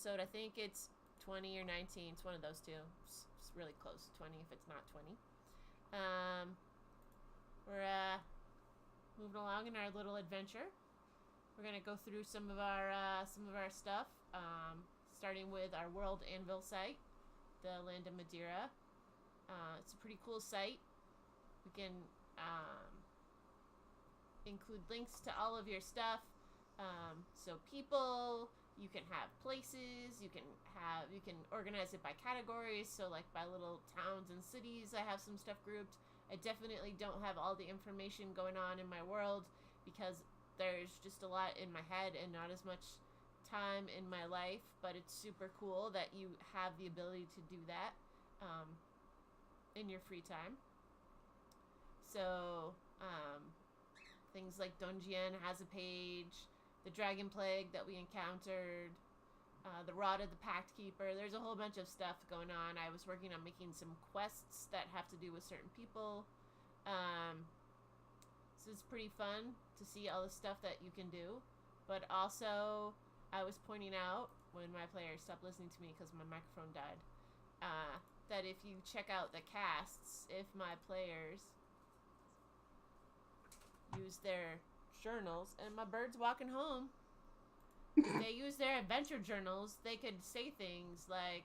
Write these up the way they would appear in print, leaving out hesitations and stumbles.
episode. I think it's 20 or 19. It's one of those two. It's really close to 20 if it's not 20. We're moving along in our little adventure. We're gonna go through some of our stuff, starting with our World Anvil site, the land of Madera. It's a pretty cool site. We can include links to all of your stuff. So people, you can have places, you can organize it by categories. So like by little towns and cities, I have some stuff grouped. I definitely don't have all the information going on in my world because there's just a lot in my head and not as much time in my life, but it's super cool that you have the ability to do that in your free time. So things like Dungeon has a page, the Dragon Plague that we encountered, the Rod of the Pact Keeper. There's a whole bunch of stuff going on. I was working on making some quests that have to do with certain people. So it's pretty fun to see all the stuff that you can do. But also, I was pointing out when my players stopped listening to me because my microphone died, that if you check out the casts, if my players use their journals, and my bird's walking home, if they use their adventure journals, they could say things like,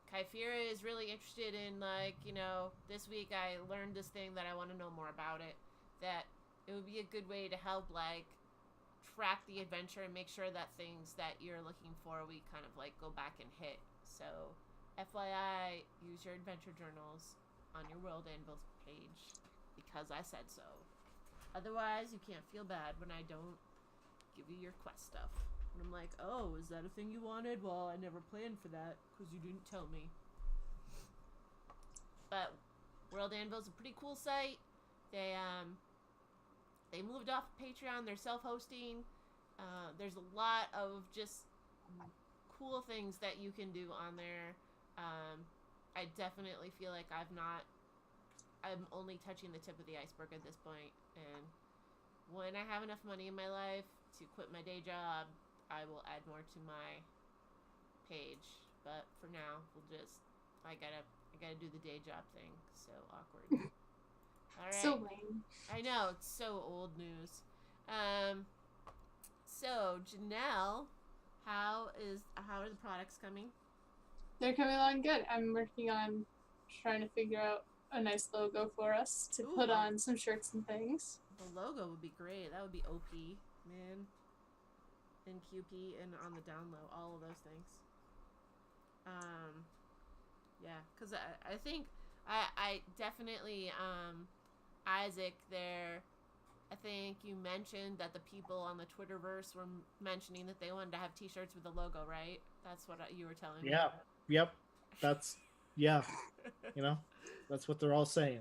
Kyphira is really interested in, like, you know, this week I learned this thing that I want to know more about it. That it would be a good way to help, like, track the adventure and make sure that things that you're looking for, we kind of, like, go back and hit. So, FYI, use your adventure journals on your World Anvil page because I said so. Otherwise, you can't feel bad when I don't give you your quest stuff. And I'm like, oh, is that a thing you wanted? Well, I never planned for that because you didn't tell me. But World Anvil's a pretty cool site. They moved off Patreon. They're self-hosting. There's a lot of just cool things that you can do on there. I definitely feel like I'm only touching the tip of the iceberg at this point. And when I have enough money in my life to quit my day job, I will add more to my page. But for now, I gotta do the day job thing. So awkward. All right. So lame. I know, it's so old news. So Janelle, how are the products coming? They're coming along good. I'm working on trying to figure out a nice logo for us to put on some shirts and things. The logo would be great. That would be OP, man. And QP and on the down low, all of those things. Yeah, because I think I definitely Isaac there. I think you mentioned that the people on the Twitterverse were mentioning that they wanted to have T-shirts with the logo, right? That's what you were telling me. Yeah. Yep. That's yeah. You know, that's what they're all saying.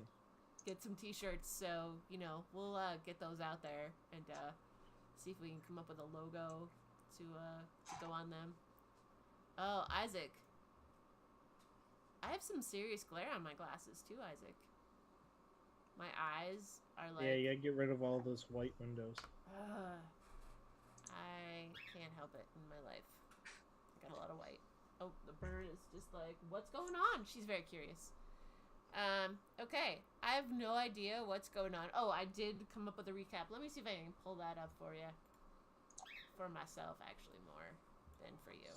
Get some T-shirts, so you know we'll get those out there and see if we can come up with a logo to go on them. Oh, Isaac, I have some serious glare on my glasses too, Isaac. My eyes are like... Yeah, you gotta get rid of all those white windows. I can't help it in my life. I got a lot of white. Oh, the bird is just like, what's going on? She's very curious. Okay. I have no idea what's going on. Oh, I did come up with a recap. Let me see if I can pull that up for you. For myself, actually, more than for you.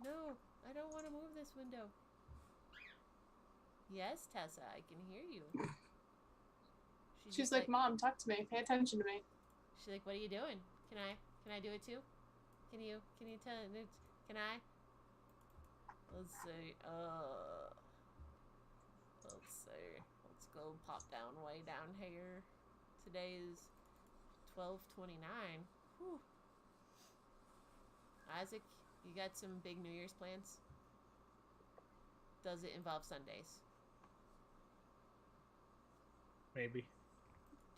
No. I don't want to move this window. Yes, Tessa, I can hear you. She's like, Mom, talk to me. Pay attention to me. She's like, what are you doing? Can I do it too? Can you tell it? Can I? Let's see. Let's see. Let's go pop down way down here. Today is 12/29. Whew. Isaac, you got some big New Year's plans? Does it involve Sundays? Maybe.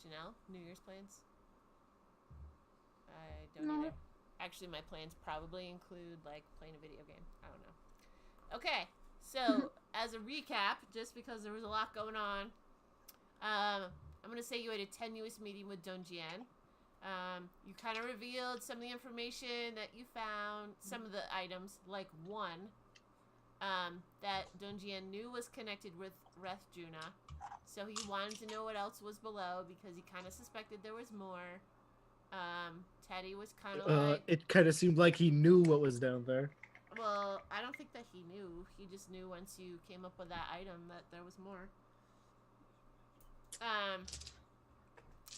Janelle, New Year's plans? I don't either. Actually, my plans probably include, like, playing a video game. I don't know. Okay, so, as a recap, just because there was a lot going on, I'm going to say you had a tenuous meeting with Donjian. You kind of revealed some of the information that you found, some of the items, like one, that Dunjian knew was connected with Reth Juna. So he wanted to know what else was below because he kind of suspected there was more. Teddy was kind of like... It kind of seemed like he knew what was down there. Well, I don't think that he knew. He just knew once you came up with that item that there was more.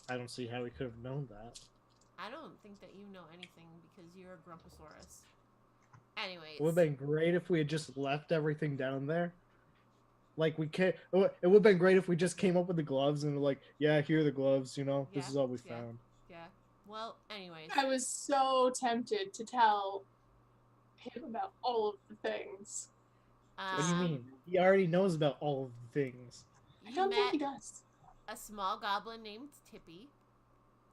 I don't see how he could have known that. I don't think that you know anything because you're a Grumposaurus. Anyways. It would have been great if we had just left everything down there. Like, we can't... It would have been great if we just came up with the gloves and were like, yeah, here are the gloves, you know? This is all we found. Yeah. Well, anyways. I was so tempted to tell him about all of the things. What do you mean? He already knows about all of the things. I don't think he does. A small goblin named Tippy.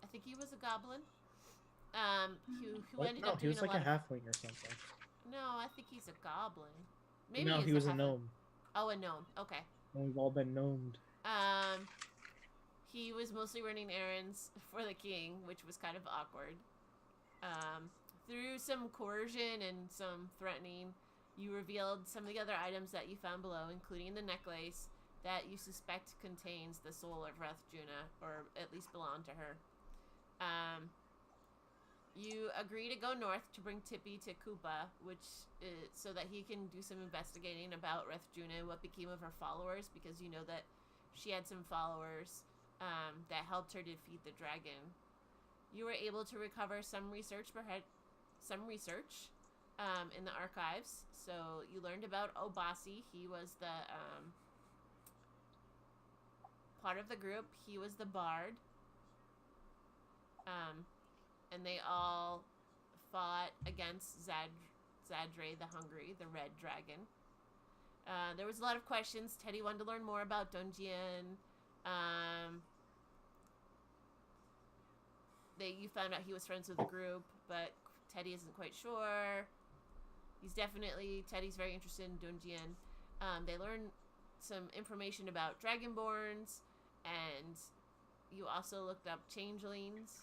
I think he was a goblin. Who ended up doing he was like a halfling or something. No, I think he's a goblin. Maybe no, he was a gnome. Oh, a gnome. Okay. And we've all been gnomed. He was mostly running errands for the king, which was kind of awkward. Through some coercion and some threatening, you revealed some of the other items that you found below, including the necklace that you suspect contains the soul of Reth Juna, or at least belonged to her. You agree to go north to bring Tippy to Koopa, so that he can do some investigating about Reth Juna and what became of her followers, because you know that she had some followers that helped her defeat the dragon. You were able to recover some research in the archives. So you learned about Obasi. He was the part of the group. He was the bard. And they all fought against Zadre the Hungry, the red dragon. There was a lot of questions. Teddy wanted to learn more about Dunjian. You found out he was friends with the group, but Teddy isn't quite sure. Teddy's very interested in Dunjian. They learned some information about Dragonborns, and you also looked up changelings.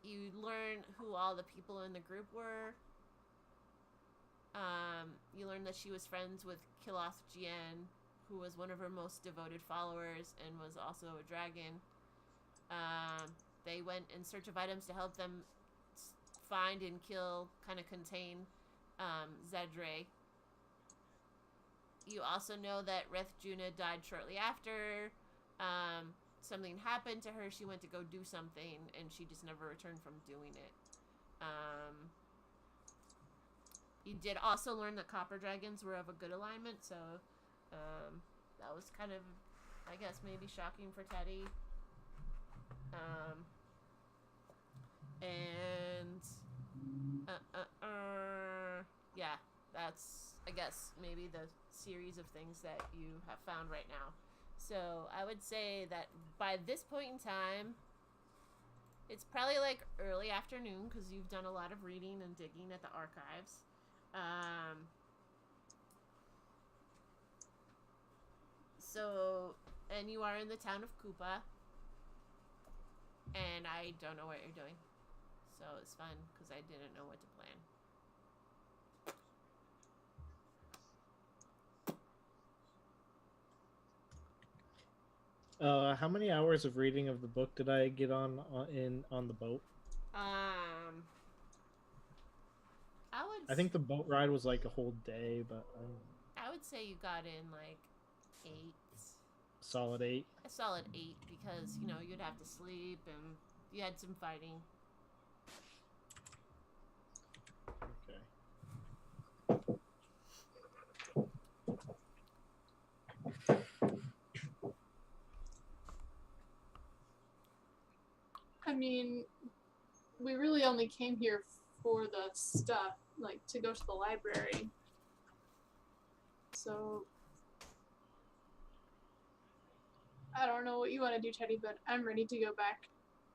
You learn who all the people in the group were. You learned that she was friends with Kiloth Jian, who was one of her most devoted followers and was also a dragon. They went in search of items to help them find and kill, kind of contain Zadre. You also know that Reth Juna died shortly after. Something happened to her. She went to go do something, and she just never returned from doing it. You did also learn that copper dragons were of a good alignment, so that was kind of, I guess, maybe shocking for Teddy. Yeah, that's, I guess, maybe the series of things that you have found right now. So I would say that by this point in time, it's probably like early afternoon because you've done a lot of reading and digging at the archives. And you are in the town of Koopa, and I don't know what you're doing, so it's fun because I didn't know what to plan. How many hours of reading of the book did I get on the boat? I think the boat ride was like a whole day, but I would say you got in like 8. Solid 8. A solid 8 because you'd have to sleep and you had some fighting. Okay. I mean, we really only came here for the stuff, like to go to the library. So, I don't know what you want to do, Teddy, but I'm ready to go back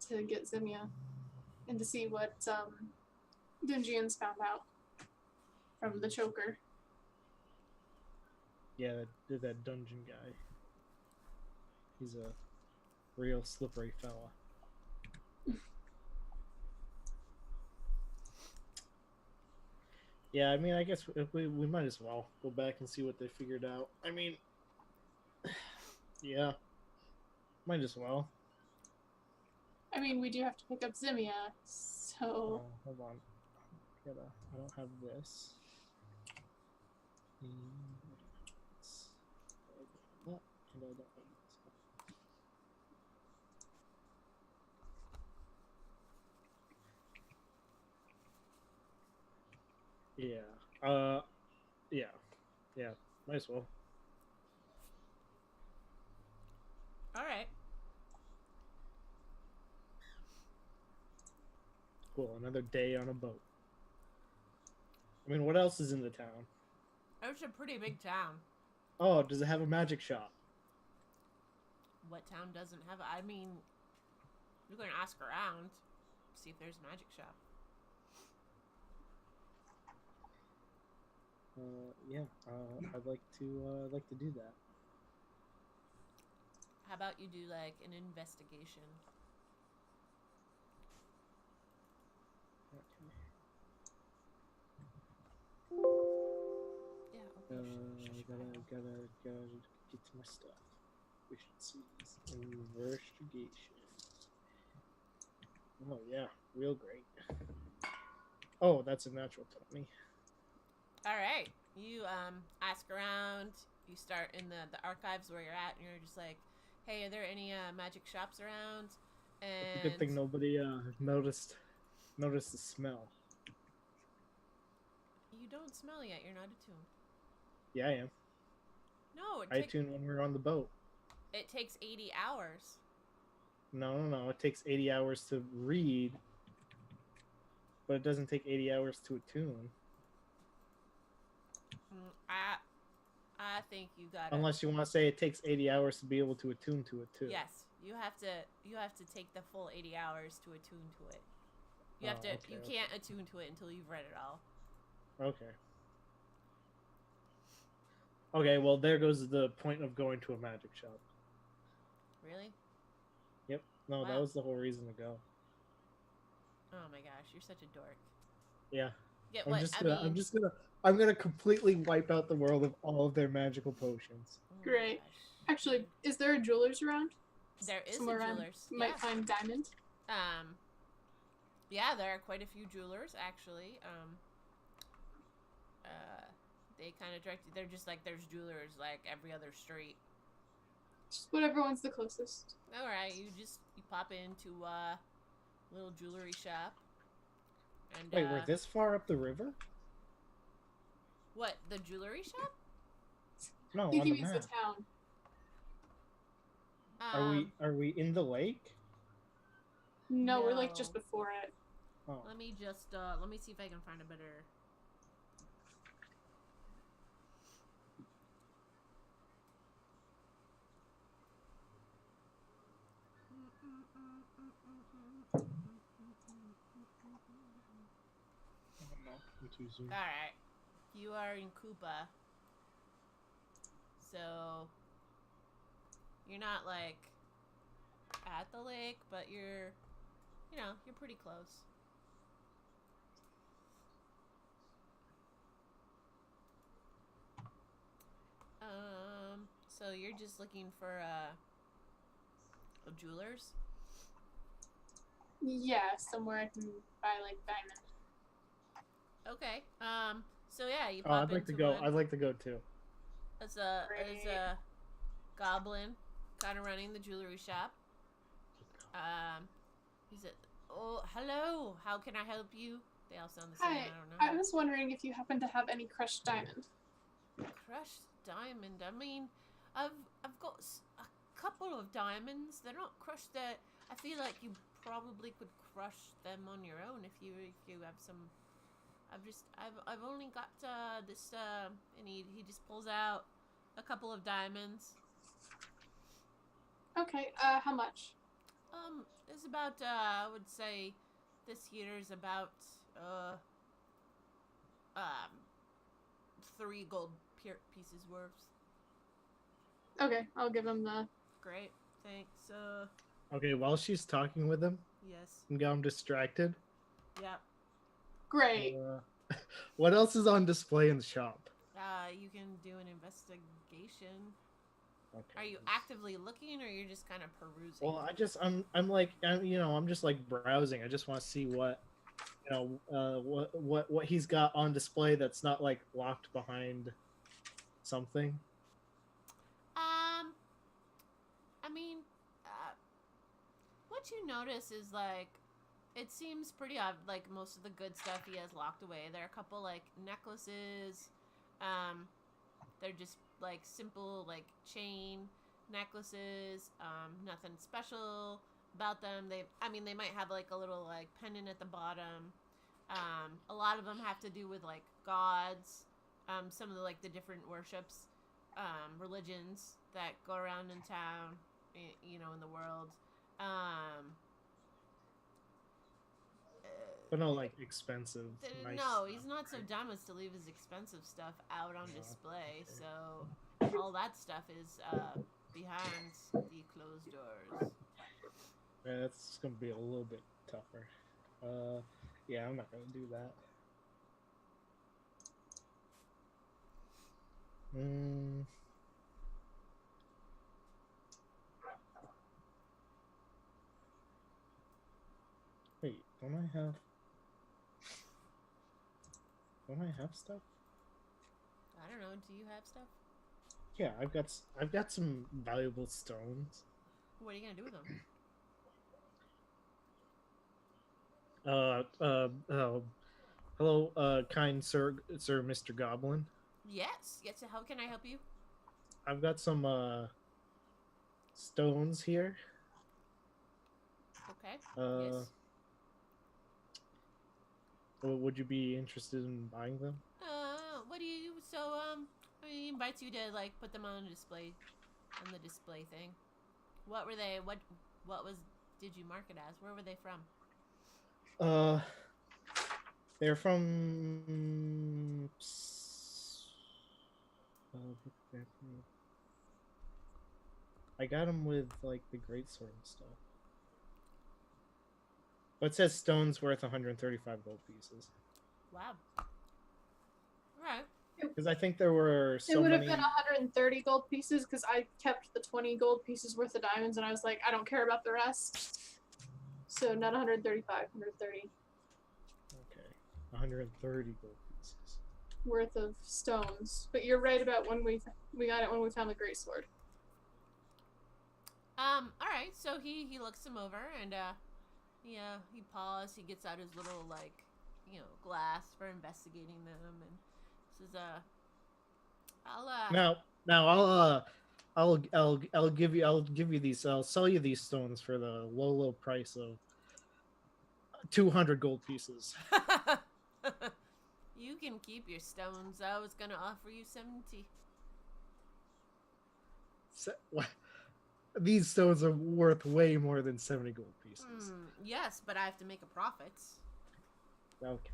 to get Zimia and to see what Dunjian's found out from the choker. Yeah, that dungeon guy. He's a real slippery fella. Yeah, I mean, I guess we might as well go back and see what they figured out. I mean, yeah, might as well. I mean, we do have to pick up Zimia, so... Oh, hold on. I don't have this. And I don't have this. Yeah. Yeah. Might as well. All right. Cool. Another day on a boat. I mean, what else is in the town? It's a pretty big town. Oh, does it have a magic shop? What town doesn't have? I mean, you're gonna ask around, see if there's a magic shop. Yeah. I'd like to do that. How about you do like an investigation? Yeah. Okay. Gotta get to my stuff. We should see this investigation. Oh yeah, real great. Oh, that's a natural 20. All right. You ask around. You start in the archives where you're at, and you're just like, "Hey, are there any magic shops around?" It's a And good thing nobody noticed the smell. you don't smell yet. You're not attuned. Yeah, I am. No, I attune when we're on the boat. it takes 80 hours. No. It takes 80 hours to read, but it doesn't take 80 hours to attune. I think you gotta. Unless you want to say it takes 80 hours to be able to attune to it too. Yes, you have to take the full 80 hours to attune to it. You have to. Okay, you can't attune to it until you've read it all. Okay. Okay, well there goes the point of going to a magic shop. Really? Yep. No, Wow. that was the whole reason to go. Oh my gosh, you're such a dork. Yeah. Get I'm what? just I gonna mean, I'm gonna completely wipe out the world of all of their magical potions. oh my Great. gosh. Actually, is there a jeweler's around? There is Somewhere a around jeweler's. might Yeah. find diamond. Yeah, there are quite a few jewelers actually. They kind of direct you. They're just like there's jewelers like every other street. Just whatever one's the closest. All right, you pop into little jewelry shop. And Wait, we're this far up the river? what, the jewelry shop? No, I think on he the means map. the town. Are we in the lake? No, we're like No. just before it. Oh. Let me just let me see if I can find a better. All right, you are in Koopa, so you're not like at the lake, but you're pretty close. So you're just looking for a jeweler's. Yeah, somewhere I can buy like diamond. Okay. So yeah, you Oh, pop I'd like to into go. one. I'd like to go too. There's a goblin kind of running the jewelry shop. He's a oh hello. How can I help you? They all sound the same. Hi, I don't know. I was wondering if you happen to have any crushed diamond. Crushed diamond. I mean, I've got a couple of diamonds. They're not crushed. I feel like you probably could crush them on your own if you have some. I've only got this and he just pulls out a couple of diamonds. Okay, how much? It's about I would say this here is about 3 gold pieces worth. Okay, I'll give him the... Great. Thanks. Okay, while she's talking with him, Yes. and got him distracted. Yep. Great. What else is on display in the shop? You can do an investigation. Okay. Are you actively looking, or you're just kind of perusing? Well, I'm just like browsing. I just want to see what, what he's got on display that's not like locked behind something. I mean, what you notice is like, it seems pretty odd. Like most of the good stuff he has locked away. There are a couple like necklaces. They're just like simple like chain necklaces. Nothing special about them. They might have like a little like pendant at the bottom. A lot of them have to do with like gods. Some of the like the different worships, religions that go around in town, in the world. But no, like expensive. Nice No, stuff, he's not so right? dumb as to leave his expensive stuff out on No, display. okay. So all that stuff is behind the closed doors. Yeah, that's gonna be a little bit tougher. Yeah, I'm not gonna do that. Wait, don't I have stuff? I don't know. Do you have stuff? Yeah, I've got some valuable stones. What are you gonna do with them? Hello, kind sir, Mr. Goblin. Yes. Yes. How can I help you? I've got some stones here. Okay. Yes. Yes. Would you be interested in buying them? What do you? So he invites you to like put them on a display, on the display thing. What were they? What was? Did you mark it as? Where were they from? They're from. I got them with like the great sword and stuff. But it says stones worth 135 gold pieces. Wow. Right. Because I think there were so It would have many. been 130 gold pieces because I kept the 20 gold pieces worth of diamonds and I was like, I don't care about the rest. So not 135, 130 Okay, 130 gold pieces. worth of stones. But you're right about when we got it when we found the great sword. All right. So he looks them over and he paused. He gets out his little like glass for investigating them and says I'll give you these. I'll sell you these stones for the low price of 200 gold pieces. You can keep your stones. I was gonna offer you 70. These stones are worth way more than 70 gold pieces. Yes, but I have to make a profit. Okay.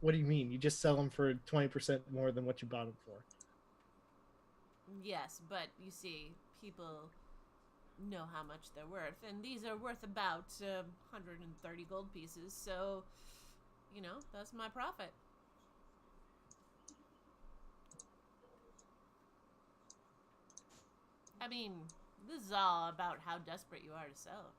What do you mean? You just sell them for 20% more than what you bought them for? Yes, but you see, people know how much they're worth, and these are worth about 130 gold pieces, so, that's my profit. I mean, this is all about how desperate you are to sell.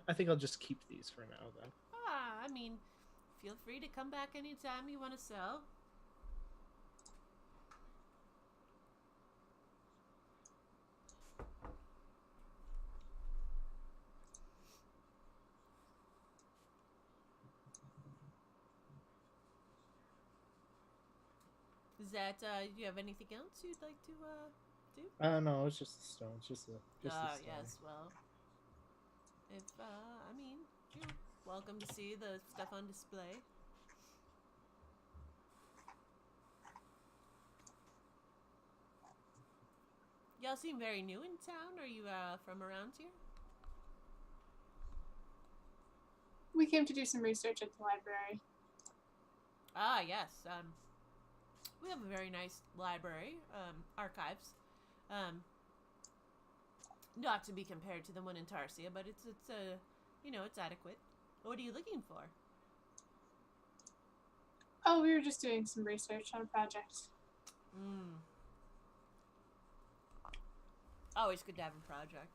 I think I'll just keep these for now, then. I mean, feel free to come back anytime you want to sell. Is that, do you have anything else you'd like to, do? No, it's just a stone. It's just a stone. Yes, well, if, you're welcome to see the stuff on display. Y'all seem very new in town. Are you, from around here? We came to do some research at the library. Ah, yes. We have a very nice library, archives. Not to be compared to the one in Tarsia, but it's it's adequate. What are you looking for? Oh, we were just doing some research on a project. Always good to have a project.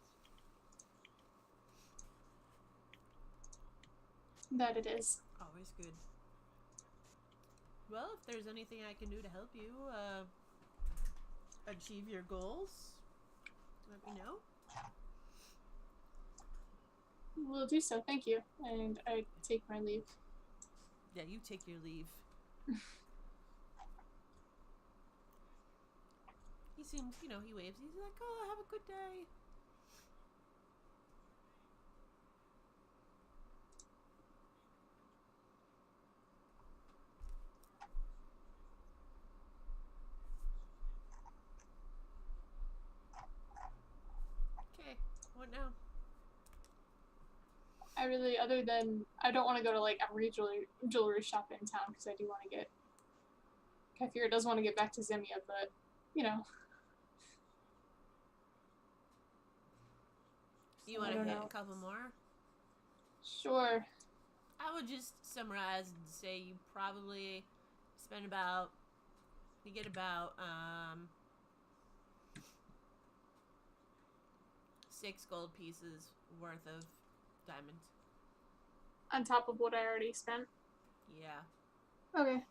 That it is. Always good. Well, if there's anything I can do to help you achieve your goals, let me know. We'll do so, thank you. And I take my leave. Yeah, you take your leave. He seems, he waves. He's like, oh, have a good day. Okay, what now? Other than, I don't want to go to like every jewelry shop in town because I do want to get, Kythera does want to get back to Zimia, but, You want to hit a couple more? Sure. I would just summarize and say you probably spend about, 6 gold pieces worth of diamonds. On top of what I already spent? Yeah. Okay.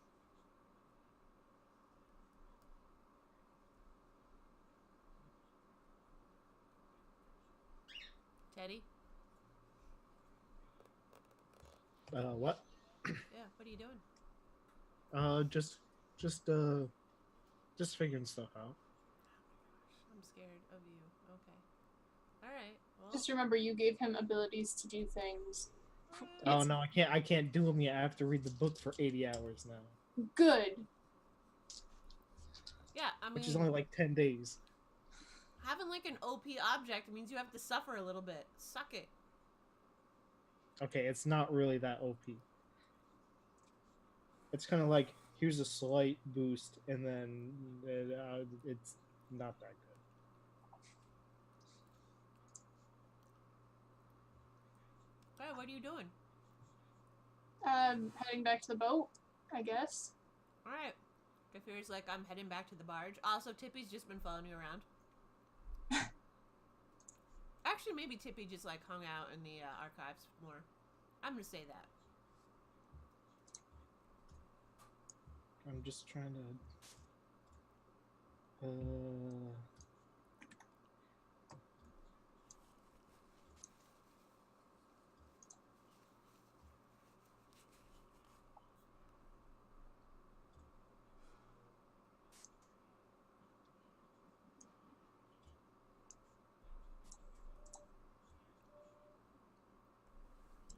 Teddy? What? Yeah, what are you doing? Just figuring stuff out. I'm scared of you. Okay. Alright, well. Just remember, you gave him abilities to do things. Oh no, I can't do them yet. I have to read the book for 80 hours now. Good. Yeah, I mean, which is only like 10 days. Having like an OP object means you have to suffer a little bit. Suck it. Okay, it's not really that OP. It's kind of like, here's a slight boost, and then it's not that good. Hey, what are you doing? Heading back to the boat, I guess. Alright. Kafir's like, I'm heading back to the barge. Also, Tippy's just been following you around. Actually, maybe Tippy just like hung out in the archives more. I'm gonna say that. I'm just trying to...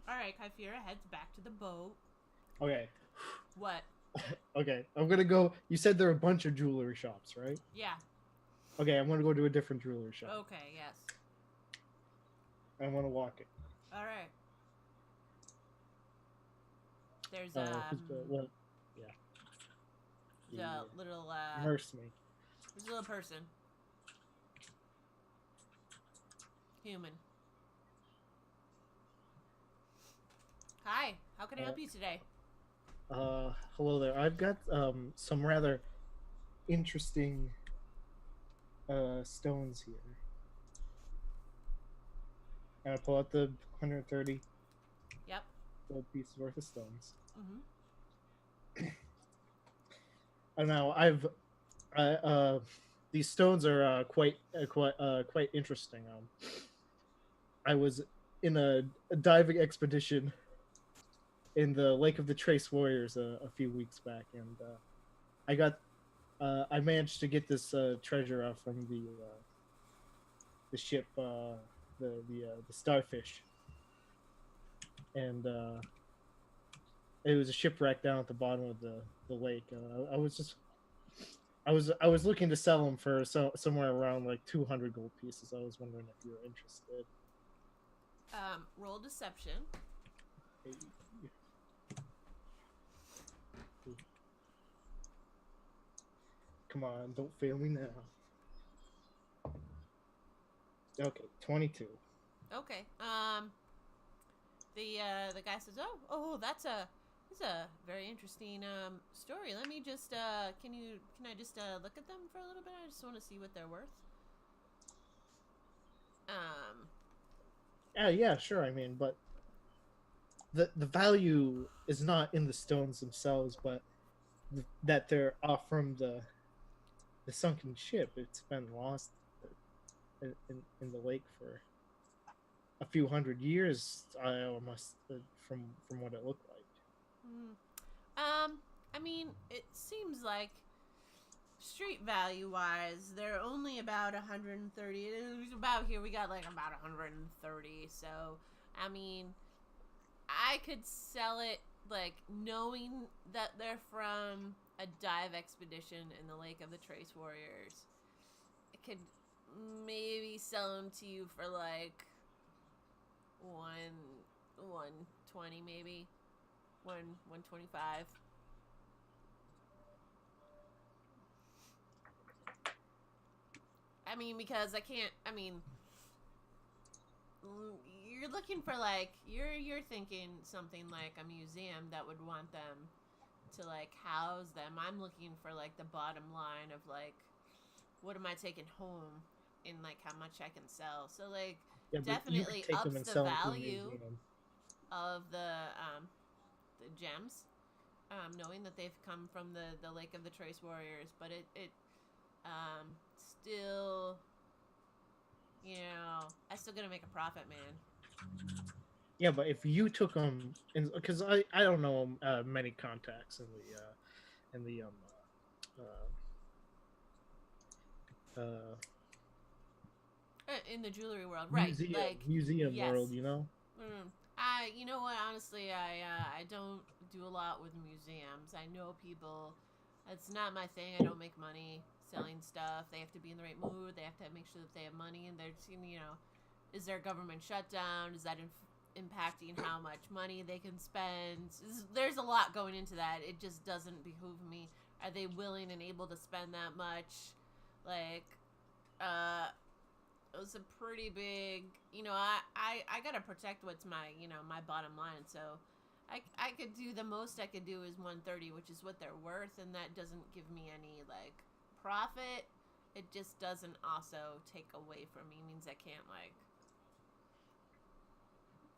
Alright, Kyfira heads back to the boat. Okay. What? Okay, I'm gonna go... You said there are a bunch of jewelry shops, right? Yeah. Okay, I'm gonna go to a different jewelry shop. Okay, yes. I want to walk it. Alright. There's what? Yeah. the little Immerse me. There's a little person. Human. Hi, how can I help you today? Hello there. I've got some rather interesting stones here. And I pull out the 130 Yep. gold pieces worth of stones. Mm-hmm. And now these stones are quite interesting. I was in a diving expedition in the Lake of the Trace Warriors a few weeks back, and I managed to get this treasure out from the ship, the Starfish, and it was a shipwreck down at the bottom of the lake. I was looking to sell them for somewhere around like 200 gold pieces. I was wondering if you were interested. Roll deception. Come on, don't fail me now. Okay, 22. Okay. The guy says, "Oh, that's a very interesting story. Let me just can I just look at them for a little bit? I just want to see what they're worth." Yeah, sure. I mean, but the value is not in the stones themselves, but that they're off from the sunken ship. It's been lost in the lake for a few hundred years. I almost from what it looked like. hmm. I mean, it seems like street value wise, they're only about 130. It was about here we got like about 130. So, I mean, I could sell it like knowing that they're from a dive expedition in the Lake of the Trace Warriors. I could maybe sell them to you for like 120 maybe 125. I mean, because I can't. I mean, you're looking for like you're thinking something like a museum that would want them to like house them. I'm looking for like the bottom line of like what am I taking home and like how much I can sell. So like Yeah, but you could definitely take them ups and the sell them to a value museum. of the gems. Knowing that they've come from the Lake of the Trace Warriors, but it still, you know, I still gotta make a profit, man. Yeah, but if you took them, because I don't know many contacts in the uh, In the jewelry world, right? Like, museum yes. world, you know. You know what? Honestly, I don't do a lot with museums. I know people. It's not my thing. I don't make money selling stuff. They have to be in the right mood. They have to make sure that they have money, and they're, you know, is there a government shutdown? Is that impacting how much money they can spend? There's a lot going into that. It just doesn't behoove me. Are they willing and able to spend that much? Like, it was a pretty big, you know, I gotta protect what's my, you know, my bottom line. So I could do the most I could do is 130, which is what they're worth, and that doesn't give me any like profit. It just doesn't also take away from me. It means I can't like,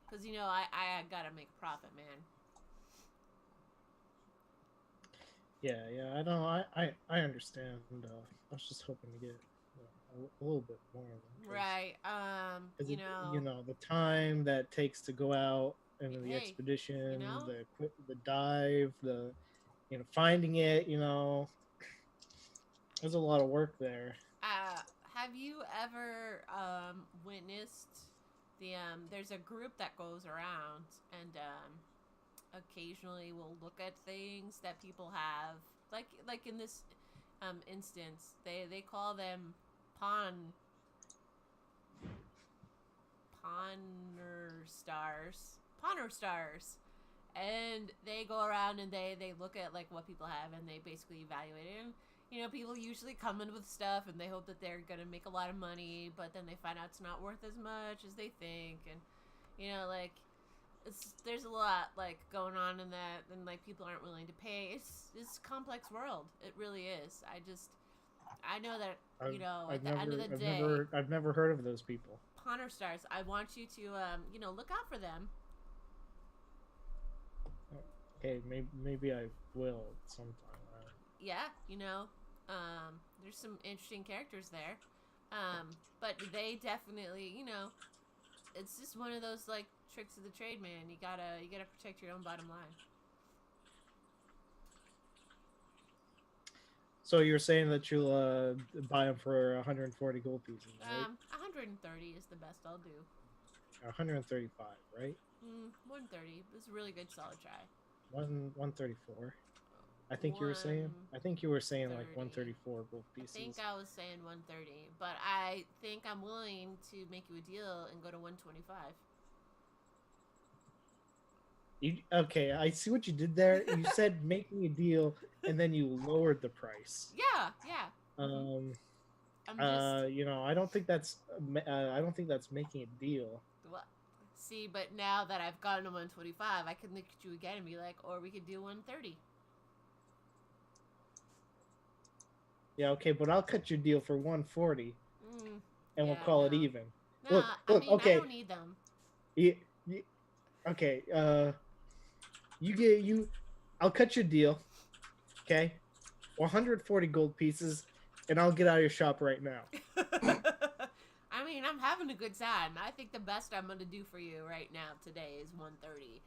because you know I gotta make a profit, man. Yeah, I don't. I understand. I was just hoping to get a little bit more. Right. You know. You know the time that takes to go out and the Hey, expedition, you know. the dive, finding it. You know, there's a lot of work there. Have you ever witnessed there's a group that goes around and occasionally will look at things that people have, like in this instance, they call them Pawner stars, and they go around and they look at like what people have and they basically evaluate it. And, you know, people usually come in with stuff and they hope that they're gonna make a lot of money, but then they find out it's not worth as much as they think, and you know, like there's a lot like going on in that, and like people aren't willing to pay. It's a complex world. It really is. I know that, you know, at the end of the day, I've never heard of those people. Pawner stars. I want you to you know, look out for them. Okay, maybe I will sometime. Yeah, you know, there's some interesting characters there, but they definitely, you know, it's just one of those like tricks of the trade, man. You gotta protect your own bottom line. So you're saying that you'll buy them for 140 gold pieces, right? 130 is the best I'll do. 135, right? 130 is a really good solid try. 134. I think you were saying. I think you were saying like 134 gold pieces. I think I was saying 130, but I think I'm willing to make you a deal and go to 125. Okay, I see what you did there. You said make me a deal, and then you lowered the price. Yeah. Um, I'm just I don't think that's making a deal. well, see, but now that I've gotten to 125, I can look at you again and be like, or we could do 130. Yeah, okay, but I'll cut your deal for 140, and we'll Yeah, call it no. even. Nah, I Look, mean, I okay, don't need them. okay. I'll cut your deal. Okay, 140 gold pieces, and I'll get out of your shop right now. I mean, I'm having a good time. I think the best I'm gonna do for you right now today is 130.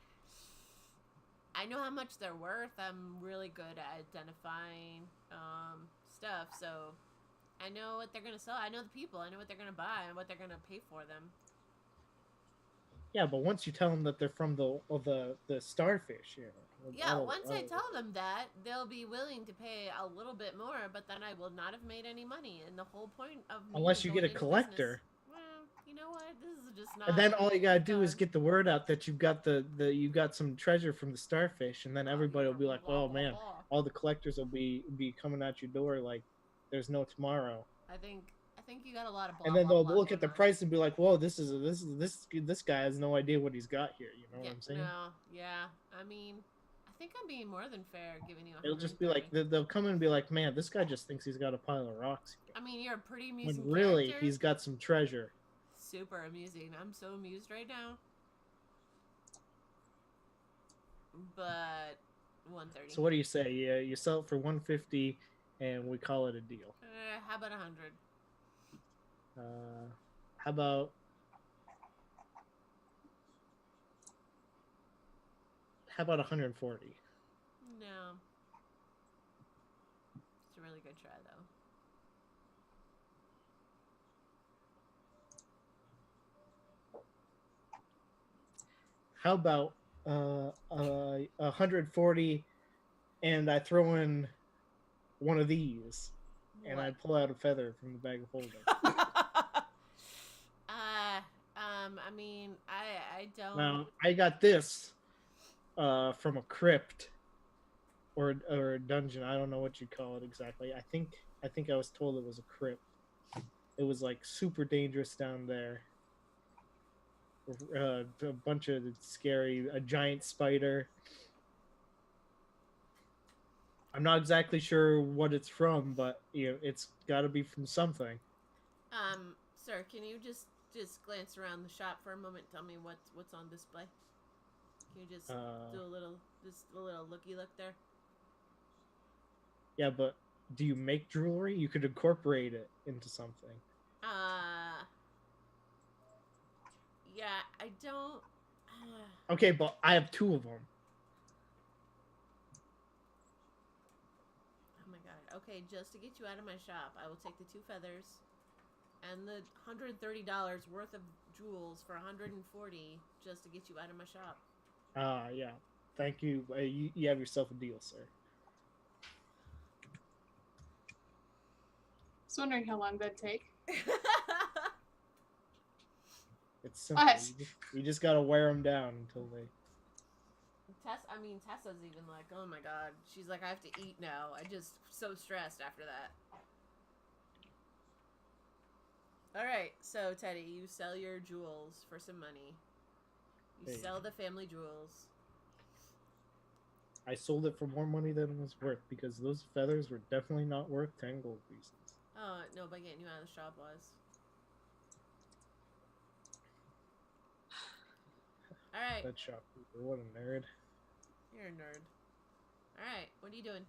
I know how much they're worth. I'm really good at identifying stuff, so I know what they're gonna sell. I know the people. I know what they're gonna buy and what they're gonna pay for them. Yeah, but once you tell them that they're from the starfish, Yeah, once I tell them that, they'll be willing to pay a little bit more, but then I will not have made any money. And the whole point of me unless you going get a into collector. business, well, you know what? This is just not. And then all you gotta do done. is get the word out that you've got you got some treasure from the starfish, and then everybody will be like, Blah, "Well, blah, man, blah. all the collectors will be coming out your door like there's no tomorrow." I think you got a lot of blah And then blah they'll blah look at the going on. price and be like, "Whoa, this guy has no idea what he's got here." You know what I'm saying? No, yeah. I mean, I think I'm being more than fair giving you. It'll just be like they'll come in and be like, "Man, this guy just thinks he's got a pile of rocks here." I mean, you're a pretty When amusing really character. he's got some treasure. Super amusing. I'm so amused right now. But 130. So what do you say? Yeah, you sell it for 150, and we call it a deal. How about 100? How about? How about 140? No. It's a really good try, though. How about 140, and I throw in one of these, and I pull out a feather from the bag of holding. I mean, I don't. Now I got this from a crypt or a dungeon. I don't know what you call it exactly. I think I was told it was a crypt. It was like super dangerous down there. A bunch of a giant spider. I'm not exactly sure what it's from, but it's got to be from something. Sir, can you just glance around the shop for a moment? Tell me what's on display. Can you just do a little looky look there? Yeah, but do you make jewelry? You could incorporate it into something. Yeah, I don't. Okay, but I have 2 of them. Oh my god. Okay, just to get you out of my shop, I will take the 2 feathers and the $130 worth of jewels for 140 just to get you out of my shop. Yeah. Thank you. You have yourself a deal, sir. I was wondering how long that'd take. It's simple. What? You just gotta wear them down until they. Tessa's even like, oh my god. She's like, I have to eat now. I just so stressed after that. Alright, so Teddy, you sell your jewels for some money. You sell the family jewels. I sold it for more money than it was worth because those feathers were definitely not worth 10 gold pieces. Oh, no, by getting you out of the shop was. Alright. That shopkeeper, what a nerd. You're a nerd. Alright, what are you doing?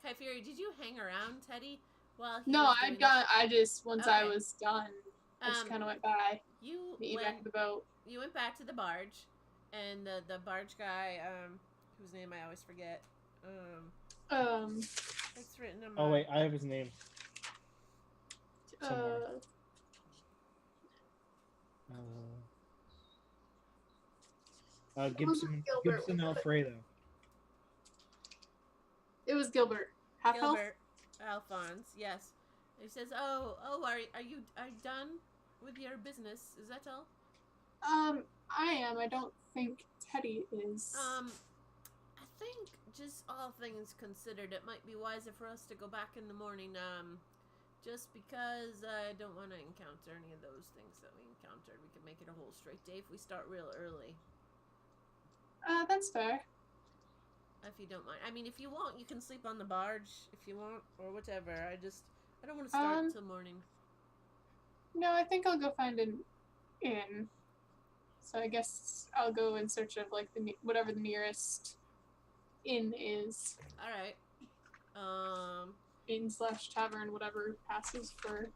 Kai Fury, did you hang around Teddy while he No, was I'd doing gone. I just once I Okay. was done, I just kind of went by. You Meet you back at the boat. You went back to the barge, and the barge guy, whose name I always forget. It's written in my. Oh wait, I have his name. Somewhere. Gibson Alfredo. It was Gilbert. Half health? Gilbert Alphonse, yes. He says, "Oh, are you done with your business? Is that all?" I am. I don't think Teddy is. I think just all things considered, it might be wiser for us to go back in the morning. Just because I don't want to encounter any of those things that we encountered. We can make it a whole straight day if we start real early. That's fair. If you don't mind. I mean, if you want, you can sleep on the barge if you want, or whatever. I don't want to start until morning. No, I think I'll go find an inn. So I guess I'll go in search of like whatever the nearest inn is. All right. Inn/tavern, whatever passes for.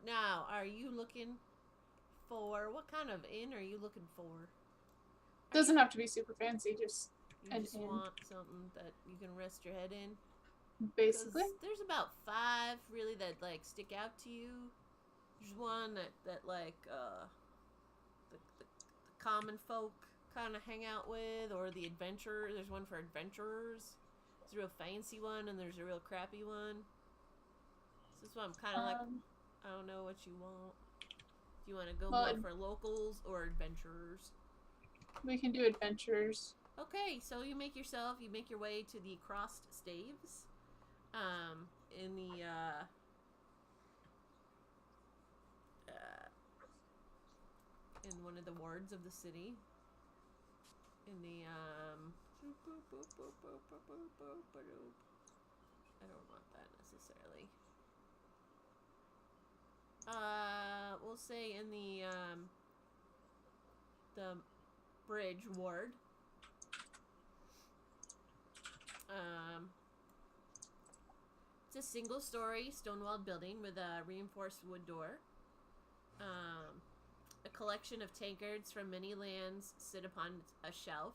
Now, are you looking for what kind of inn are you looking for? Doesn't have to be super fancy, just you just want something that you can rest your head in. Basically, there's about 5 really that like stick out to you. There's one that like the common folk kind of hang out with, or the adventurer. There's one for adventurers. There's a real fancy one, and there's a real crappy one. So this one I'm kind of like, I don't know what you want. Do you want to go more for locals or adventurers? We can do adventurers. Okay, so you make your way to the crossed staves. In the in one of the wards of the city. In the I don't want that necessarily. We'll say in the bridge ward. It's a single-story stone-walled building with a reinforced wood door. A collection of tankards from many lands sit upon a shelf.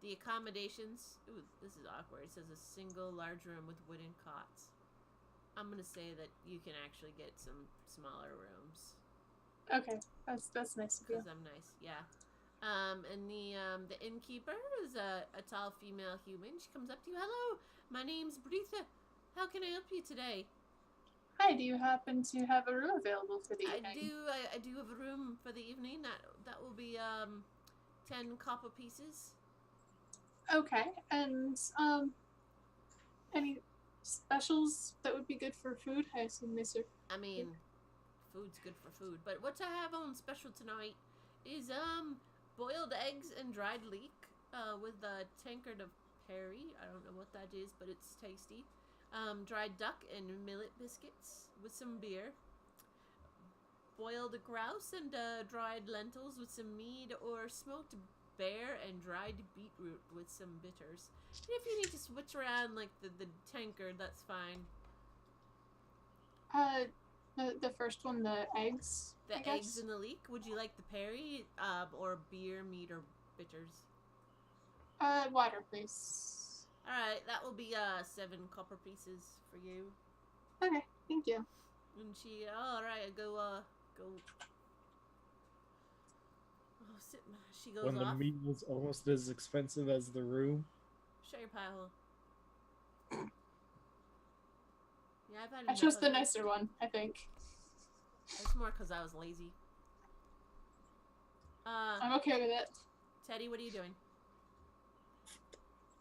The accommodations... Ooh, this is awkward. It says a single large room with wooden cots. I'm going to say that you can actually get some smaller rooms. Okay, that's nice of you. Because I'm nice, yeah. And the innkeeper is a tall female human. She comes up to you. "Hello, my name's Britha. How can I help you today?" Hi, do you happen to have a room available for the evening? I do have a room for the evening. That will be 10 copper pieces. Okay, and any specials that would be good for food? I assume they serve. I mean, food's good for food, but what I have on special tonight is boiled eggs and dried leek with a tankard of perry. I don't know what that is, but it's tasty. Dried duck and millet biscuits with some beer. Boiled grouse and dried lentils with some mead, or smoked bear and dried beetroot with some bitters. And if you need to switch around like the tankard, that's fine. The first one, the eggs. The eggs and the leek. Would you like the perry, or beer, mead, or bitters? Water, please. Alright, that will be 7 copper pieces for you. Okay, thank you. And she, alright, go. Oh, sit. She goes when off. The meat was almost as expensive as the room. Shut your pie hole. Yeah, I've had. I chose the nicer one, I think. It's more because I was lazy. I'm okay with it. Teddy, what are you doing?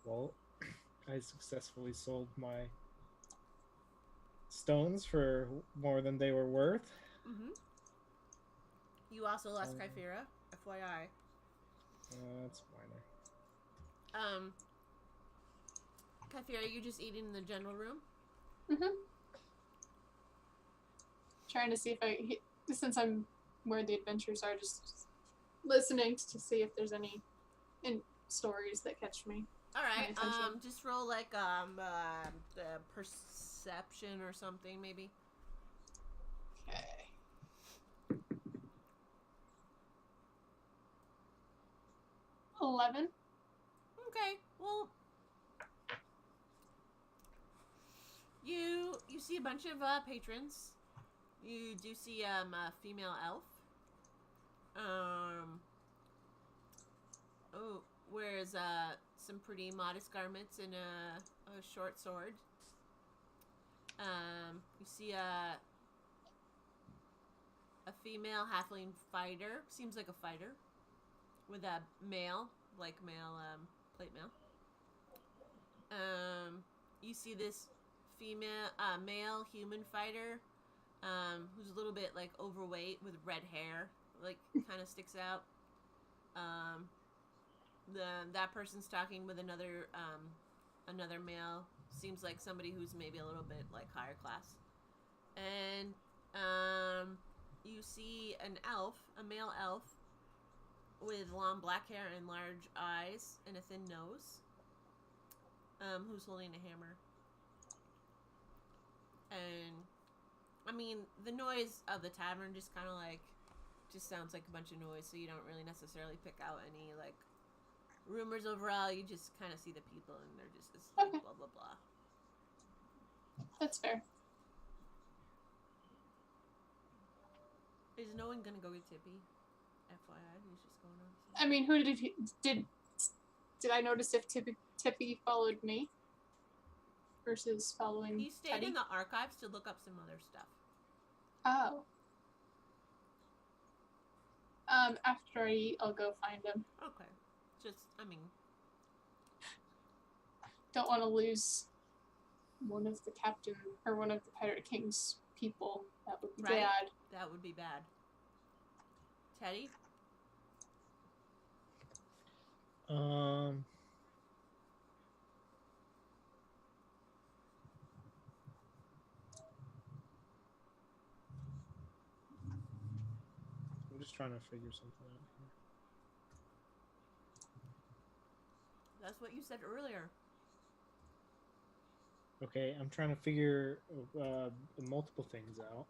Well, I successfully sold my stones for more than they were worth. Mm-hmm. You also lost Kyphera, FYI. That's minor. Kyphera, you just eating in the general room? Mm-hmm. Trying to see if since I'm where the adventures are, just listening to see if there's any stories that catch me. All right. Just roll like the perception or something, maybe. Okay. 11. Okay. Well, you you see a bunch of patrons. You do see a female elf. Wears some pretty modest garments and a short sword. You see a female halfling fighter. Seems like a fighter. With a male plate mail. You see this male human fighter, who's a little bit like overweight with red hair, like kind of sticks out. That person's talking with another male. Seems like somebody who's maybe a little bit like higher class. And you see a male elf with long black hair and large eyes and a thin nose, who's holding a hammer. And I mean, the noise of the tavern just kind of like sounds like a bunch of noise, so you don't really necessarily pick out any like rumors overall. You just kind of see the people and they're just like, blah blah blah. That's fair. Is no one gonna go get Tippy? FYI, he's just going on. I mean, who did I notice if Tippy followed me versus following He stayed Teddy? in the archives to look up some other stuff. Oh. After I eat, I'll go find him. Okay. I mean... Don't want to lose one of the captain, or one of the Pirate King's people. That would be bad. That would be bad. Teddy? I'm just trying to figure something out here. That's what you said earlier. Okay, I'm trying to figure multiple things out.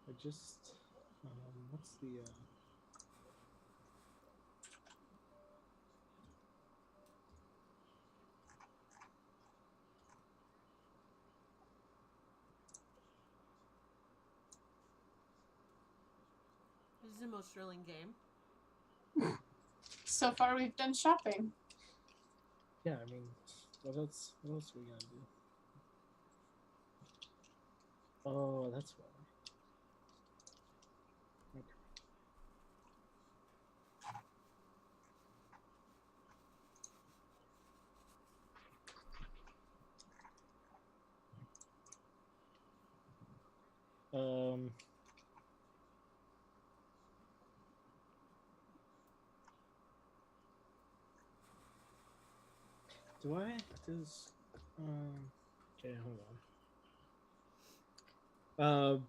I just what's the This is the most thrilling game. So far, we've done shopping. yeah, I mean, what else are we gonna do? Oh, that's why. Okay. Okay, hold on.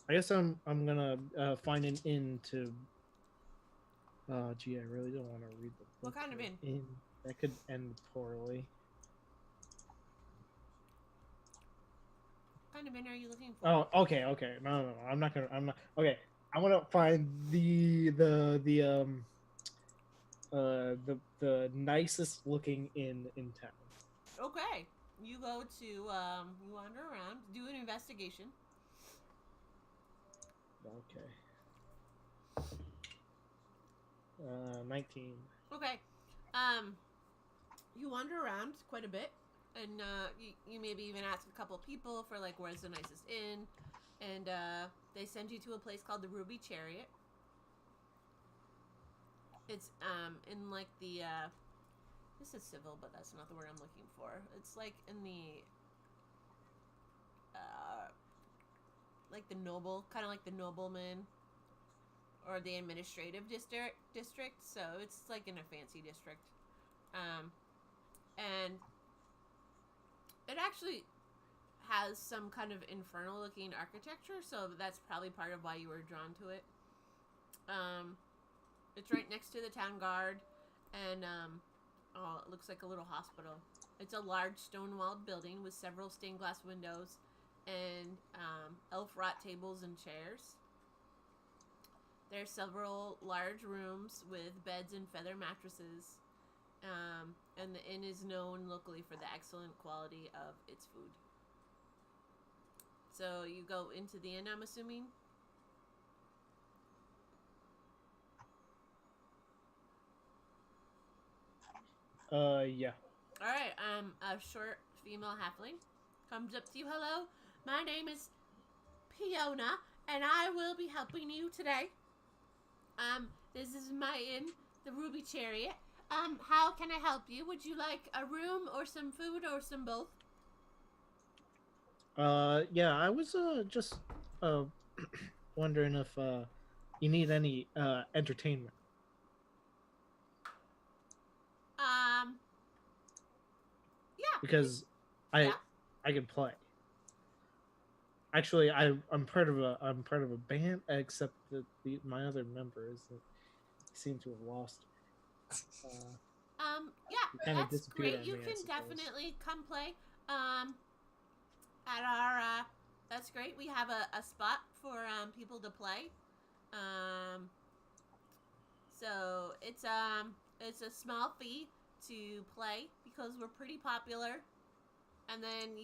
I guess I'm gonna find an inn to. Gee, I really don't want to read the book. What kind of inn? That could end poorly. What kind of inn are you looking for? Oh, okay. No. I'm not. Okay, I want to find the nicest looking inn in town. Okay. You go to, you wander around, do an investigation. Okay. 19. Okay. You wander around quite a bit, and you maybe even ask a couple people for like where's the nicest inn, and they send you to a place called the Ruby Chariot. It's in like the this is civil, but that's not the word I'm looking for. It's like in the like the noble, kind of like the nobleman or the administrative district. So it's like in a fancy district, and it actually has some kind of infernal looking architecture. So that's probably part of why you were drawn to it. It's right next to the town guard, and it looks like a little hospital. It's a large stone-walled building with several stained glass windows and elf-wrought tables and chairs. There are several large rooms with beds and feather mattresses, And the inn is known locally for the excellent quality of its food. So you go into the inn, I'm assuming? Yeah. Alright, a short female halfling comes up to you. Hello, my name is Fiona, and I will be helping you today. This is my inn, the Ruby Chariot. How can I help you? Would you like a room or some food or some both? Yeah, I was just uh wondering if you need any entertainment Um, yeah. because Yeah. I can play. Actually, I'm part of a band, except that my other member is seem to have lost. Yeah, He kind of that's disappeared great. on You me, I can suppose. definitely come play. At our, that's great. We have a spot for, people to play. So it's a small fee to play because we're pretty popular. And then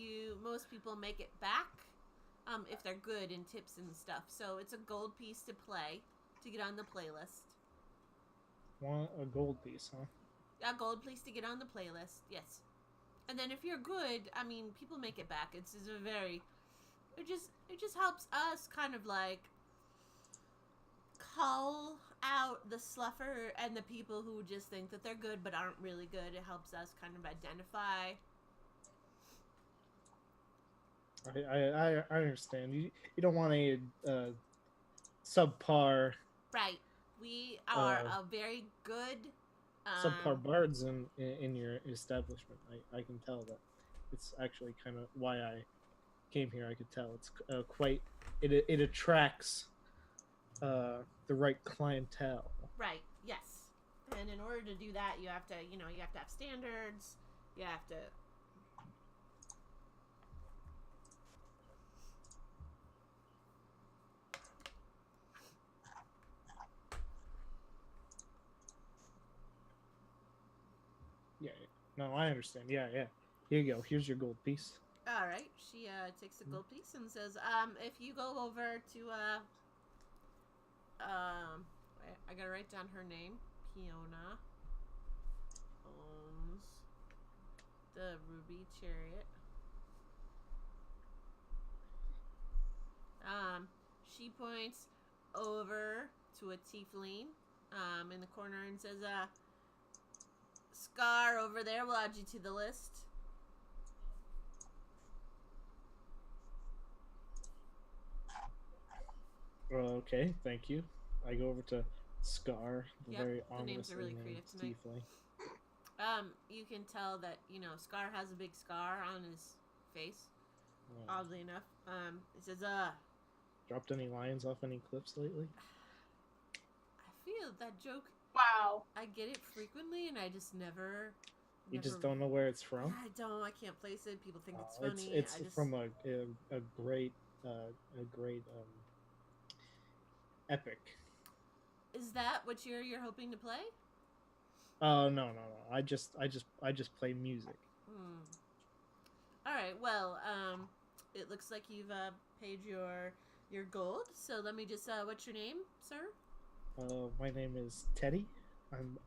most people make it back, if they're good in tips and stuff. So it's a gold piece to play, to get on the playlist. Want a gold piece, huh? A gold piece to get on the playlist, yes. And then if you're good, I mean, people make it back. It's a very, it just helps us kind of like call out the sluffer and the people who just think that they're good but aren't really good. It helps us kind of identify. I understand. You don't want a subpar Right. We are a very good subpar bards in your establishment. I can tell that. It's actually kind of why I came here. I could tell it's quite it attracts the right clientele. Right. Yes. And in order to do that, you have to have standards. You have to. Yeah. No, I understand. Yeah. Here you go. Here's your gold piece. All right. She takes a gold piece and says, if you go over to I gotta write down her name. Fiona owns the Ruby Chariot. She points over to a tiefling in the corner and says, Scar over there will add you to the list. Okay, thank you. I go over to Scar, the very the names ominous are really creative tonight. tiefling. You can tell that, Scar has a big scar on his face. Oddly enough. It says, dropped any lions off any cliffs lately? I feel that joke. Wow. I get it frequently, and I just never. You just don't know where it's from? I don't. I can't place it. People think it's funny. It's from a great epic. Is that what you're hoping to play? Oh no. I just play music. All right. Well, it looks like you've paid your gold. So let me just what's your name, sir? My name is Teddy.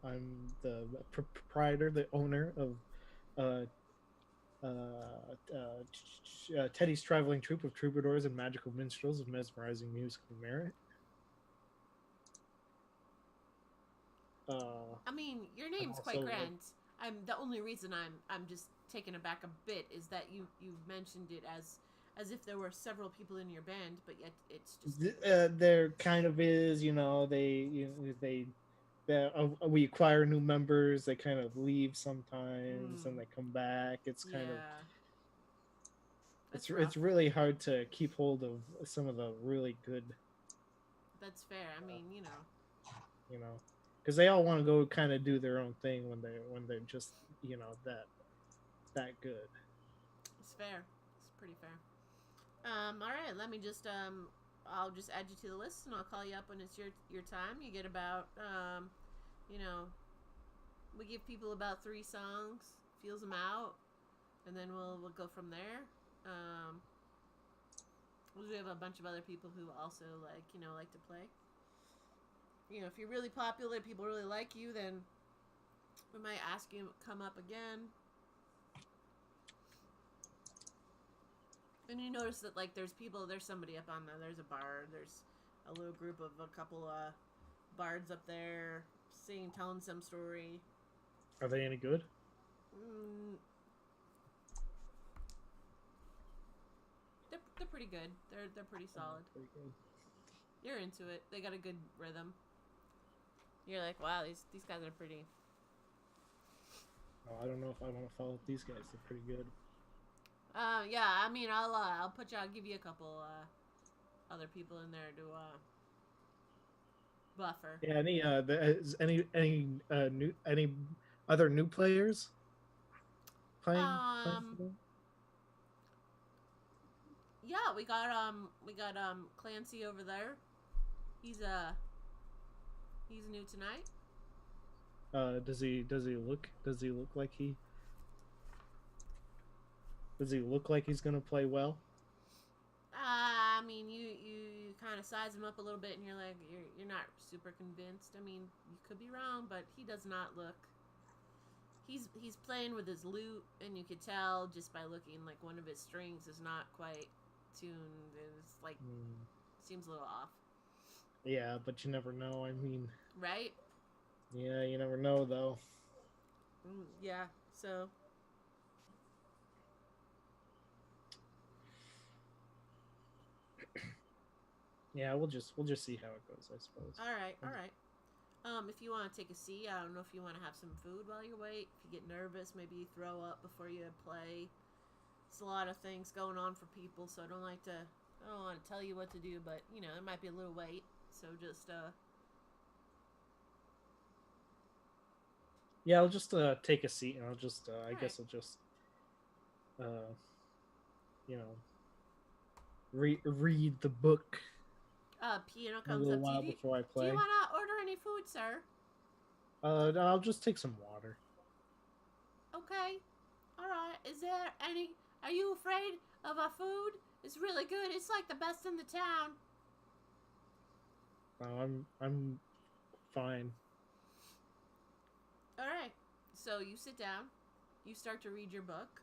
I'm the proprietor, the owner of Teddy's traveling troupe of troubadours and magical minstrels of mesmerizing musical merit. I mean, your name's quite grand. I'm the only reason I'm just taken aback a bit is that you mentioned it as if there were several people in your band, but yet it's just there kind of is, we acquire new members. They kind of leave sometimes, and they come back. It's kind of it's really hard to keep hold of some of the really good. That's fair. I mean, because they all want to go kind of do their own thing when they're just that good. It's fair. It's pretty fair. All right. Let me just I'll just add you to the list, and I'll call you up when it's your time. You get about We give people about 3 songs, feels them out, and then we'll go from there. We have a bunch of other people who also like to play. If you're really popular, people really like you, then we might ask you to come up again. And you notice that like there's somebody up on there's a bar, there's a little group of a couple bards up there telling some story. Are they any good? They're pretty good. They're pretty solid. Pretty good. You're into it. They got a good rhythm. You're like, wow, these guys are pretty. Oh, I don't know if I want to follow these guys. They're pretty good. Yeah. I mean, I'll give you a couple other people in there to buffer. Yeah. Any other new players playing? Yeah, we got Clancy over there. He's new tonight. Does he look like he's gonna play well? I mean, you kind of size him up a little bit, and you're like, you're not super convinced. I mean, you could be wrong, but he does not look. He's playing with his lute, and you could tell just by looking like one of his strings is not quite tuned. It's like seems a little off. Yeah, but you never know. I mean, right? Yeah, you never know though. Yeah. So. Yeah, we'll just see how it goes, I suppose. All right. If you want to take a seat, I don't know if you want to have some food while you wait. If you get nervous, maybe you throw up before you play. It's a lot of things going on for people, so I don't want to tell you what to do, but there might be a little wait. So just Yeah, I'll just take a seat, and I'll just I guess I'll just read the book. Piano comes up to you. Before I play. Do you want to order any food, sir? I'll just take some water. Okay. All right. Is there any? Are you afraid of our food? It's really good. It's like the best in the town. I'm fine. All right. So you sit down. You start to read your book.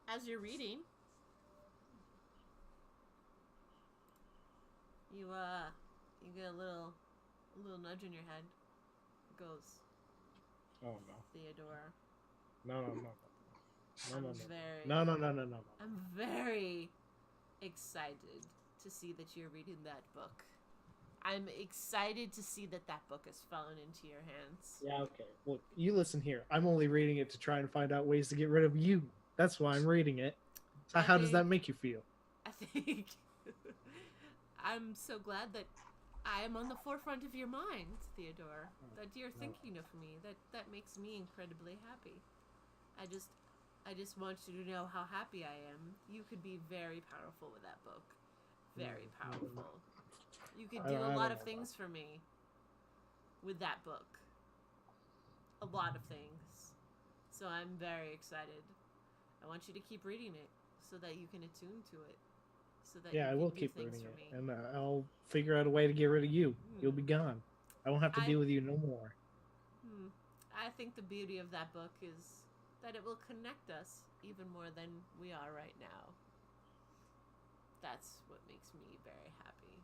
As you're reading, you get a little nudge in your head. It goes, oh no, Theodore. No. I'm very excited to see that you're reading that book. I'm excited to see that book has fallen into your hands. Yeah, okay. Look, you listen here. I'm only reading it to try and find out ways to get rid of you. That's why I'm reading it. So how does that make you feel? I think I'm so glad that I am on the forefront of your mind, Theodore. That you're thinking of me. That makes me incredibly happy. I just want you to know how happy I am. You could be very powerful with that book. Very powerful. You could do a lot of things for me with that book. A lot of things. So I'm very excited. I want you to keep reading it so that you can attune to it. So that I will keep reading it. And I'll figure out a way to get rid of you. You'll be gone. I won't have to deal with you no more. I think the beauty of that book is that it will connect us even more than we are right now. That's what makes me very happy.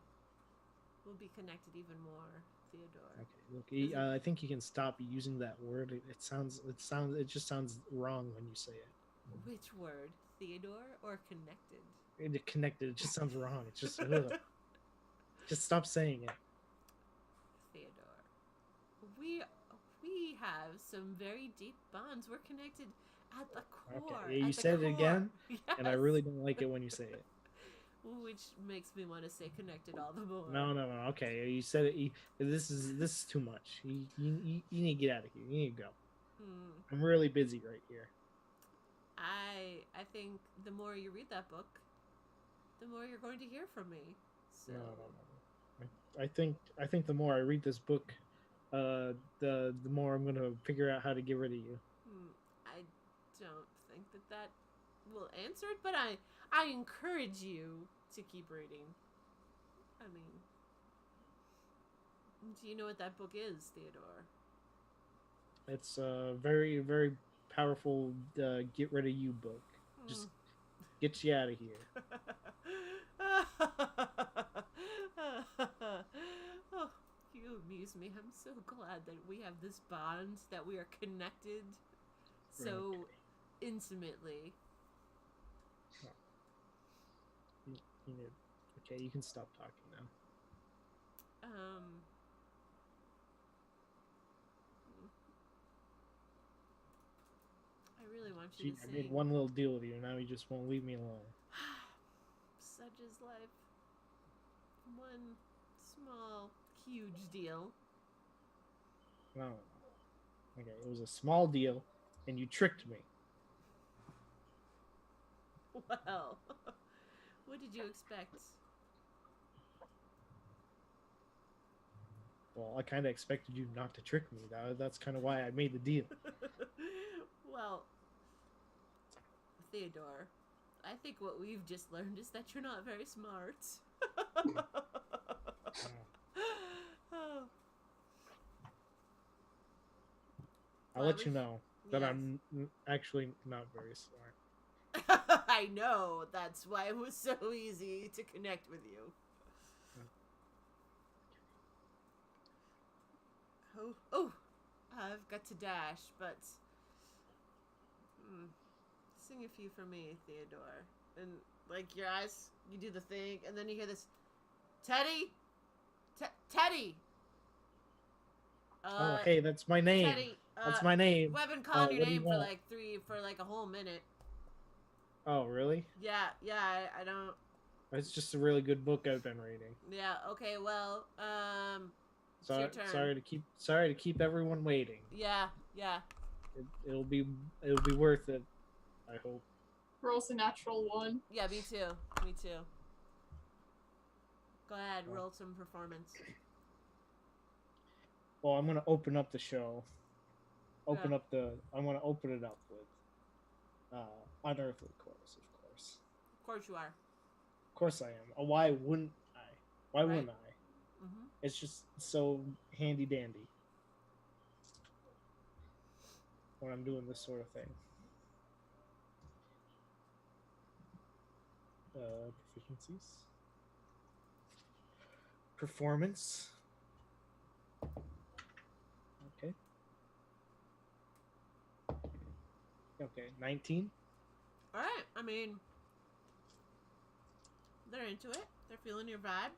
We'll be connected even more, Theodore. Okay, look, I think you can stop using that word. It just sounds wrong when you say it. Which word, Theodore or connected? Connected. It just sounds wrong. It's just just stop saying it. Theodore, we have some very deep bonds. We're connected at the core. Okay, you said it again, yes. And I really don't like it when you say it. Which makes me want to say connected all the more. No. Okay, you said it. This is too much. You need to get out of here. You need to go. I'm really busy right here. I think the more you read that book, the more you're going to hear from me. So. No. I think the more I read this book, the more I'm gonna figure out how to get rid of you. I don't think that will answer it, but I encourage you to keep reading. I mean, do you know what that book is, Theodore? It's a very very powerful get rid of you book. Just get you out of here. Oh, you amuse me. I'm so glad that we have this bond, that we are connected so intimately. Okay, you can stop talking now. I really want you to I sing. made one little deal with you, and now you just won't leave me alone. Such is life. One small, huge deal. No. Okay, it was a small deal, and you tricked me. Well, what did you expect? Well, I kind of expected you not to trick me. That's kind of why I made the deal. Well, Theodore, I think what we've just learned is that you're not very smart. Oh. I'll let you know that Yes. I'm actually not very smart. I know. That's why it was so easy to connect with you. Oh, I've got to dash, but sing a few for me, Theodore. And like your eyes, you do the thing, and then you hear this, Teddy, Teddy. Oh, hey, that's my name. Teddy. That's my name. I've been calling your What do you name for want? like a whole minute. Oh, really? Yeah. I don't. It's just a really good book I've been reading. Yeah. Okay. Well. It's your turn. Sorry to keep everyone waiting. Yeah. It'll be worth it. I hope. Rolls a natural 1. Yeah. Me too. Go ahead. Roll some performance. Well, I'm gonna open up the show. I'm gonna open it up with Unearthly Chorus, of course. Of course you are. Of course I am. Why wouldn't I? Why wouldn't I? Mm-hmm. It's just so handy dandy when I'm doing this sort of thing. Proficiencies. Performance. Okay, 19. All right. I mean, they're into it. They're feeling your vibe.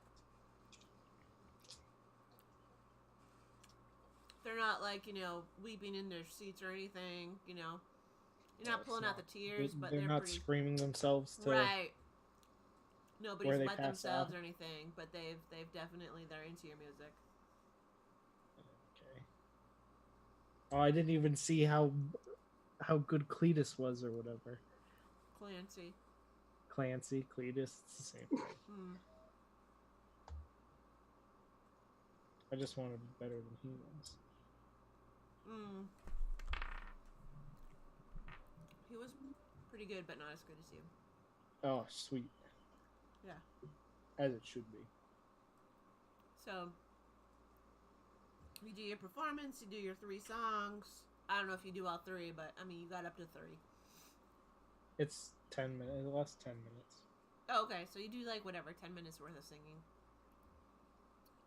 They're not like, weeping in their seats or anything, You're not pulling out the tears, but they're not pretty... screaming themselves to Right. Nobody's wet pass themselves out. or anything, but they've definitely, they're into your music. Okay. Oh, I didn't even see how good Cletus was or whatever. Clancy, Cletus, it's the same thing. I just want to be better than he was. He was pretty good, but not as good as you. Oh, sweet. Yeah. As it should be. So, you do your performance, you do your 3 songs. I don't know if you do all 3, but, I mean, you got up to 3. It's 10 minutes. It lasts 10 minutes. Oh, okay. So you do, 10 minutes worth of singing.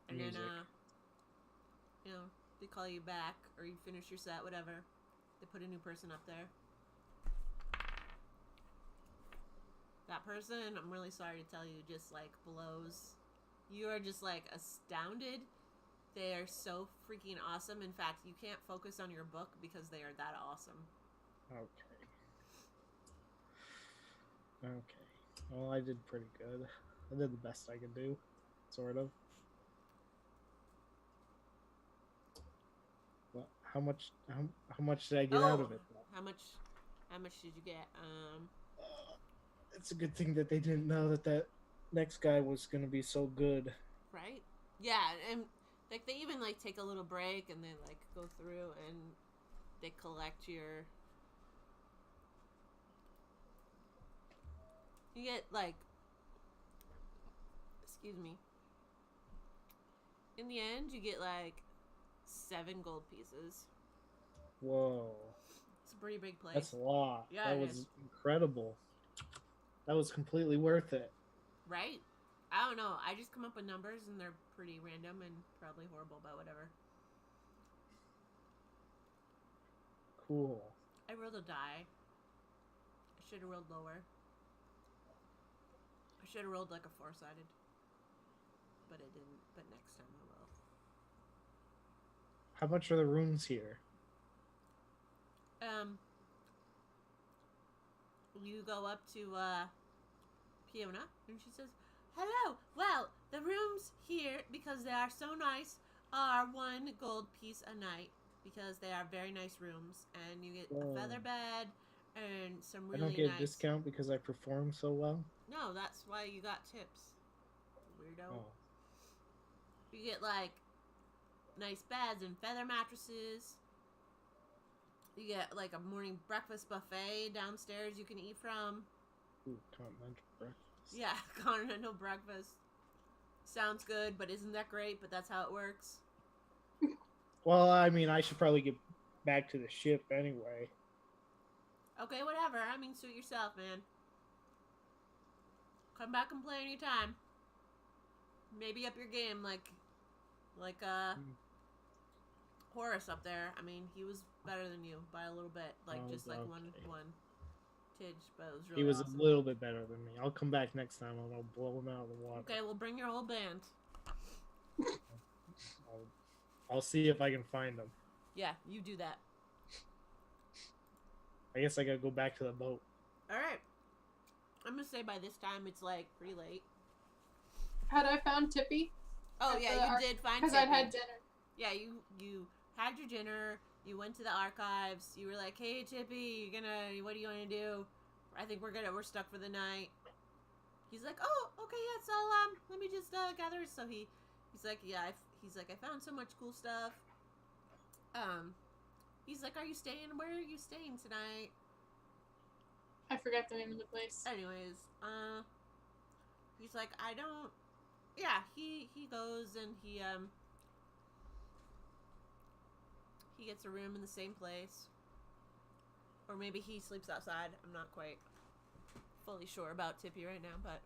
And music. Then, they call you back, or you finish your set, whatever. They put a new person up there. That person, I'm really sorry to tell you, just, blows. You are just, astounded. They are so freaking awesome. In fact, you can't focus on your book because they are that awesome. Okay. Well, I did pretty good. I did the best I could do, sort of. Well, how much did I get out of it? How much did you get? It's a good thing that they didn't know that next guy was going to be so good. Right? Yeah, and like they even like take a little break and they like go through and they collect your. You get like, excuse me. In the end, you get like 7 gold pieces. Whoa. It's a pretty big place. That's a lot. Yeah, that it was is. incredible. That was completely worth it. Right? I don't know. I just come up with numbers and they're pretty random and probably horrible, but whatever. Cool. I rolled a die. I should have rolled lower. I should have rolled like a 4-sided. But I didn't. But next time I will. How much are the rooms here? You go up to Fiona and she says, "Hello. Well, the rooms here, because they are so nice, are 1 gold piece a night because they are very nice rooms, and you get a feather bed and some really I don't get nice. a discount because I perform so well. No, that's why you got tips, weirdo. Oh. You get like nice beds and feather mattresses. You get like a morning breakfast buffet downstairs you can eat from. Ooh, continental breakfast. Yeah, continental breakfast. Sounds good, but isn't that great? But that's how it works. Well, I mean, I should probably get back to the ship anyway. Okay, whatever. I mean, suit yourself, man. Come back and play anytime. Maybe up your game, like Horace up there. I mean, he was better than you by a little bit, like Oh, just like okay. one tidge, but it was really He was awesome. a little bit better than me. I'll come back next time and I'll blow him out of the water. Okay, well, bring your whole band. I'll see if I can find him. Yeah, you do that. I guess I gotta go back to the boat. All right. I'm gonna say by this time it's like pretty late. Had I found Tippy? Oh yeah, you did find Tippy. Because I'd had dinner. Yeah, you had your dinner. You went to the archives. You were like, "Hey Tippy, what do you want to do? I think we're stuck for the night." He's like, "Oh, okay, yeah. So let me just gather." So he's like, "Yeah." He's like, "I found so much cool stuff." He's like, Where are you staying tonight?" I forgot the name of the place. Anyways, he's like, "I don't." Yeah, he goes and he gets a room in the same place, or maybe he sleeps outside. I'm not quite fully sure about Tippy right now, but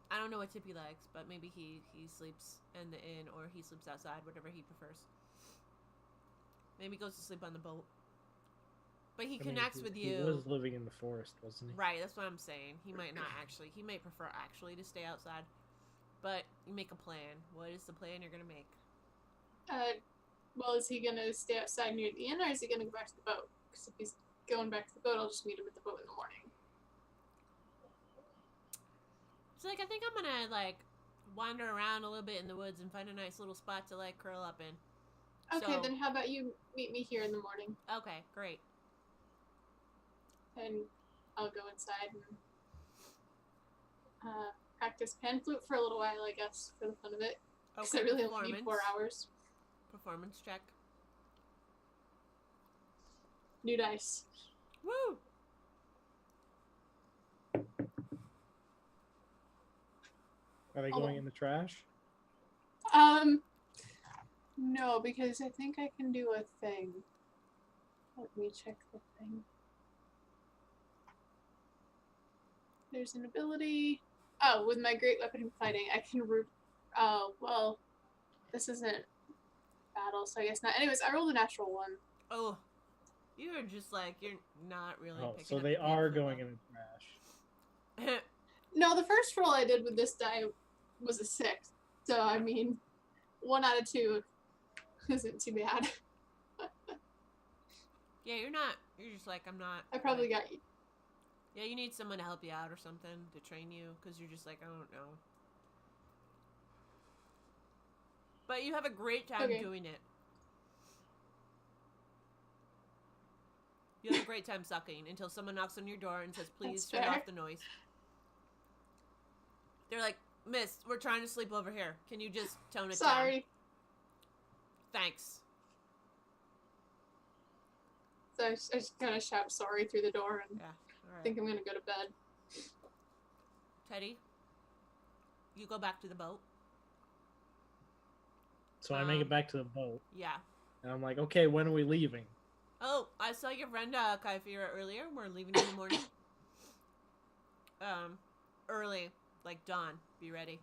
I don't know what Tippy likes. But maybe he sleeps in the inn, or he sleeps outside, whatever he prefers. Maybe he goes to sleep on the boat. But he connects with you. He was living in the forest, wasn't he? Right, that's what I'm saying. He might not actually. He may prefer actually to stay outside. But you make a plan. What is the plan you're going to make? Well, is he going to stay outside near the inn, or is he going to go back to the boat? Because if he's going back to the boat, I'll just meet him at the boat in the morning. So, like, I think I'm going to, like, wander around a little bit in the woods and find a nice little spot to, like, curl up in. Okay, So, then how about you meet me here in the morning? Okay, great. And I'll go inside and practice pan flute for a little while, I guess, for the fun of it. Because I really only need 4 hours. Performance check. New dice. Woo! Are they going in the trash? No, because I think I can do a thing. Let me check the thing. There's an ability. Oh, with my great weapon fighting, I can oh, well, this isn't battle, so I guess not. Anyways, I rolled a natural 1. Oh, you are just like, you're not really picking so up they the are pieces, going though. in the trash. No, the first roll I did with this die was a 6. So, I mean, 1 out of 2 isn't too bad. Yeah, you're just like, I'm not. I probably like, got you. Yeah, you need someone to help you out or something to train you, because you're just like, I don't know. But you have a great time doing it. You have a great time sucking until someone knocks on your door and says, "Please turn off the noise." They're like, Miss, we're trying to sleep over here. Can you just tone it down? Sorry. Thanks. So I just kind of shout sorry through the door and Yeah, alright. think I'm gonna go to bed. Teddy, you go back to the boat. So I make it back to the boat. Yeah. And I'm like, okay, when are we leaving? Oh, I saw your friend Kaifira earlier. We're leaving in the morning. Early, like dawn. Be ready.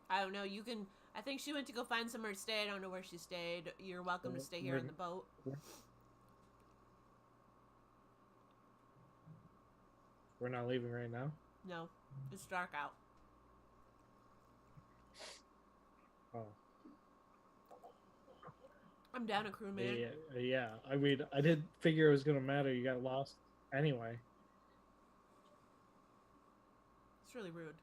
I don't know. You can. I think she went to go find somewhere to stay. I don't know where she stayed. You're welcome to stay here on the boat. We're not leaving right now? No, it's dark out. Oh. I'm down a crew, man. Yeah. I mean, I didn't figure it was gonna matter. You got lost anyway. It's really rude.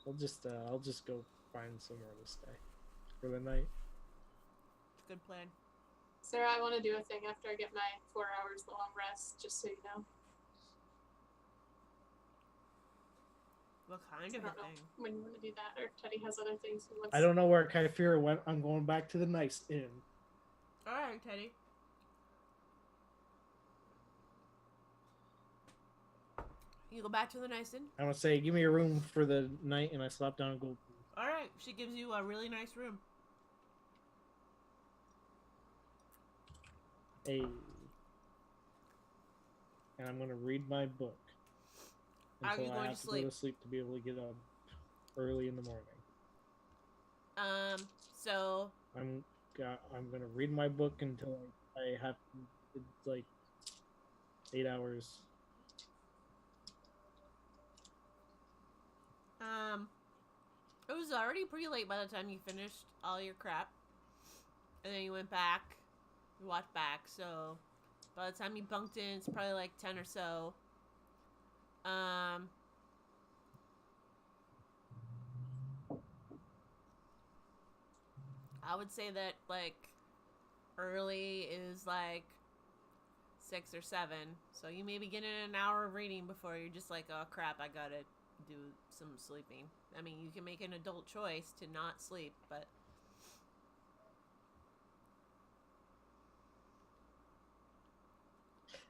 I'll just go find somewhere to stay for the night. Good plan. Sarah, I want to do a thing after I get my 4 hours long rest, just so you know. What kind I of don't a know thing? when you want to do that, or if Teddy has other things he wants. I don't know where Kaifira went. I'm going back to the nice inn. Alright, Teddy. You go back to the nice inn? I'm gonna say, give me a room for the night, and I slap down and go. Alright, she gives you a really nice room. Hey. And I'm gonna read my book. Are you Until I going have to to sleep? go to sleep to be able to get up early in the morning. So I'm gonna read my book until I have it's like 8 hours. it was already pretty late by the time you finished all your crap. And then you went back, you watched back, so by the time you bunked in, it's probably like 10 or so. I would say that, like, early is, like, 6 or 7. So you maybe get in an hour of reading before you're just like, oh, crap, I gotta do some sleeping. I mean, you can make an adult choice to not sleep, but...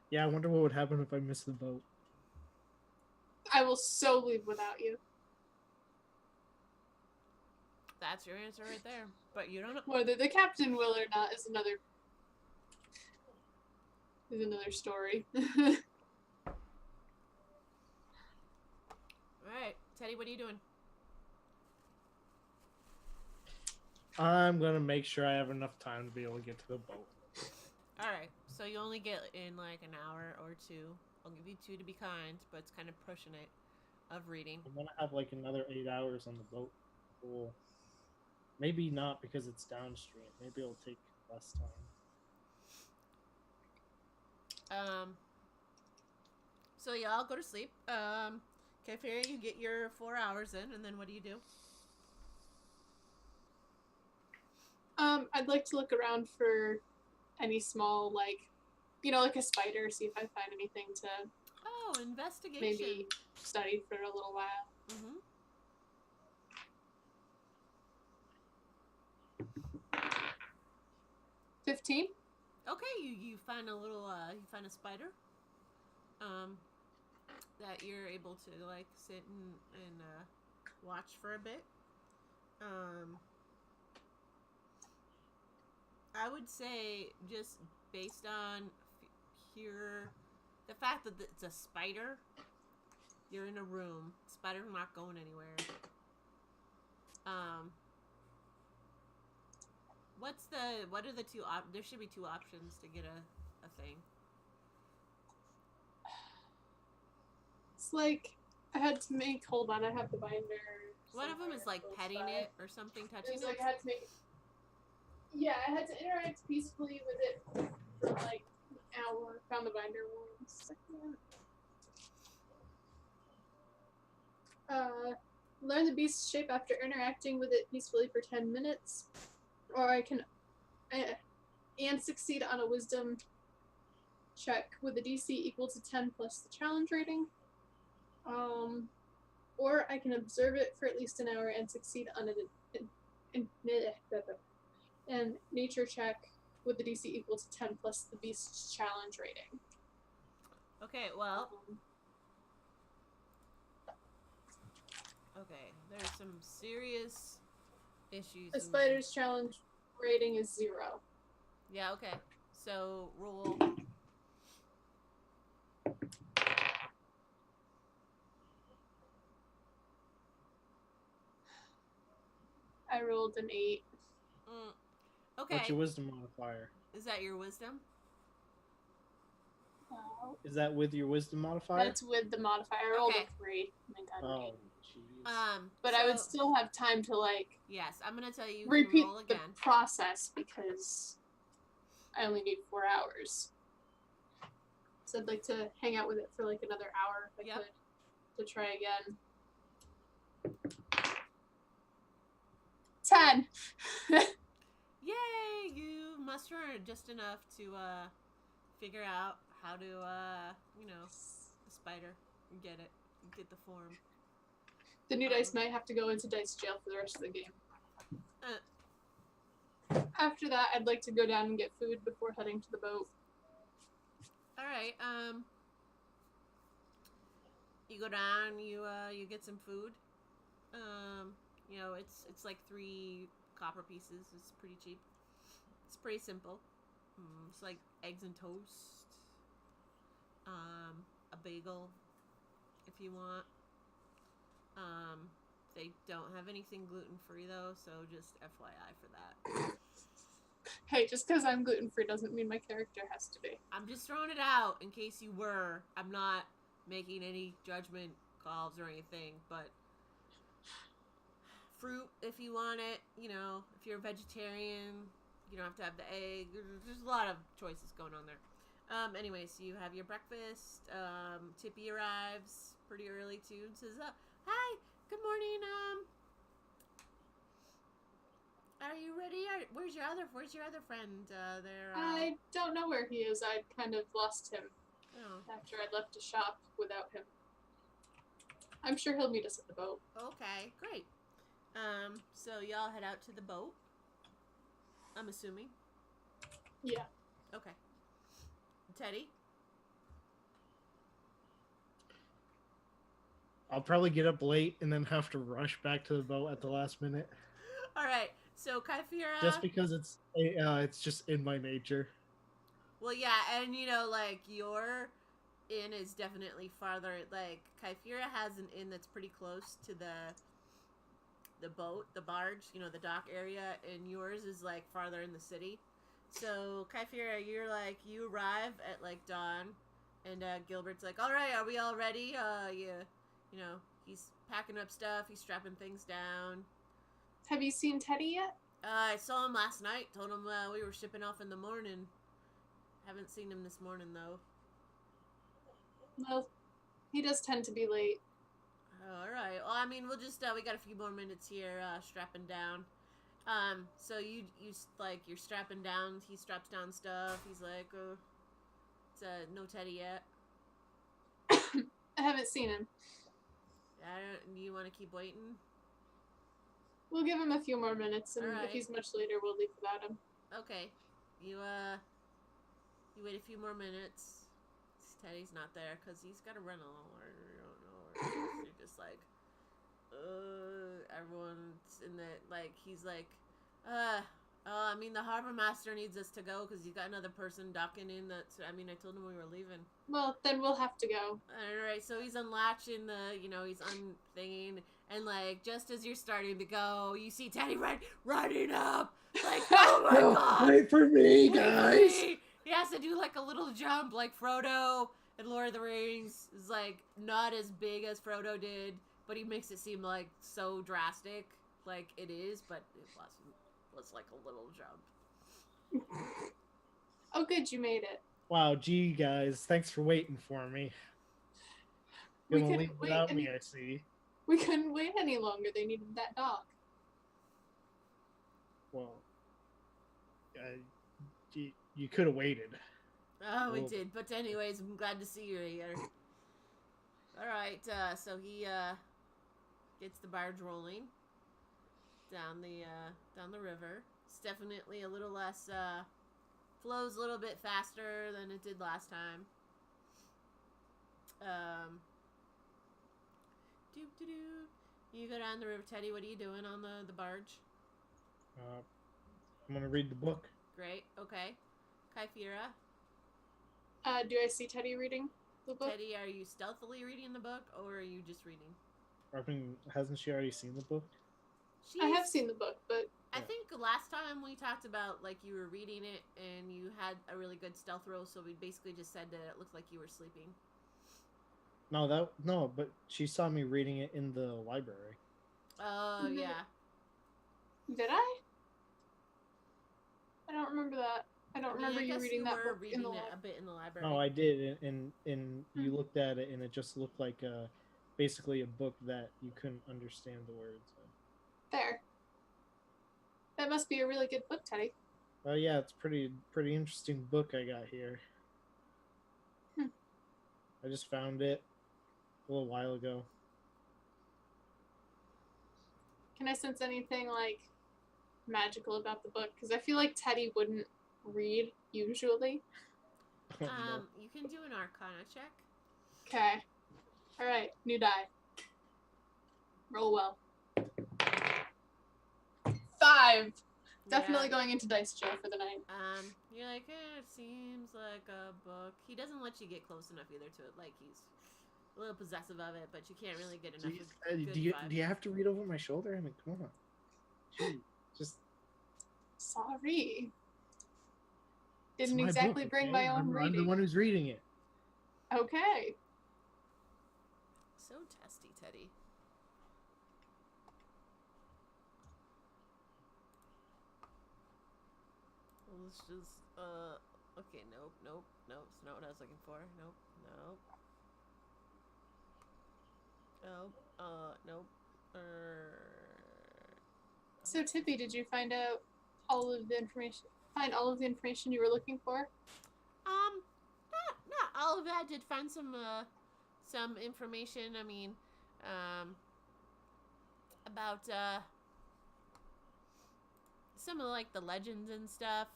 Yeah, I wonder what would happen if I miss the boat. I will so leave without you. That's your answer right there. But you don't know. Whether the captain will or not is another story. Alright, Teddy, what are you doing? I'm gonna make sure I have enough time to be able to get to the boat. Alright, so you only get in like an hour or 2. I'll give you 2 to be kind, but it's kind of pushing it of reading. I'm gonna have like another 8 hours on the boat. Cool. Maybe not because it's downstream. Maybe it'll take less time. So yeah, I'll go to sleep. Kaifira, you get your 4 hours in, and then what do you do? I'd like to look around for any small, like, like a spider, see if I find anything to Oh, investigation. maybe study for a little while. Mm-hmm. 15? Okay, you find a little you find a spider. That you're able to like sit and watch for a bit. I would say just based on the fact that it's a spider, you're in a room. Spider's not going anywhere. What are the two there should be 2 options to get a thing. It's like I had to make. Hold on, I have the binder. One of them is like petting it or something, touching It's it. like I had to make. Yeah, I had to interact peacefully with it for like an hour. Found the binder 1 second. Learn the beast's shape after interacting with it peacefully for 10 minutes. Or I can and succeed on a wisdom check with a DC equal to 10 plus the challenge rating. Or I can observe it for at least an hour and succeed on and nature check with the DC equal to 10 plus the beast's challenge rating. Okay, well. Okay, there's some serious issues. A spider's challenge rating is 0. Yeah, okay. So, roll. I rolled an 8. Okay. What's your wisdom modifier? Is that your wisdom? Is that with your wisdom modifier? That's with the modifier. I rolled a 3. Oh, jeez. But I would still have time to, like... Yes, I'm going to tell you repeat roll again. the process because I only need 4 hours. So I'd like to hang out with it for, like, another hour if I could to try again. 10! Yay! You muster just enough to figure out how to, the spider, get it, get the form. The new dice might have to go into dice jail for the rest of the game. After that, I'd like to go down and get food before heading to the boat. Alright, you go down, you get some food. It's like 3 copper pieces. It's pretty cheap. It's pretty simple. It's like eggs and toast. A bagel, if you want. They don't have anything gluten-free though, so just FYI for that. Hey, just because I'm gluten-free doesn't mean my character has to be. I'm just throwing it out in case you were. I'm not making any judgment calls or anything, but fruit if you want it, if you're a vegetarian, you don't have to have the egg. There's a lot of choices going on there. Anyways, you have your breakfast. Tippy arrives pretty early too and says, hi, good morning. Are you ready? Where's your other friend there? I don't know where he is. I kind of lost him after I left to shop without him. I'm sure he'll meet us at the boat. Okay, great. So y'all head out to the boat, I'm assuming? Yeah. Okay. Teddy? I'll probably get up late and then have to rush back to the boat at the last minute. Alright, so Kyphira... Just because it's just in my nature. Well, yeah, and your inn is definitely farther. Like, Kyphira has an inn that's pretty close to the boat, the barge, the dock area, and yours is like farther in the city. So Kyphira, you arrive at like dawn, and Gilbert's like, all right, are we all ready? He's packing up stuff, he's strapping things down. Have you seen Teddy yet? I saw him last night. Told him we were shipping off in the morning. Haven't seen him this morning though. Well, he does tend to be late. All right. Well, I mean, we'll just we got a few more minutes here, strapping down. So you're strapping down. He straps down stuff. He's like, it's no Teddy yet. I haven't seen him. Do you want to keep waiting? We'll give him a few more minutes, and right. If he's much later, we'll leave without him. Okay. You wait a few more minutes. Teddy's not there because he's got to run along. You're just like, everyone's in the, like, he's like, the harbor master needs us to go because he's got another person docking in I told him we were leaving. Well, then we'll have to go. Alright, so he's unlatching he's unthinking, and like, just as you're starting to go, you see Teddy running up, like, oh my god! Wait for me, guys! He has to do like a little jump, like Frodo in Lord of the Rings is like not as big as Frodo did, but he makes it seem like so drastic, like it is, but it wasn't. It was like a little jump. Oh, good, you made it. Wow, gee, guys, thanks for waiting for me. You're gonna leave without me, I see. We couldn't wait any longer. They needed that dock. Well, you could have waited. Oh, we did. But anyways, I'm glad to see you here. All right. So he gets the barge rolling down the river. It's definitely a little less flows a little bit faster than it did last time. Doop doo doo. You go down the river, Teddy. What are you doing on the barge? I'm gonna read the book. Great. Okay. Kyphira. Do I see Teddy reading the book? Teddy, are you stealthily reading the book, or are you just reading? I mean, hasn't she already seen the book? I have seen the book, but I think last time we talked about like you were reading it and you had a really good stealth roll, so we basically just said that it looked like you were sleeping. No, but she saw me reading it in the library. Oh yeah. Did I? I don't remember that. I don't remember you reading that book reading in the it a bit in the library. No, I did, and you looked at it, and it just looked like basically a book that you couldn't understand the words of. There. That must be a really good book, Teddy. Oh yeah, it's pretty interesting book I got here. I just found it a little while ago. Can I sense anything like magical about the book? Because I feel like Teddy wouldn't read usually. Oh, no. You can do an Arcana check. Okay. All right. New die. Roll well. 5. Definitely going into dice jail for the night. You're like, it seems like a book. He doesn't let you get close enough either to it. Like he's a little possessive of it, but you can't really get enough. Do you have to read over my shoulder? I mean, come on. Gee, just. Sorry. Didn't exactly book, bring okay? my own reading. I'm the one who's reading it. Okay. So testy, Teddy. Let's just, okay, nope. It's not what I was looking for. Nope. So Tippy, did you find out all of the information? Find all of the information you were looking for? Not all of it. I did find some information. I mean, about some of like the legends and stuff.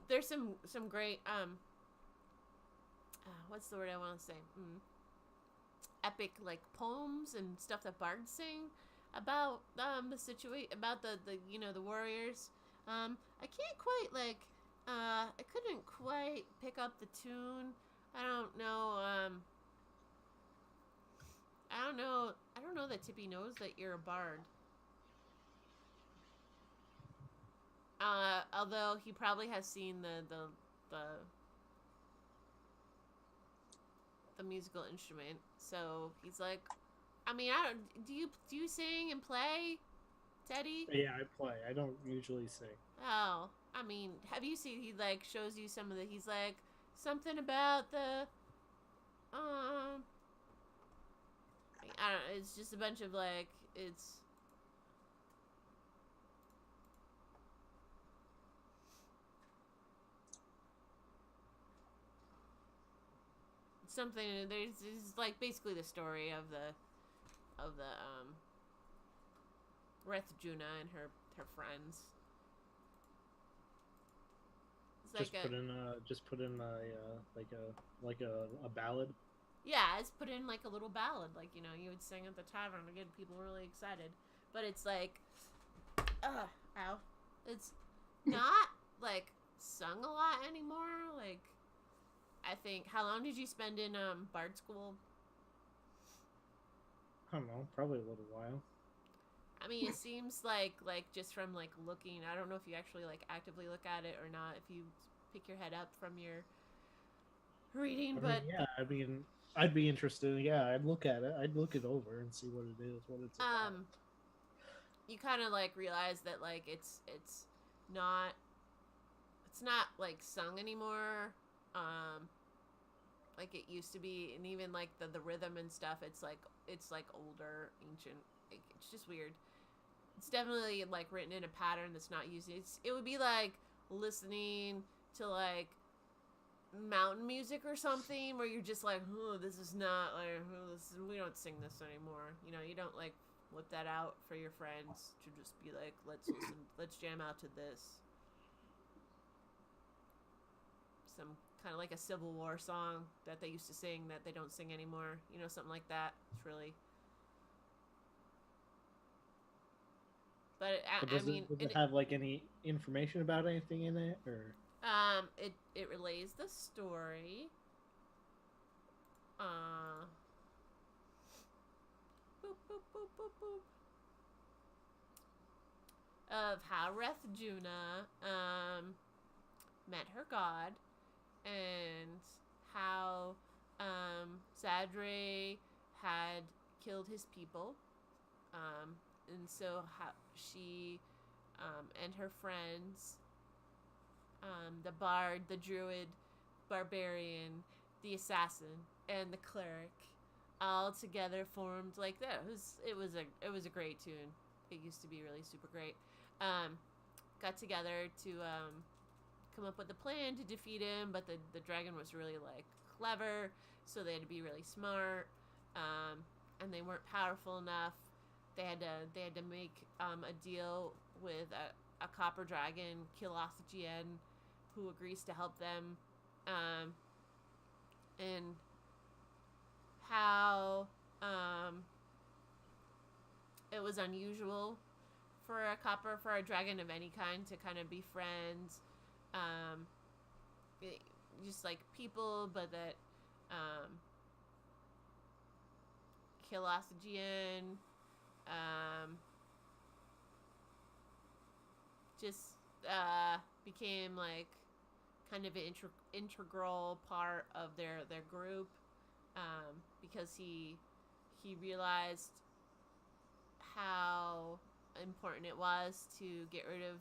There's some great what's the word I want to say? Epic like poems and stuff that bards sing about the situation, about the the warriors. I can't quite like I couldn't quite pick up the tune. I don't know. I don't know that Tippy knows that you're a bard. Although he probably has seen the musical instrument, so he's like, I mean, I don't. Do you sing and play, Teddy? Yeah, I play. I don't usually sing. Oh, I mean, have you seen? He like shows you some of the. He's like something about the. I don't know. It's just a bunch of like it's. Something there's like basically the story of the Reth Juna and her friends. It's just put in a ballad. Yeah, it's put in like a little ballad, like you would sing at the tavern to get people really excited. But it's like, ow, it's not like sung a lot anymore. Like, I think, how long did you spend in Bard school? I don't know, probably a little while. I mean, it seems like just from like looking, I don't know if you actually like actively look at it or not, if you pick your head up from your reading, but yeah, I mean, I'd be interested. Yeah, I'd look at it. I'd look it over and see what it is, what it's about. You kind of like realize that like it's not like sung anymore, like it used to be, and even like the rhythm and stuff, it's like older, ancient. Like, it's just weird. It's definitely like written in a pattern that's not used. It would be like listening to like mountain music or something where you're just like, oh, this is not like, oh, we don't sing this anymore. You know, you don't like whip that out for your friends to just be like, let's jam out to this. Some kind of like a Civil War song that they used to sing that they don't sing anymore. You know, something like that. It's really. But I mean, does it have like any information about anything in it, or? It relays the story. Boop, boop, boop, boop, boop. Of how Rethjuna, met her god, and how, Zadre had killed his people, and so how she, and her friends, the bard, the druid, barbarian, the assassin, and the cleric, all together formed like that. It was a great tune. It used to be really super great. Got together to come up with a plan to defeat him, but the dragon was really like clever, so they had to be really smart, and they weren't powerful enough. They had to make a deal with a copper dragon, Kilothgien, who agrees to help them, and how it was unusual for a dragon of any kind to kind of be friends, just like people, but that Kilothgien just became like kind of an integral part of their group, because he realized how important it was to get rid of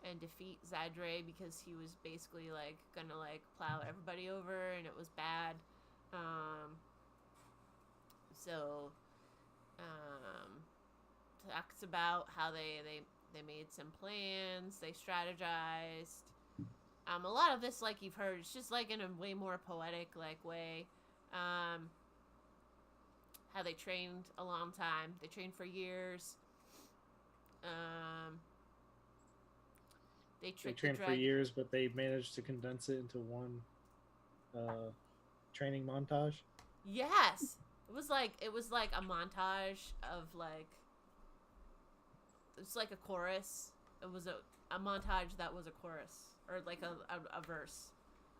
and defeat Zadre, because he was basically like gonna like plow everybody over, and it was bad. So talks about how they made some plans, they strategized. A lot of this, like you've heard, it's just like in a way more poetic like way. How they trained a long time. They trained for years. They trained for years, but they managed to condense it into one training montage. Yes, it was like a montage of like, it's like a chorus. It was a montage that was a chorus, or like a verse,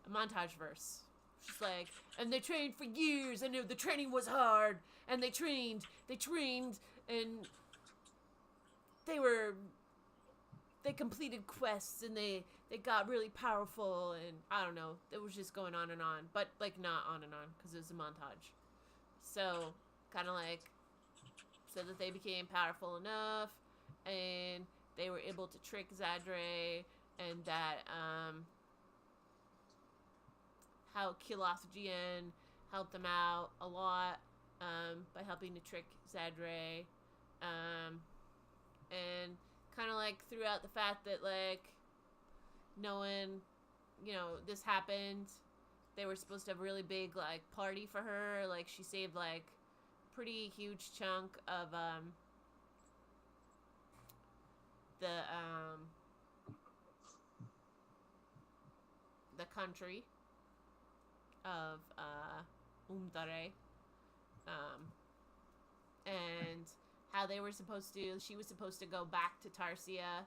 a montage verse. Just like, and they trained for years, and the training was hard, and they trained, and they completed quests, and they got really powerful, and I don't know, it was just going on and on, but like not on and on, because it was a montage. So kind of like said that they became powerful enough, and they were able to trick Zadre, and that how Kilothgien helped them out a lot, by helping to trick Zadre, and kind of like throughout the fact that like knowing, you know, this happened, they were supposed to have a really big like party for her. Like she saved like pretty huge chunk of the country of Umdare, and how they were supposed to, she was supposed to go back to Tarsia,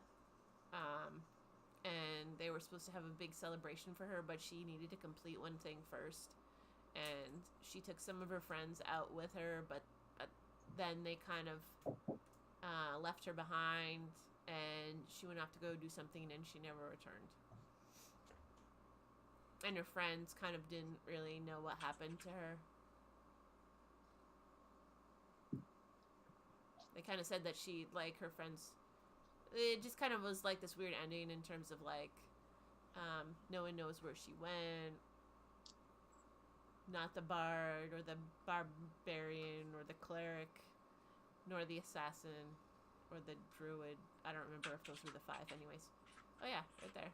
and they were supposed to have a big celebration for her, but she needed to complete one thing first, and she took some of her friends out with her, but then they kind of left her behind, and she went off to go do something, and she never returned. And her friends kind of didn't really know what happened to her. They kind of said that she, like, her friends, it just kind of was like this weird ending in terms of like, no one knows where she went. Not the bard or the barbarian or the cleric, nor the assassin or the druid. I don't remember if those were the 5 anyways. Oh yeah, right there.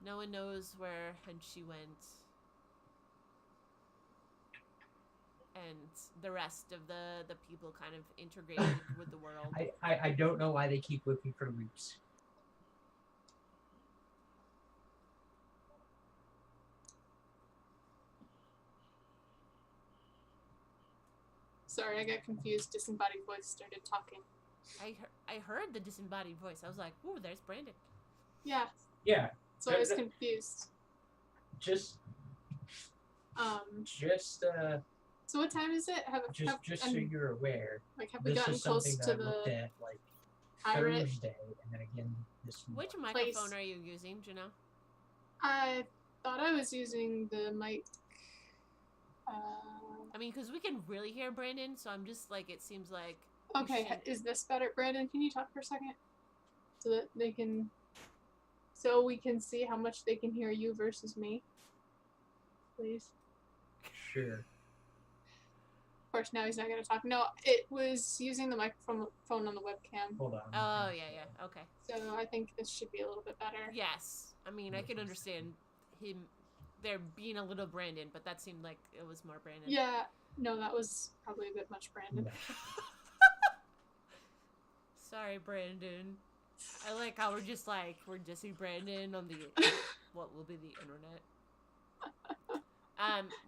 No one knows where she went. And the rest of the people kind of integrated with the world. I don't know why they keep looking for loops. Sorry, I got confused. Disembodied voice started talking. I heard the disembodied voice. I was like, ooh, there's Brandon. Yeah. Yeah. So I was confused. Just. So what time is it? Just so you're aware. Like, have we this gotten is close something to that I looked the at like pirate? Thursday, and then again this Which month. microphone are you using, Janelle? I thought I was using the mic. I mean, because we can really hear Brandon, so I'm just like, it seems like. Okay, is this better, Brandon? Can you talk for a second, so that they can, so we can see how much they can hear you versus me, please. Sure. Of course, now he's not going to talk. No, it was using the microphone on the webcam. Hold on. Oh, yeah. Okay. So I think this should be a little bit better. Yes. I mean, I can understand him there being a little Brandon, but that seemed like it was more Brandon. Yeah. No, that was probably a bit much Brandon. Sorry, Brandon. I like how we're dissing Brandon on the what will be the internet.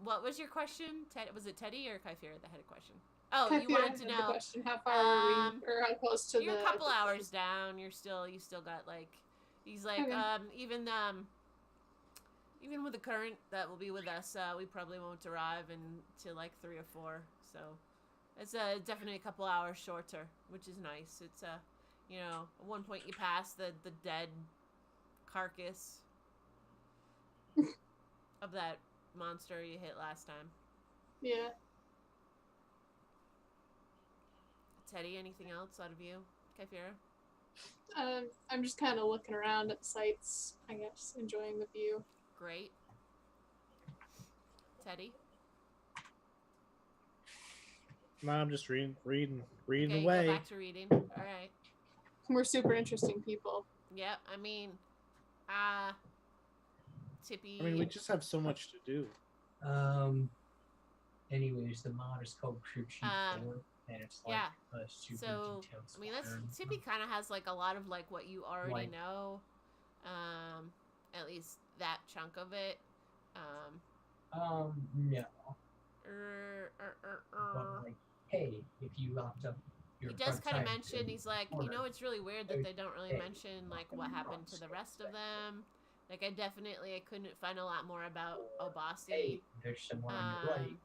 What was your question? Was it Teddy or Kyfira that had a question? Oh, Kyfira you wanted to know the question. How far are we, or how close to you're the? a couple hours down. You still got like, he's like, Okay. even with the current that will be with us, we probably won't arrive until like 3 or 4. So it's definitely a couple hours shorter, which is nice. It's at one point you pass the dead carcass of that monster you hit last time. Yeah. Teddy, anything else out of you, Kyfira? I'm just kind of looking around at the sights, I guess, enjoying the view. Great. Teddy? No, I'm just reading Okay, away. go back to reading. All right. We're super interesting people. Yep, I mean, Tippy. I mean, we just have so much to do. Anyways, the mod is called Crew Chief 4, and it's like a super detailed. I mean, Tippy kind of has like a lot of like what you already know. At least that chunk of it. No. But like, hey, if you locked up your he does kind of front tire, mention, he's like, it's really weird that they don't really mention like what happened to the rest of them. Like, I couldn't find a lot more about Obasi. Hey, there's someone on your right.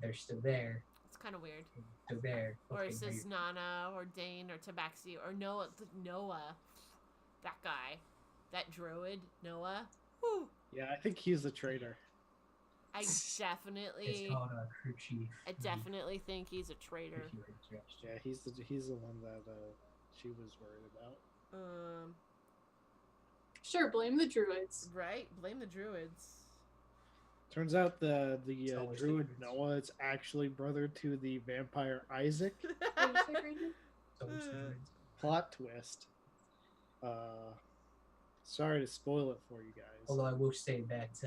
They're still there. It's kind of weird. Still there. Or it says Nana or Dane or Tabaxi or Noah. That guy. That druid, Noah. Whew. Yeah, I think he's the traitor. It's called a Crew Chief. I definitely think he's a traitor. Yeah, he's the one that she was worried about. Sure, blame the druids. Right, blame the druids. Turns out the druid Noah is actually brother to the vampire Isaac. Plot twist. Sorry to spoil it for you guys. Although I will say that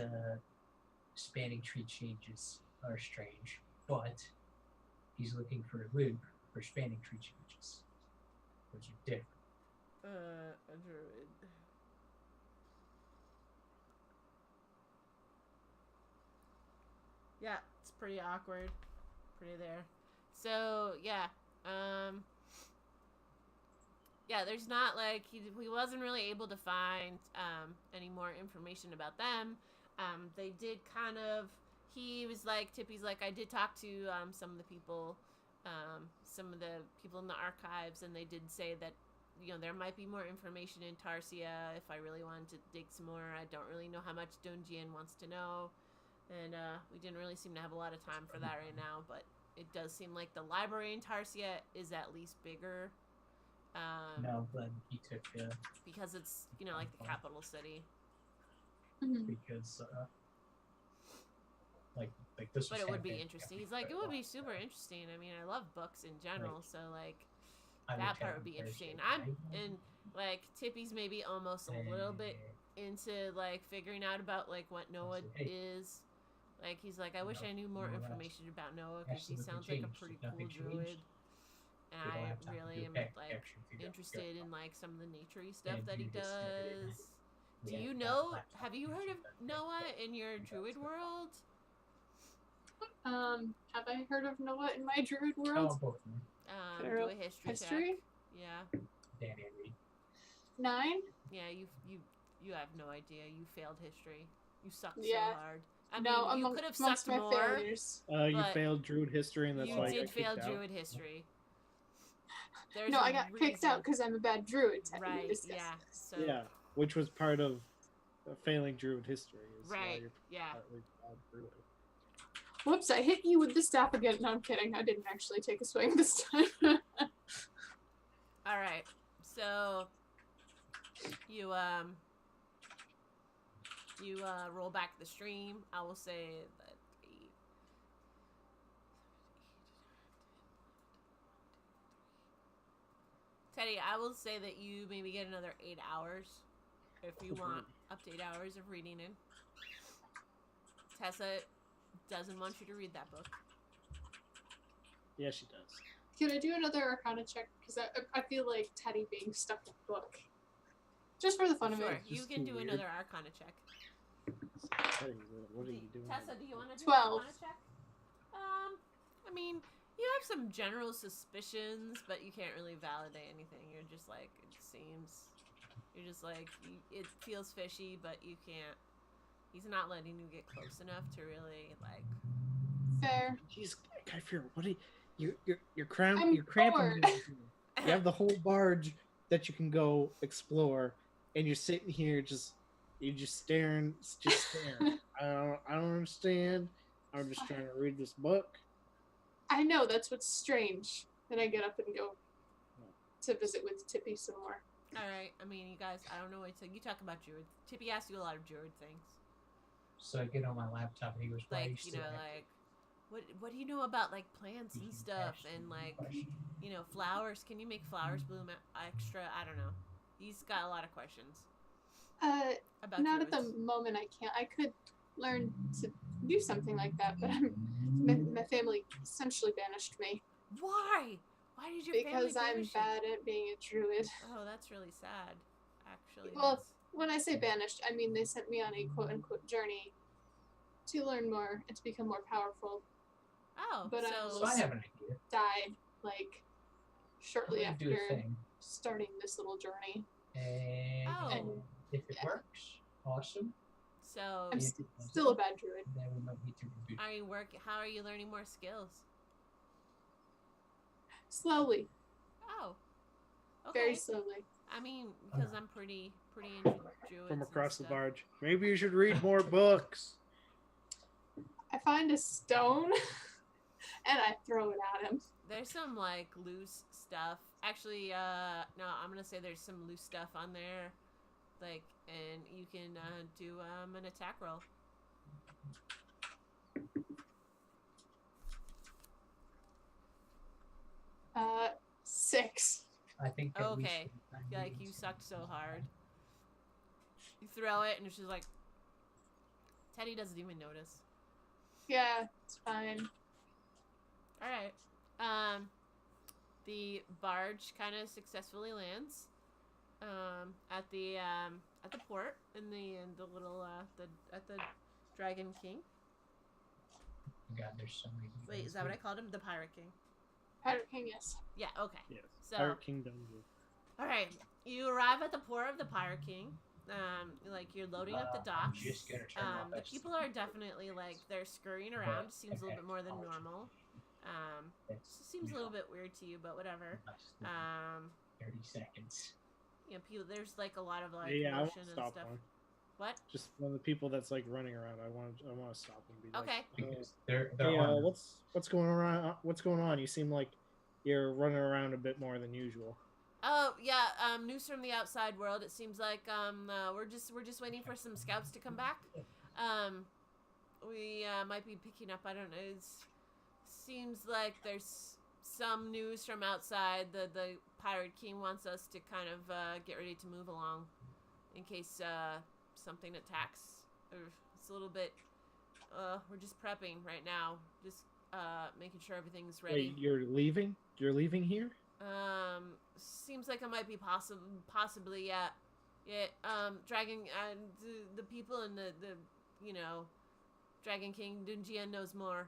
spanning tree changes are strange, but he's looking for a loop for spanning tree changes, which are different. A druid. Yeah, it's pretty awkward. Pretty there. So, yeah. Yeah, there's not, like, he wasn't really able to find any more information about them. They did kind of, Tippy's like, I did talk to some of the people in the archives, and they did say that, there might be more information in Tarsia if I really wanted to dig some more. I don't really know how much Dunjian wants to know. And we didn't really seem to have a lot of time for that right now, but it does seem like the library in Tarsia is at least bigger. No, but he took because it's like the capital city. Because like this. But it would be interesting. He's like, it would be super interesting. I mean, I love books in general, so like that part would be interesting. And like Tippy's maybe almost a little bit into like figuring out about like what Noah Hey. is. Like he's like, I wish I knew more Noah, information about Noah because he absolutely sounds like a changed. pretty If cool nothing druid, changed, and we don't I have time to really do am pack like protection, figure out interested in like some of the naturey stuff And that he do this and everything. does. We Do have you got know? laptop Have you heard of protection, Noah pack in your protection, druid world? Have I heard of Noah in my druid Oh, world? both of them. Could I Do roll a history history? check. Yeah. Danny and Reed. 9? Yeah, you have no idea. You failed history. You sucked Yeah. so hard. I No, mean, you among- could have amongst sucked my more. failures. You But failed Druid history, and that's You why you did got fail kicked out. druid history. There's No, a I got kicked reason. out because I'm a bad druid. Teddy. We Right, discussed yeah. this. So Yeah, which was part of failing Druid history. Is why right, you're yeah. partly bad Druid. Whoops, I hit you with the staff again. No, I'm kidding. I didn't actually take a swing this time. All right. So you roll back the stream. I will say that Teddy, I will say that you maybe get another 8 hours if you want up to 8 hours of reading in. Tessa doesn't want you to read that book. Yeah, she does. Can I do another Arcana check? Because I feel like Teddy being stuck in the book. Just for the fun of Sure, it. you Just can too do weird. another Arcana check. What are you doing? Tessa, do you want to do 12. an Arcana check? I mean, you have some general suspicions, but you can't really validate anything. You're just like, it seems. You're just like, it feels fishy, but you can't. He's not letting you get close enough to really like. Fair. Jeez, Kyfer, what are you're cramping? I'm You're cramping. bored. me. You have the whole barge that you can go explore, and you're sitting here you're just staring. I don't understand. I'm just trying to read this book. I know, that's what's strange. Then I get up and go to visit with Tippy some more. All right. I mean, you guys. I don't know what to. You talk about druid. Tippy asked you a lot of druid things. So I get on my laptop and he goes, "Why are you Like still active?" like. What do you know about like plants and stuff and like flowers? Can you make flowers bloom extra? I don't know. He's got a lot of questions about Not at druids. the moment I can't. I could learn to do something like that, but my family essentially banished me. Why? Why did your Because family I'm banish you? bad at being a druid. Oh, that's really sad. Actually, Well, that's- when I say banished, I mean they sent me on a quote-unquote journey to learn more and to become more powerful. oh, but so So I have an idea. Died, like, shortly I'm gonna do a after thing, starting this little journey. and Oh. if it Yeah. works, awesome. so I'm If it doesn't, still a bad druid. then we might need to reboot. are you How are you learning more skills? Slowly. Oh, okay. Very slowly. I mean, because I'm pretty into druids From and across the stuff. barge. Maybe you should read more books. I find a stone and I throw it at him. There's some like loose stuff. Actually, no, I'm gonna say there's some loose stuff on there, like, and you can do an attack roll. Uh, 6. I think at least Okay. for the time Like being, you sucked so hard. You throw it, and it's just like Teddy doesn't even notice. Yeah, it's fine. All right. The barge kind of successfully lands at the port in the little at the Dragon King. God, there's so many. Wait, is that what I called him? The Pirate King. Pirate King, yes. Yeah. Okay. Yes. So- Pirate Kingdom. All right. You arrive at the port of the Pirate King. Like you're loading up the I'm docks. just gonna turn off The that people are definitely like they're scurrying around. Seems a little bit more than Okay. normal. That's Seems a little bit weird to you, but whatever. less than 30 seconds. You know, people. There's like a lot of like Yeah, I want motion to and stop stuff. one. What? Just one of the people that's like running around. I want to stop and be like, Okay. Because they're Hey, armed. what's going on? What's going on? You seem like you're running around a bit more than usual. Oh yeah. News from the outside world. It seems like we're just waiting for some scouts to come back. We might be picking up. I don't know. It seems like there's some news from outside. The Pirate King wants us to kind of get ready to move along, in case something attacks. It's a little bit. We're just prepping right now. Just making sure everything's ready. Wait, you're leaving? You're leaving here? Seems like it might be possibly, yeah. Yeah, Dragon, the people in the Dragon King Dunjian knows more.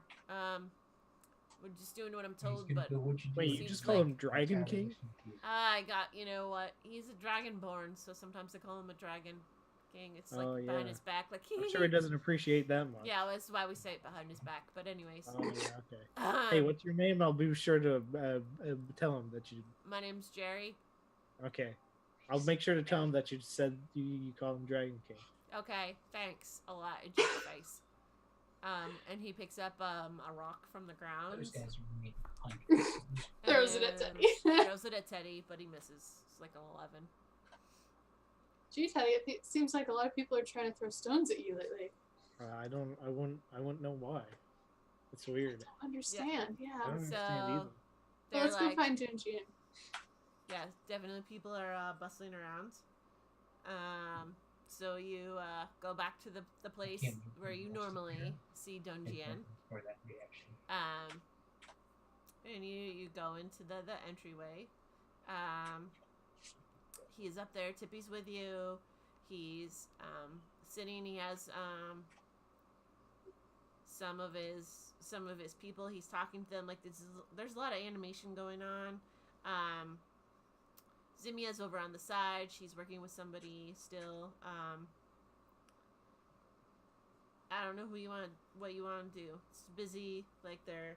We're just doing what I'm told, but... Wait, you just call him Dragon King? I got, you know what, he's a Dragonborn, so sometimes I call him a Dragon King. It's like behind his back, like... I'm sure he doesn't appreciate that much. Yeah, well, that's why we say it behind his back, but anyways. Oh, yeah, okay. Hey, what's your name? I'll be sure to tell him that you... My name's Jerry. Okay. I'll make sure to tell him that you said you call him Dragon King. Okay, thanks a lot, in your face. And he picks up a rock from the ground. Those guys are made hundreds. Throws it at Teddy. Throws it at Teddy, but he misses. It's like an 11. Gee, Teddy, it seems like a lot of people are trying to throw stones at you lately. I wouldn't know why. It's weird. I don't understand, yeah. I don't understand So, either. Well, let's go find Junjian. Yeah, definitely people are bustling around. So you go back to the place where you normally see Dunjian. For that reaction. And you go into the entryway. He is up there. Tippy's with you. He's sitting. He has some of his people. He's talking to them. Like there's a lot of animation going on. Zimia's over on the side. She's working with somebody still. I don't know what you want to do. It's busy. Like they're.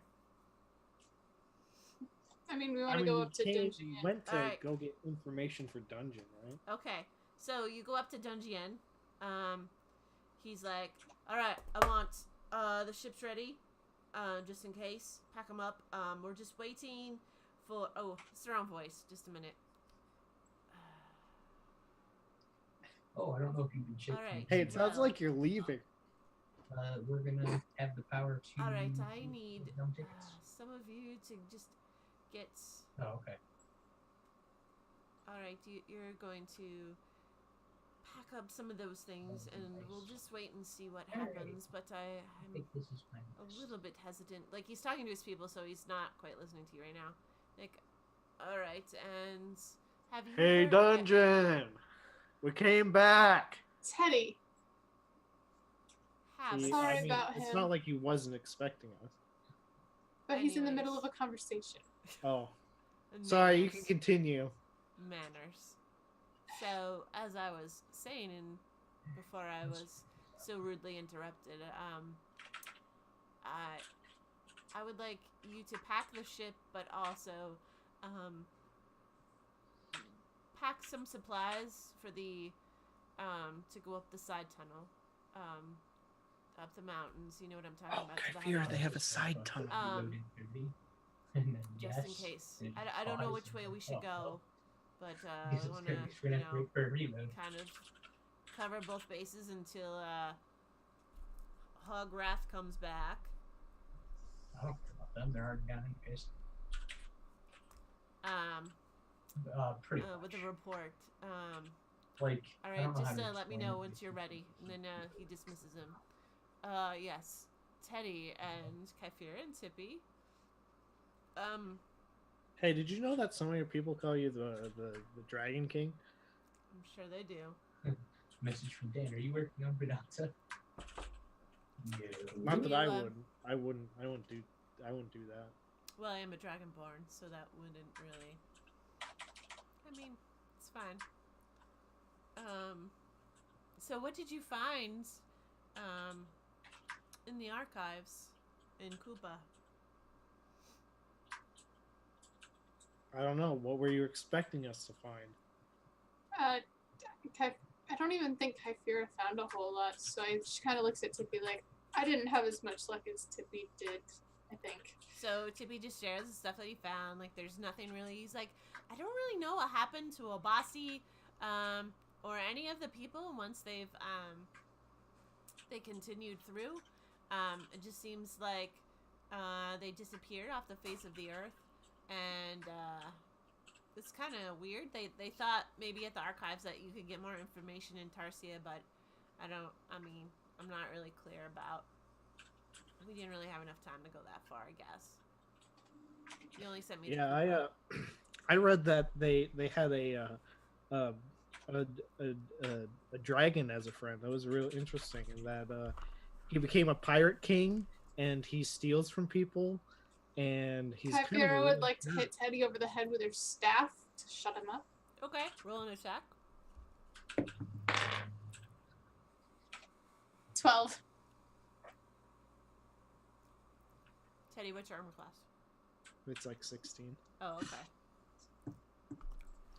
I mean, we want to go up to Dunjian. You went to go get information for Dungeon, right? Okay, so you go up to Dunjian. He's like, all right, I want the ship's ready, just in case. Pack them up. We're just waiting for. Oh, it's their own voice. Just a minute. Oh, I don't know if you can check. All right. Hey, it sounds like you're leaving. We're gonna have the power to. All right, I need tickets. some of you to just get. Oh, okay. All right, you're going to pack up some of those things, and we'll just wait and see what happens. But I'm think this is fine. a little bit hesitant. Like he's talking to his people, so he's not quite listening to you right now. Like, all right, and have you? Hey, heard- Dungeon! We came back! Teddy. Sorry about It's him. not like he wasn't expecting us. But he's in the Anyways. middle of a conversation. Oh. Sorry, you can Manners. continue. Manners. So, as I was saying, before I was so rudely interrupted, I would like you to pack the ship, but also, pack some supplies for the, to go up the side tunnel, up the mountains. You know what I'm talking about. to the Here, high they have a mountains. side tunnel. And then Just in case. I don't know which way we should go, but we want to, kind of cover both bases until Hog Wrath comes back. I don't care about them. They're already down anyways. Pretty much. With a report. Like, All I right, don't know how just to let me explain know it. once you're ready, and then he dismisses him. Yes, Teddy and Kyphira and Tippy. Hey, did you know that some of your people call you the Dragon King? I'm sure they do. Message from Dan. Are you working on Benata? No. Not that You, I wouldn't. I wouldn't do that. Well, I am a Dragonborn, so that wouldn't really. I mean, it's fine. So what did you find, in the archives in Koopa? I don't know. What were you expecting us to find? I don't even think Kyphira found a whole lot, so she kind of looks at Tippy like, I didn't have as much luck as Tippy did, I think. So Tippy just shares the stuff that he found. Like, there's nothing really. He's like, I don't really know what happened to Obasi, or any of the people once they continued through. It just seems like they disappeared off the face of the earth, and it's kind of weird. They thought maybe at the archives that you could get more information in Tarsia, but I mean, I'm not really clear about. We didn't really have enough time to go that far, I guess. You only sent me. Yeah, the I read that they had uh, a, a, a dragon as a friend. That was real interesting, and that he became a pirate king, and he steals from people, and he's kind of Kypera a would real like to jerk. hit Teddy over the head with her staff to shut him up. Okay, roll an attack. 12. Teddy, what's your armor class? It's like 16. Oh, okay.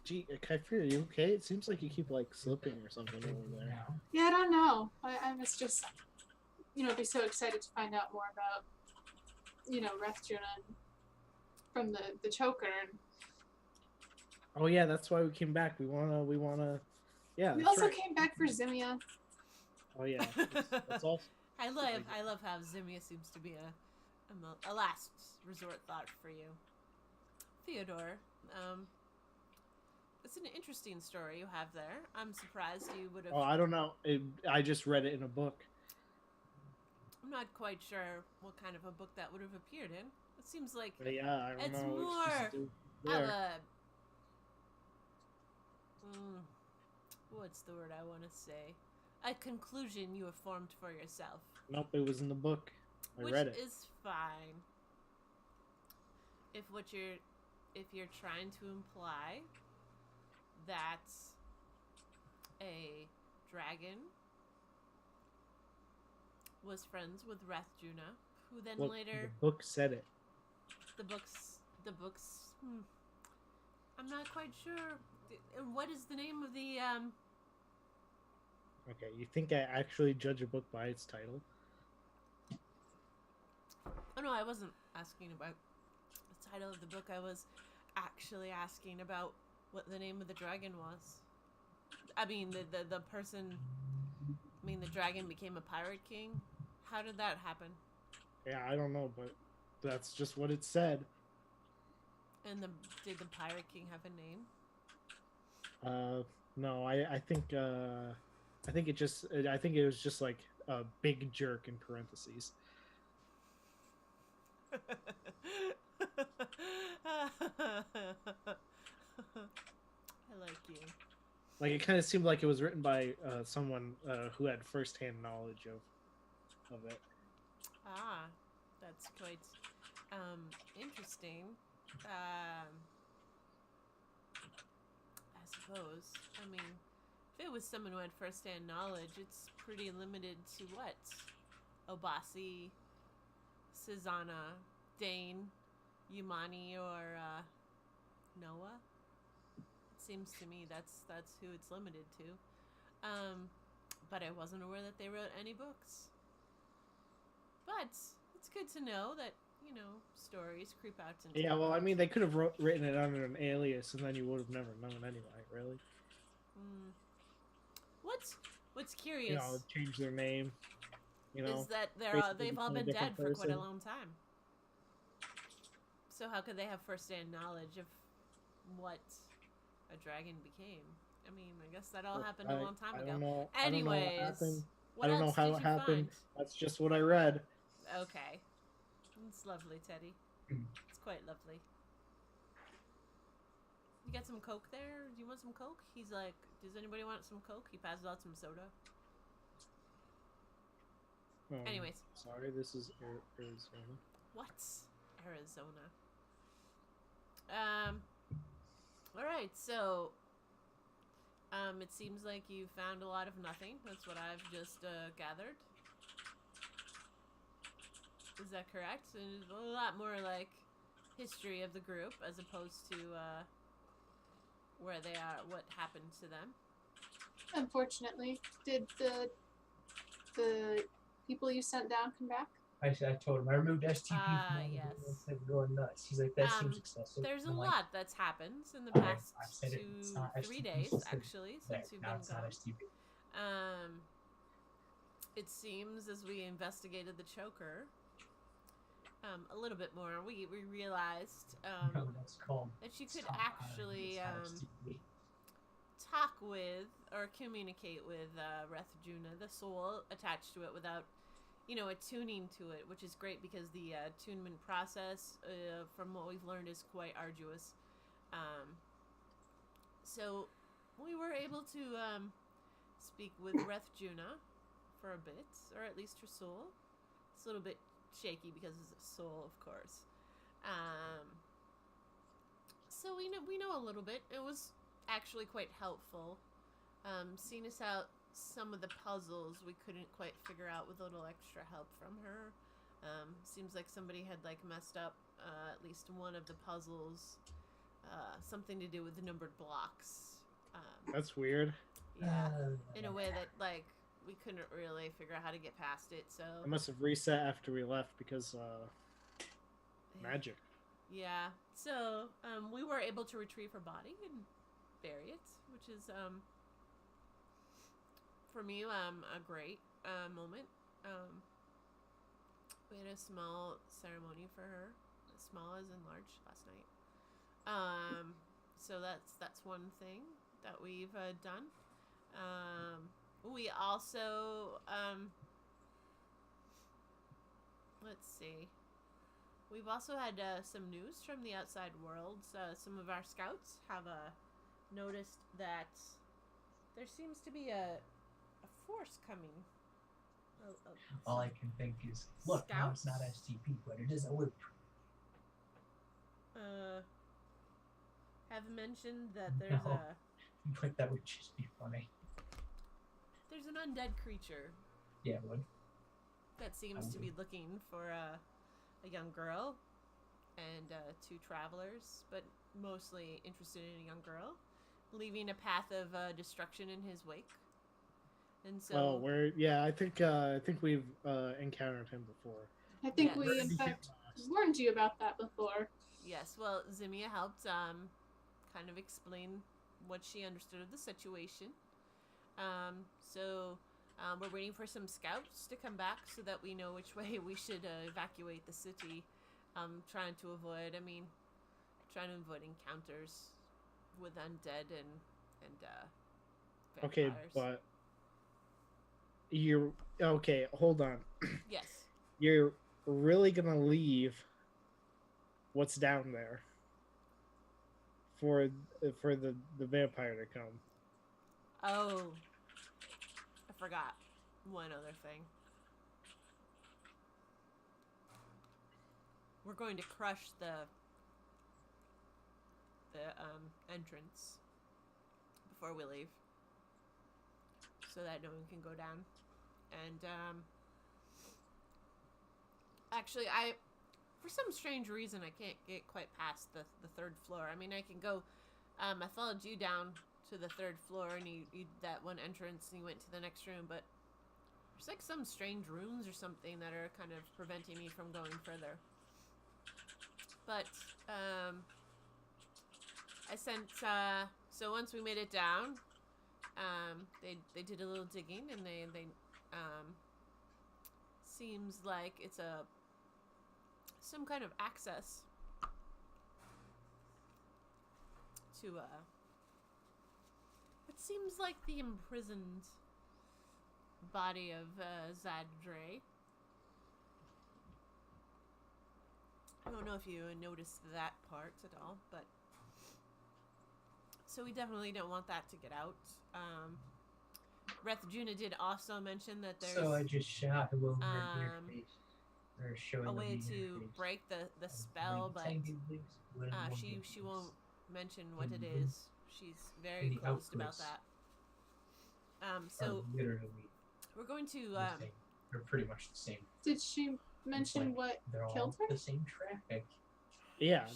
Gee, Kypher, are you okay? It seems like you keep like slipping or something over there. Now. Yeah, I don't know. I was just, be so excited to find out more about, Rethjuna from the choker. And Oh yeah, that's why we came back. We wanna. Yeah, we that's also right. came back for Zimia. Oh yeah, that's all. I love how Zimia seems to be a last resort thought for you, Theodore. It's an interesting story you have there. I'm surprised you would have. Oh, I don't know. I just read it in a book. I'm not quite sure what kind of a book that would have appeared in. It seems like But yeah, I don't it's know. more It's just of there. a. What's the word I want to say? A conclusion you have formed for yourself. Nope, it was in the book. I Which read it. is fine. If you're trying to imply that a dragon was friends with Rethjuna, who then Look, later the book said it. the books I'm not quite sure. What is the name of the Okay, you think I actually judge a book by its title? Oh no, I wasn't asking about the title of the book. I was actually asking about what the name of the dragon was. I mean, the person. I mean, the dragon became a pirate king. How did that happen? Yeah, I don't know, but that's just what it said. And did the pirate king have a name? No, I think it was just like a big jerk in parentheses. I like you. Like, it kind of seemed like it was written by someone who had firsthand knowledge of it. Ah, that's quite interesting. I suppose. I mean, if it was someone who had first-hand knowledge, it's pretty limited to what? Obasi, Susanna, Dane, Yumani, or Noah? It seems to me that's who it's limited to. But I wasn't aware that they wrote any books. But it's good to know that, stories creep out into Yeah, well, I books. mean, they could have written it under an alias, and then you would have never known anyway, really. What's curious Change their name. is that basically they've all become a been dead different for quite a person. long time. So how could they have first-hand knowledge of what a dragon became? I mean, I guess that all happened a long time I ago. don't know. Anyways, I don't know what how else it did you happened. find? That's just what I read. Okay. It's lovely, Teddy. It's quite lovely. You got some Coke there? Do you want some Coke? He's like, does anybody want some Coke? He passes out some soda. Anyways. Sorry, this is Arizona. What's Arizona? Alright, so it seems like you found a lot of nothing. That's what I've just gathered. Is that correct? And a lot more like history of the group as opposed to where they are, what happened to them. Unfortunately, did the people you sent down come back? I told him I removed STP from all Yes. the ones that were going nuts. He's like, that seems excessive. There's a I'm like, lot that's happened in the Okay, past I've said it, it's not 3 STP, days, it's actually, since you've now been it's not gone. STP. It seems as we investigated the choker a little bit more, we realized No, that's called that you could stockpiling. actually It's not STP. talk with or communicate with Rethjuna, the soul attached to it, without, attuning to it, which is great because the attunement process, from what we've learned, is quite arduous. So we were able to speak with Rethjuna for a bit, or at least her soul. It's a little bit shaky because it's a soul, of course. So we know a little bit. It was actually quite helpful. Seeing us out some of the puzzles we couldn't quite figure out with a little extra help from her. Seems like somebody had messed up at least one of the puzzles. Something to do with the numbered blocks. That's weird. Yeah, in a way that we couldn't really figure out how to get past it. So It must have reset after we left because magic. Yeah. So we were able to retrieve her body and bury it, which is for me a great moment. We had a small ceremony for her, small as in large, last night. So that's one thing that we've done. We also let's see. We've also had some news from the outside world. Some of our scouts have noticed that there seems to be a force coming. All I can think is, look, now it's not STP, but it is a loop. Have mentioned that there's But that would just be funny. There's an undead creature. Yeah, it would. That seems to be looking for a young girl and 2 travelers, but mostly interested in a young girl, leaving a path of destruction in his wake. And so, I think we've encountered him before. I think we, in fact, warned you about that before. Yes, well, Zimia helped kind of explain what she understood of the situation. So we're waiting for some scouts to come back so that we know which way we should evacuate the city. Trying to avoid encounters with undead and vampires. Okay, but hold on. Yes. You're really gonna leave what's down there for the vampire to come? Oh, I forgot one other thing. We're going to crush the entrance before we leave, so that no one can go down. And actually, for some strange reason, I can't get quite past the 3rd floor. I mean, I can go. I followed you down to the 3rd floor, and you that one entrance, and you went to the next room, but there's some strange runes or something that are kind of preventing me from going further. But I sent so once we made it down, they did a little digging, and they seems like it's some kind of access to it seems like the imprisoned body of Zadre. I don't know if you noticed that part at all, but so we definitely don't want that to get out. Rethjuna did also mention that there's So I just shot a little interface. Or showing a way to interface. break the spell, but she won't mention what it is. She's very closed about that. So literally, we're going to they're pretty much the same. Did she mention what They're all killed her? the same traffic. Yeah,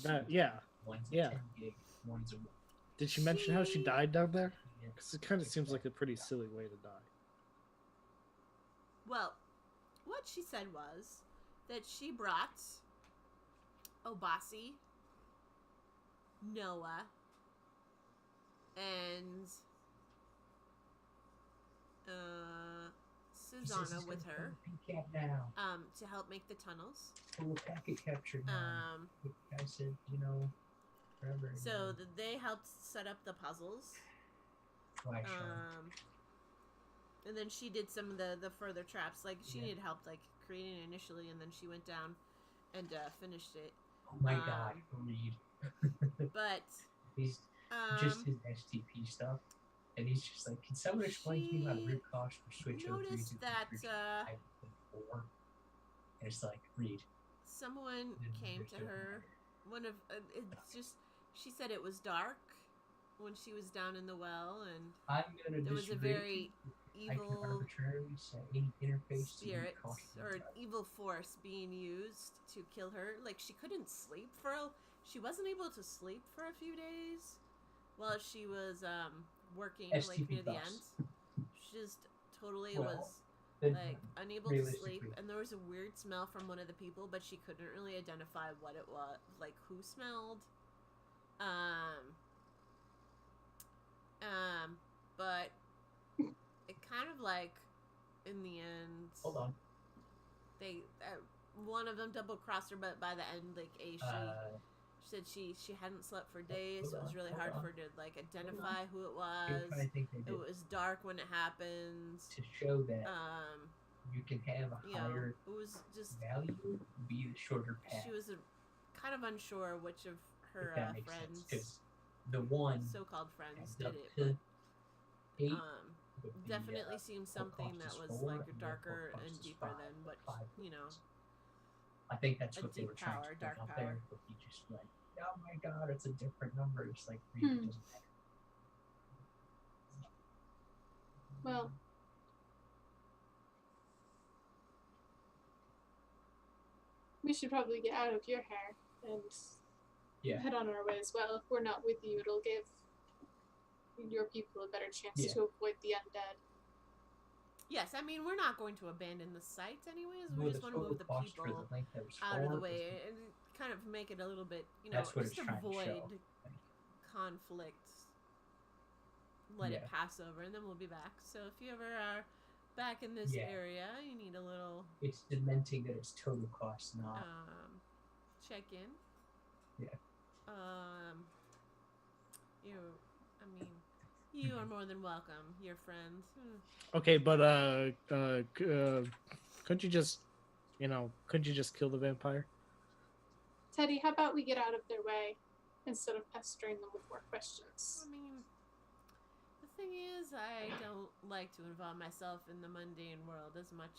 One's Yeah. 10 gig, one's a Did she mention how she died down there? yeah. Because it kind of seems like a pretty silly way to die. well, what she said was that she brought Obasi, Noah, and Susanna with her to help make the tunnels. Full packet capture. The guy said, forever. So they helped set up the puzzles. Why charmed? And then she did some of the further traps. Like, she Yeah. needed help, like, creating it initially, and then she went down and finished it. Oh my god, Reed. But, He's just his STP stuff. And he's just like, can someone explain to me about root cause for switch noticed that, and it's like, Reed. someone came to her. It's just, she said it was dark when she was down in the well, and I'm gonna there was a very evil arbitrarily set any interface spirit or an evil force being used to kill her. Like, she couldn't sleep she wasn't able to sleep for a few days while she was working like near the end. She just totally was like unable to sleep, and there was a weird smell from one of the people, but she couldn't really identify what it was, like who smelled. But it kind of like in the end. Hold on. They one of them double crossed her, but by the end, like she said she hadn't slept for days. So it was really hard for her to like identify who it was. It was dark when it happened. To show that you can have a higher it was just value, be the shorter path. She was kind of unsure which of her friends, because the one so-called friends, did it. Definitely seemed something that was like darker and deeper than what I think that's what they were trying to dark out power. there. But he just like, oh my god, it's a different number. It's like it doesn't matter. Well, we should probably get out of your hair and head on our way as well. If we're not with you, it'll give your people a better chance to avoid the undead. Yes, I mean, we're not going to abandon the site anyways. We just want to move the people out of the way and kind of make it a little bit, just avoid conflict. Let it pass over, and then we'll be back. So if you ever are back in this area, you need a little... It's dementing that it's total cost, not... check in. Yeah. You are more than welcome, your friend. Okay, but couldn't you just kill the vampire? Teddy, how about we get out of their way instead of pestering them with more questions? I mean, the thing is, I don't like to involve myself in the mundane world as much.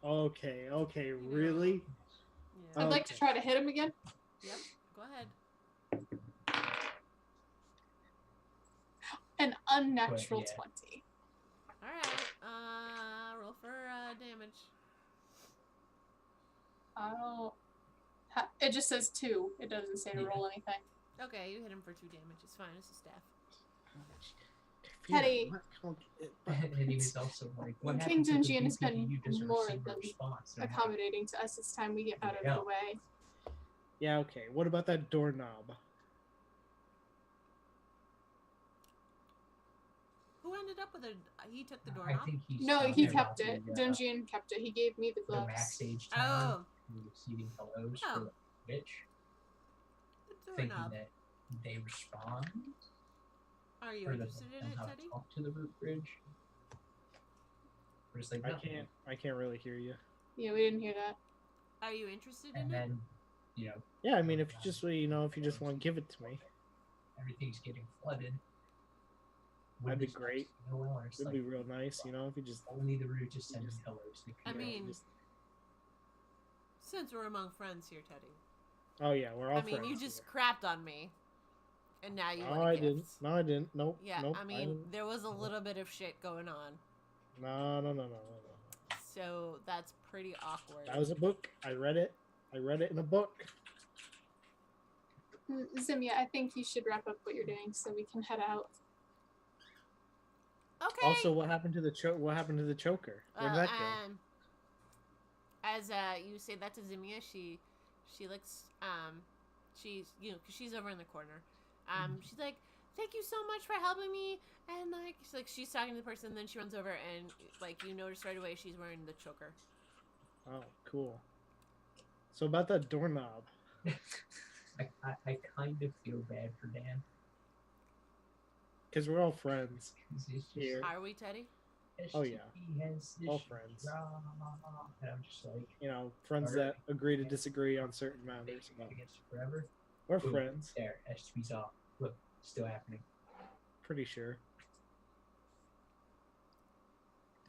Okay, really? Yeah. I'd like to try to hit him again. Yep, go ahead. An unnatural 20. Alright, roll for damage. It just says 2. It doesn't say to roll anything. Okay, you hit him for 2 damage. It's fine. It's a staff. Teddy. And he was also like, what King happens Dungeon has been more than response? accommodating to us. It's time we get out of the way. Yeah, okay. What about that doorknob? Who ended up with he took the doorknob? I think he kept it. Dungeon kept it. He gave me the gloves. The backstage time. He was eating hellos for the bitch. Thinking that they respond. Are you interested in it, Teddy? Talk to the root bridge. Or just like, I can't really hear you. Yeah, we didn't hear that. Are you interested in it? And then, Yeah, I mean, if you just want to give it to me. Everything's getting flooded. That'd be great. It'd be real nice, if you just... Only the root just sends hellos. I mean, since we're among friends here, Teddy. Oh, yeah, we're all friends. I mean, you just crapped on me. And now you want I didn't. No, I didn't. Nope. Yeah, nope, I mean, there was a little bit of shit going on. No. So that's pretty awkward. That was a book. I read it in a book. Zimia, I think you should wrap up what you're doing so we can head out. Okay. Also, what happened to the choker? Where did that go? As you say that to Zimia, she looks she's because she's over in the corner. She's like, thank you so much for helping me, and she's talking to the person, and then she runs over and you notice right away she's wearing the choker. Oh, cool. So about that doorknob. I kind of feel bad for Dan. Because we're all friends. It's just, Here. Are we, Teddy? Oh, yeah. SGP has All issues, friends. rah, and I'm just like, You know, friends that agree to disagree on certain matters. But against forever. we're Boom. friends. There, SGP's off. Look, still happening. Pretty sure.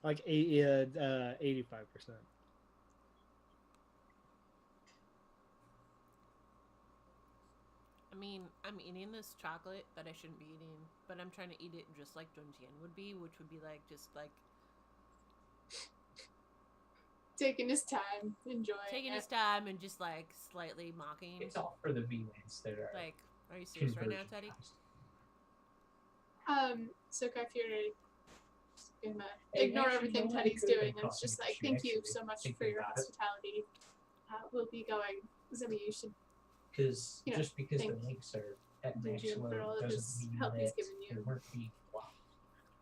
Like 85%. I mean, I'm eating this chocolate that I shouldn't be eating, but I'm trying to eat it just like Donjian would be, which would be like just like Taking his time, enjoying taking it. his time and just like slightly mocking. It's all for the VLANs that are Like, are you serious right now, conversion Teddy? times. So Kypher gonna Hey, ignore actually, everything you know what? Teddy's It could've doing been and it's just costing like, you thank you actually so much thinking for your about it. hospitality. We'll be going. Zimmy, you should Because You know, just because the thank links are at Donjian max for all load of doesn't his mean help he's that given you. they weren't being blocked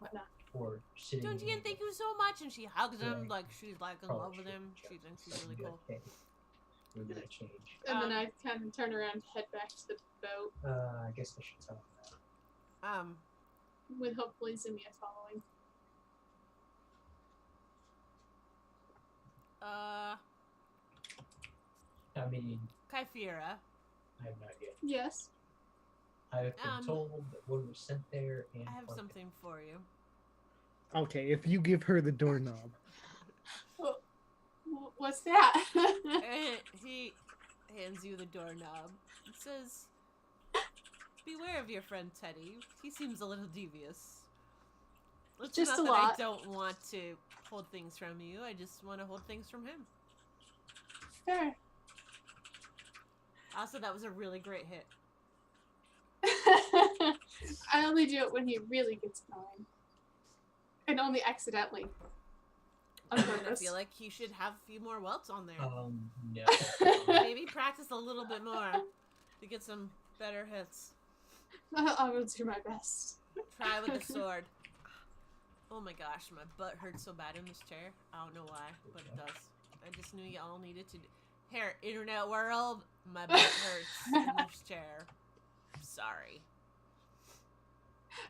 whatnot. or sitting. Donjian, thank you so much, and she hugs him Right. like she's like in love with him. She thinks he's really cool. Okay. We're gonna change. And then Um, I kind of turn around and head back to the boat I guess I should tell them that. with hopefully Zimmy following. I mean, Kyphira. I have no idea. Yes. I've been told that one was sent there and I have planted. something for you. Okay, if you give her the doorknob. What's that? And he hands you the doorknob. It says, "Beware of your friend Teddy. He seems a little devious." It's Just not a that lot. I don't want to hold things from you. I just want to hold things from him. Fair. Also, that was a really great hit. I only do it when he really gets going. And only accidentally. On And I purpose. feel like he should have a few more welts on there. No. Maybe practice a little bit more to get some better hits. I will do my best. Try with the sword. Oh my gosh, my butt hurts so bad in this chair. I don't know why, but it does. I just knew y'all needed to. Here, internet world, my butt hurts in this chair. Sorry.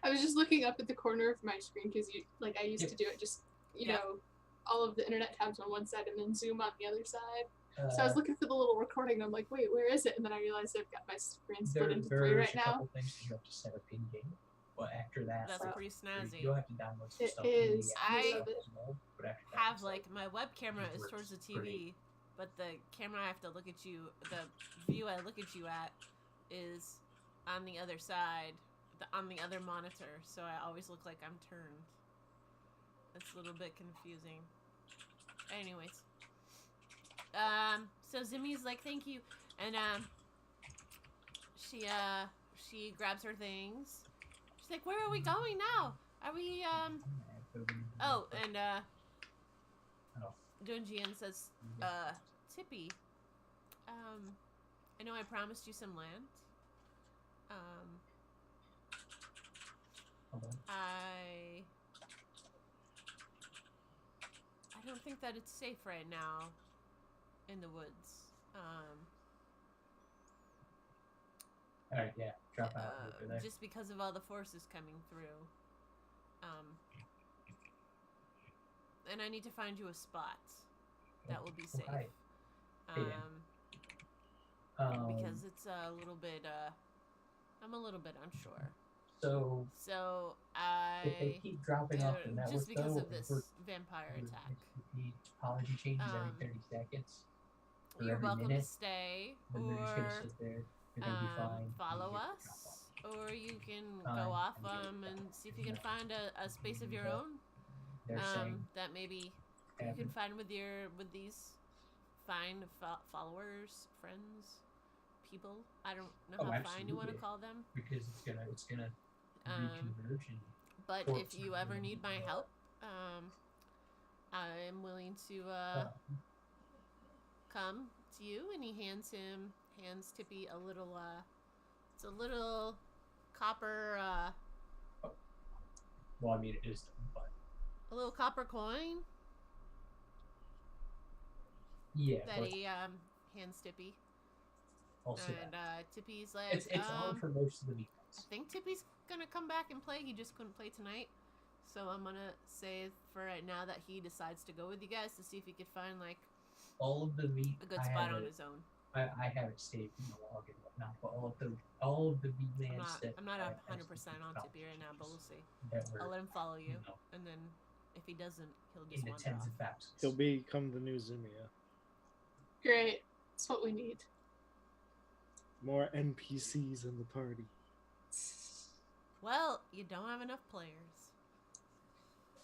I was just looking up at the corner of my screen because I used to do it just, you Yeah. know, all of the internet tabs on one side and then Zoom on the other side. So I was looking for the little recording and I'm like, wait, where is it? And then I realized I've got my screen split into three right a now. couple things that you have to set up in game, but after that, That's So- pretty snazzy. you'll have to download some It stuff. is. I stuff as well, but after that, Have it's like my web camera is works towards the TV, pretty. but the camera I have to look at you, the view I look at you at, is on the other side, on the other monitor. So I always look like I'm turned. It's a little bit confusing. Anyways, so Zimmy's like, thank you, and she grabs her things. She's like, where are we going now? Are we Oh, and Oh. Donjian says, Tippy, I know I promised you some land. Hold on. I don't think that it's safe right now in the woods. Alright, yeah, drop out over there. Just because of all the forces coming through. And I need to find you a spot that will be safe. Okay. Hey, Because it's a little bit, I'm a little bit unsure. So So if they keep dropping off the network, just because though, of this vampire if attack. the topology changes every Um, 30 seconds, or You're every welcome minute, to stay, then they're just or gonna sit there. They're gonna be fine. follow and you us, drop off. or you can Fine, go off I'm good with and that. see if you can find a space of your own. They're saying That maybe you can happen. find with these fine followers, friends, people. I don't know Oh, how fine you want to absolutely. call them. because it's gonna reconverge and But Or if you ever need my help, I'm willing to come to you. And he hands Tippy a little it's a little copper well, I mean it is, but a little copper coin yeah, that but he hands Tippy. also And that. Tippy's like, It's hard for most of the meat. I think Tippy's gonna come back and play. He just couldn't play tonight. So I'm gonna say for right now that he decides to go with you guys to see if he could find like All of the meat. a good spot on his own. I have it saved in the log and whatnot, but all of the meat lands I'm not 100% on Tippy right now, but we'll see. I'll let him follow you, and then if he doesn't, he'll just in the wander tens off. of thousands. He'll become the new Zimia. Great. That's what we need. More NPCs in the party. Well, you don't have enough players.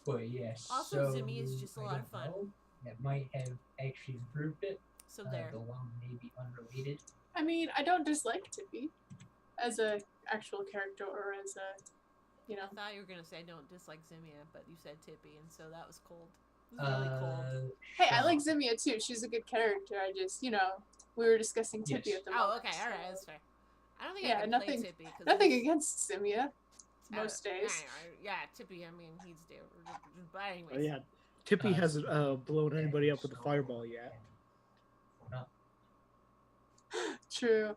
But yes. Also, so, Zimmy is just a lot of fun. That might have actually improved it. So there. The one may be unrelated. I mean, I don't dislike Tippy as a actual character or as a, you know. I thought you were gonna say I don't dislike Zimia, but you said Tippy, and so that was cold. It was really cold. Hey, I like Zimia too. She's a good character. I just, you know, we were discussing Tippy at the moment. Oh, okay, all right, that's fair. I don't think I can nothing, play Tippy. Nothing against Zimia. Most days. Yeah, Tippy. I mean, he's there. But anyways. Oh yeah, Tippy hasn't blown anybody up with a fireball yet. True.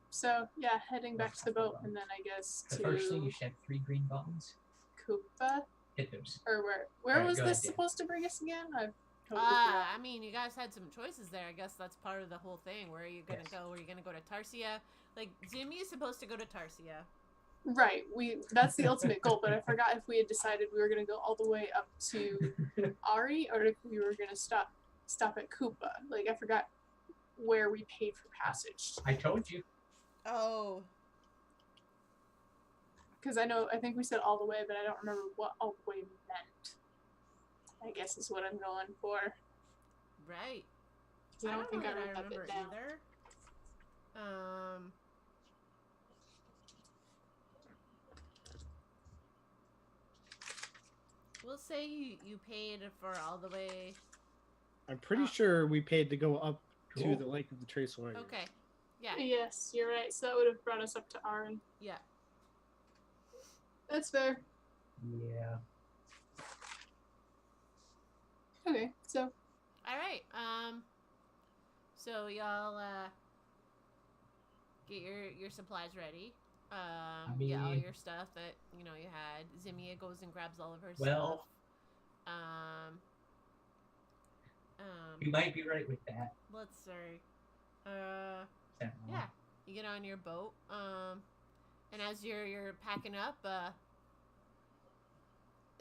So yeah, heading back to the boat, and then I guess The to first thing, you should have 3 green buttons. Koopa. Hit those. Or where Alright, was go this ahead, Dan. supposed to bring us again? I've totally forgot. I mean, you guys had some choices there. I guess that's part of the whole thing. Where are you gonna go? Are you gonna go to Tarsia? Like, Zimmy is supposed to go to Tarsia. Right. That's the ultimate goal, but I forgot if we had decided we were gonna go all the way up to Ari or if we were gonna stop at Koopa. Like I forgot where we paid for passage. I told you. Oh. Because I think we said all the way, but I don't remember what all the way meant. I guess is what I'm going for. Right. I don't think know I that wrote that remember bit down. either. We'll say you paid for all the way. I'm pretty sure we paid to go up to Cool. the Lake of the Trace Warriors. Okay. Yeah. Yes, you're right. So that would have brought us up to Ari. Yeah. That's fair. Yeah. Okay, so All right. So y'all get your supplies ready. Yeah, all your stuff that you had. Zimia goes and grabs all of her stuff. You might be right with that. Let's see. Definitely. Yeah, you get on your boat. And as you're packing up,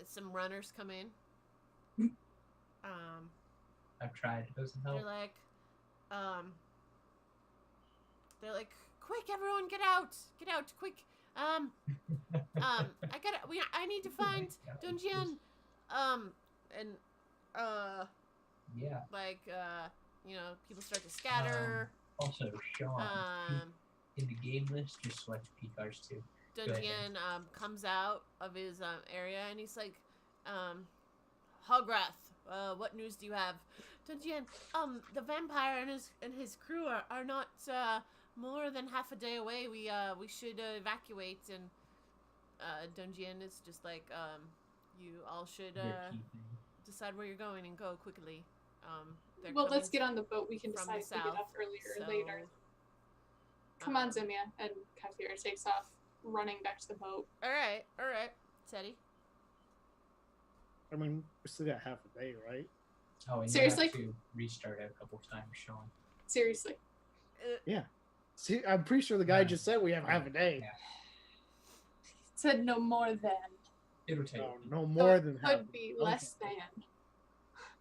some runners come in. I've tried. It doesn't help. They're like, quick, everyone, get out, quick. I need to find Dungeon. And yeah. People start to scatter. Also, Sean, in the game list, just select P-Cars too. Dungeon comes out of his area and he's like, Hograth, what news do you have? Dungeon, the vampire and his crew are not more than half a day away. We should evacuate. And Dungeon is just like, you all should decide where you're going and go quickly. Well, let's get on the boat. We can from decide the if we get south, off earlier or so, later. Come on, Zimia. And Kathira takes off, running back to the boat. All right, Teddy. I mean, we still got half a day, right? Oh, and Seriously? you have to restart it a couple times, Sean. Seriously. Yeah. See, I'm pretty sure the guy just said we have half a day. Yeah. Said no more than. It'll take. No more than half. Could be less than.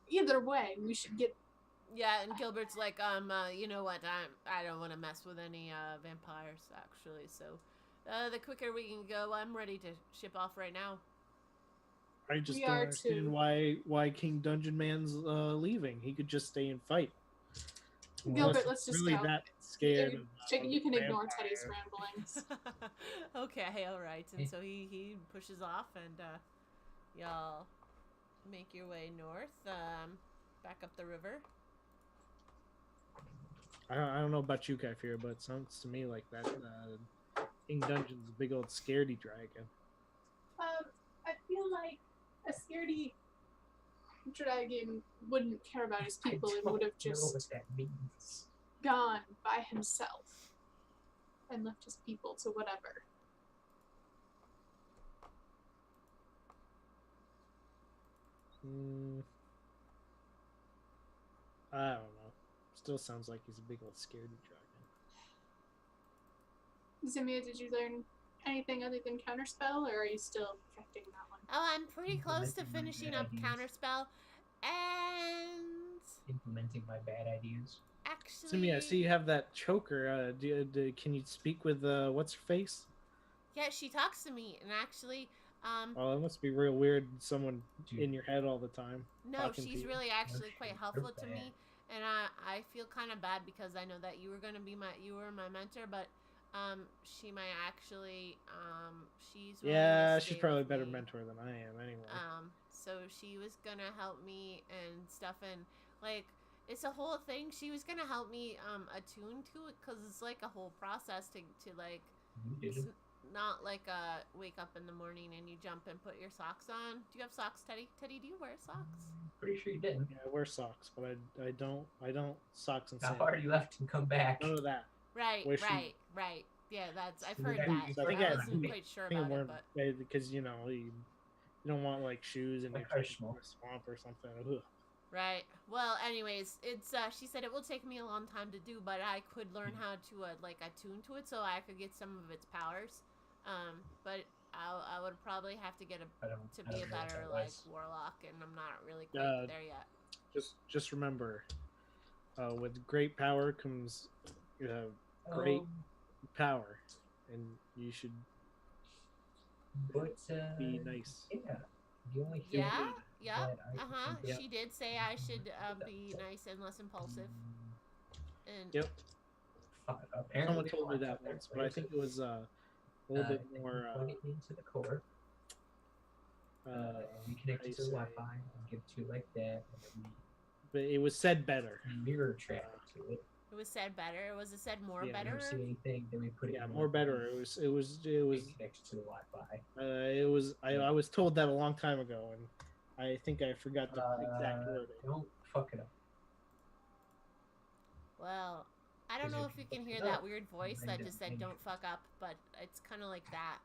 Either way, we should get. Yeah, and Gilbert's like, you know what? I don't want to mess with any vampires actually. So, the quicker we can go, I'm ready to ship off right now. I just We don't are understand too. why King Dungeon Man's leaving. He could just stay and fight. Gilbert, Unless let's just really go. that scared. You can ignore vampire. Teddy's ramblings. Okay, all right. And so he pushes off, and y'all make your way north, back up the river. I don't know about you, Kaifir, but it sounds to me like that King Dungeon's a big old scaredy dragon. I feel like a scaredy dragon wouldn't care about his people and would have know what just that means. gone by himself and left his people to whatever. Mm, I don't know. Still sounds like he's a big old scaredy dragon. Zimia, did you learn anything other than counterspell, or are you still perfecting that one? Oh, I'm pretty close to Implementing my finishing bad up ideas. Counterspell. And Implementing my bad ideas. actually, Simi, I see you have that choker. Can you speak with what's her face? yeah, she talks to me, and actually, Oh, it must be real weird. Someone Dude, in your head all the time. no, talking to she's you. really actually quite shit, helpful they're to me, and I feel kind of bad because I know that you were gonna be you were my mentor, but she might actually she's willing Yeah, to she's stay probably a with better me. mentor than I am, anyway. So she was gonna help me and stuff, and like it's a whole thing. She was gonna help me attune to it because it's like a whole process to like. You It's did. not like wake up in the morning and you jump and put your socks on. Do you have socks, Teddy? Teddy, do you wear socks? Pretty sure you didn't. Yeah, I wear socks, but I don't socks and How sandals. far you left and come back. None of that. Right, Wish you- right. Yeah, that's I've So heard that that. is I think I I- wasn't quite sure I think I'm about it, wearing but because you don't want like shoes and My you're car's taking small. to a swamp or something. Ugh. right. Well, anyways, it's she said it will take me a long time to do, but I could learn how to like attune to it so I could get some of its powers. But I would probably have to get I don't to I be don't a know what better that like was. warlock, and I'm not really quite Uh, there yet. Just remember, with great power comes great Um, power, and you should but be nice. yeah. The only thing Yeah, yeah. that I can think of- She did say I should be nice and less impulsive. And Yep. Apparently Someone we told me want that there, once, but I think it was a little bit more. Plug it into the core. And we connect how it you to the say- Wi-Fi and give it to it like that, and then but it was said better. we mirror traffic to it. it was said better. Was it said more Yeah, I better? don't see anything. Then we put it. Yeah, in more better. It was connected to the Wi-Fi. I was told that a long time ago, and I think I forgot the exact wording. Don't fuck it up. Well, I don't Because know if if you you can fuck hear it that up, weird voice then that don't just said change "don't it. fuck up," but it's kind of like that.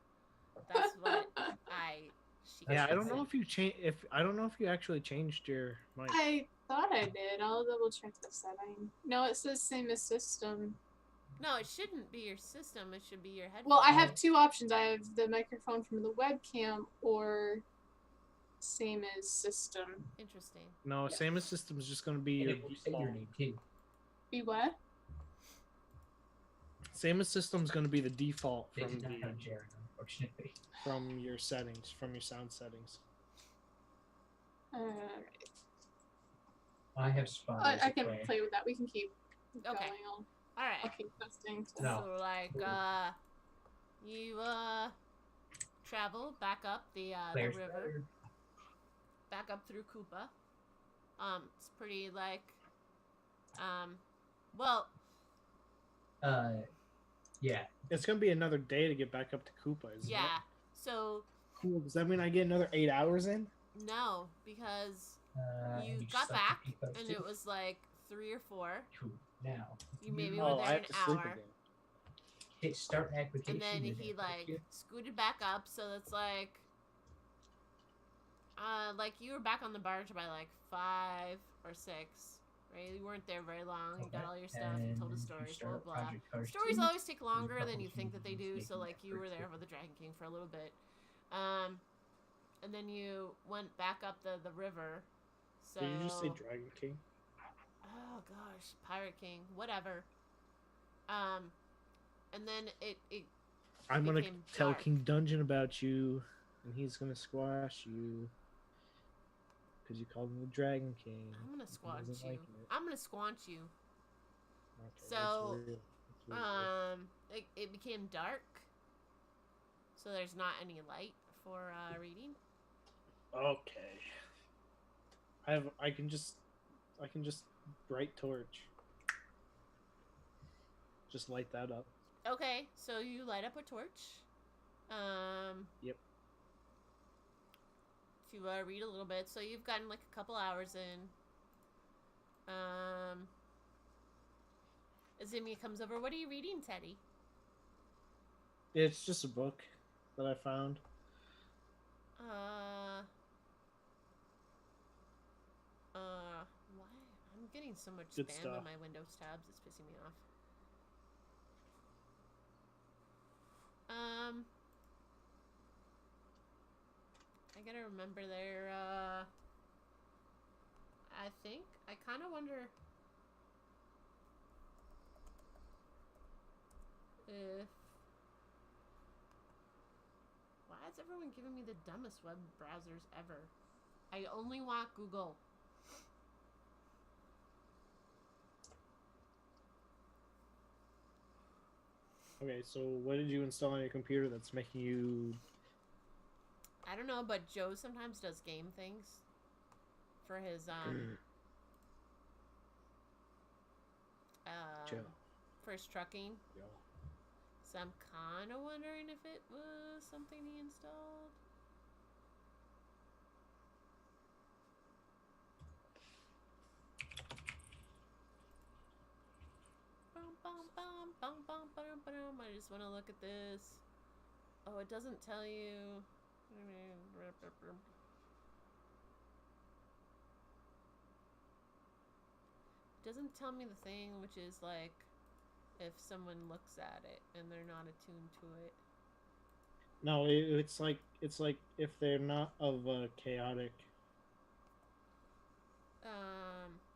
That's what she. Yeah, I That's don't know if you I don't know if you actually changed your mic. I thought I did. I'll double check the setting. No, it says same as system. No, it shouldn't be your system. It should be your headphones. Well, I have two options. I have the microphone from the webcam or same as system. Interesting. No, Yeah. Samus system is just going to be And your it will say your default. name too. Be what? Samus system is going to be the default They from did not have Jaren, unfortunately. from your settings, from your sound settings. I have spawned. I can play with that. We can keep going. Okay. I'll All right. keep testing. So. No. So like you travel back up the Players river, better. back up through Koopa. It's pretty like well, Yeah. It's going to be another day to get back up to Koopa, isn't it? yeah. So Cool. Does that mean I get another 8 hours in? no, because you and got suck the back P-Post and too. it was like 3 or 4. Cool. Now. You maybe Oh, were I there have an to sleep hour. again. Hit start application. And then you're he gonna like click scooted back up, so it's like you were back on the barge by like 5 or 6, right? You weren't there very long. You got all your stuff, you told the and stories, you blah start blah blah. Project Cars Stories 2. always take longer couple than you of think that they do, humans so making like you were efforts there to- for the Dragon King for a little bit. And then you went back up the river. So Did you just say Dragon King? oh gosh, Pirate King, whatever. And then it I'm going to became tell dark. King Dungeon about you, and he's going to squash you. Because you called him the Dragon King. I'm gonna He squanch doesn't you. like it. I'm gonna squanch you. Okay, that's So, real. That's real. it became dark, so there's not any light for reading. Okay. I can just bright torch. Just light that up. Okay, so you light up a torch. Yep. To read a little bit, so you've gotten like a couple hours in. Azimia comes over. What are you reading, Teddy? It's just a book that I found. Why? I'm getting so much Good spam stuff. in my Windows tabs. It's pissing me off. I gotta remember their, I think, I kind of wonder if, why is everyone giving me the dumbest web browsers ever? I only want Google. Okay, so what did you install on your computer that's making you? I don't know, but Joe sometimes does game things for his, Joe. for his trucking. Joe. So I'm kind of wondering if it was something he installed. I just want to look at this. Oh, it doesn't tell you. It doesn't tell me the thing, which is like if someone looks at it and they're not attuned to it. No, it's like if they're not of a chaotic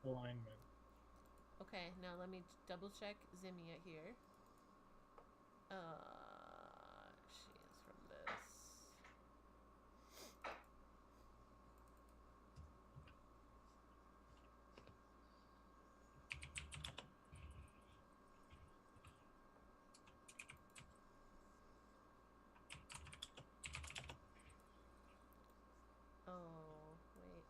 alignment. Okay, now let me double check Zimia here. She is from this. Oh, wait,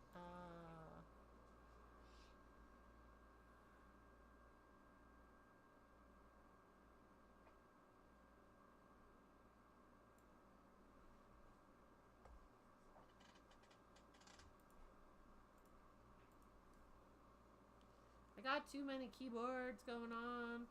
I got too many keyboards going on.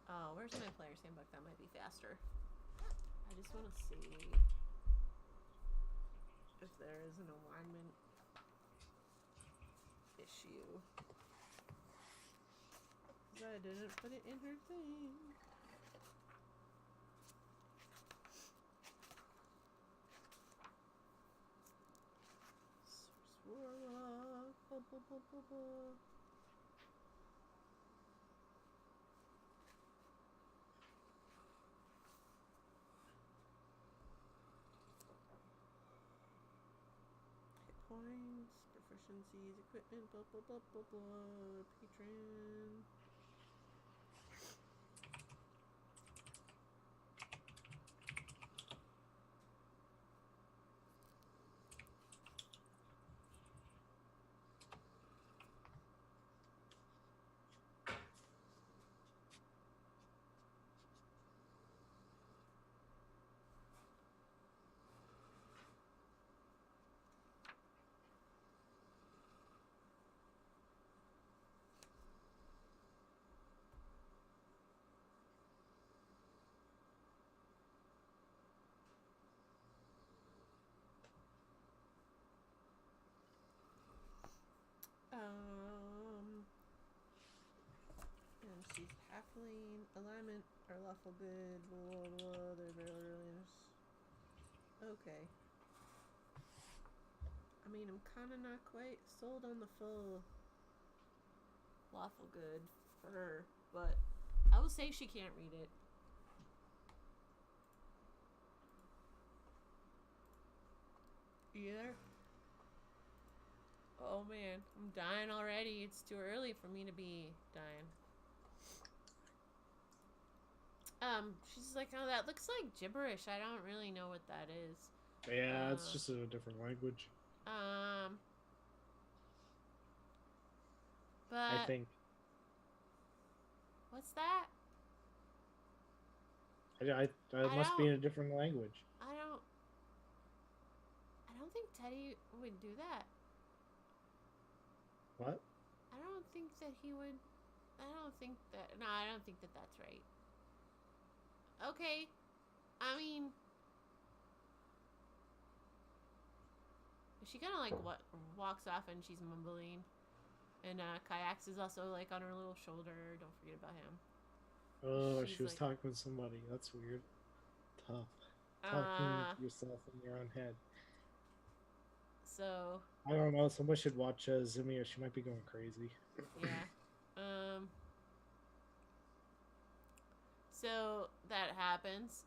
Oh, where's my player's handbook? That might be faster. I just want to see if there is an alignment issue. 'Cause I didn't put it in her thing. Warlock. Blah, blah, blah, blah, blah. Hit points, proficiencies, equipment, blah blah blah blah blah. Patron. And she's halfling, alignment, or lawful good, blah blah blah, their brilliance. Okay. I mean, I'm kind of not quite sold on the full lawful good for her, but I will say she can't read it. Either. Oh man, I'm dying already. It's too early for me to be dying. She's like, oh, that looks like gibberish. I don't really know what that is. Yeah, it's just a different But I think. What's that? I must be in a different language. I don't think Teddy would do that. What? I don't think that he would. I don't think that. No, I don't think that that's right. Okay. I mean, she kind of like walks off and she's mumbling. And Kayaks is also like on her little shoulder. Don't forget about him. Oh, She's she was like- talking with somebody. That's weird. Tough. Talking to yourself in your own head. So I don't know. Somebody should watch Zimia. She might be going crazy. yeah. So that happens.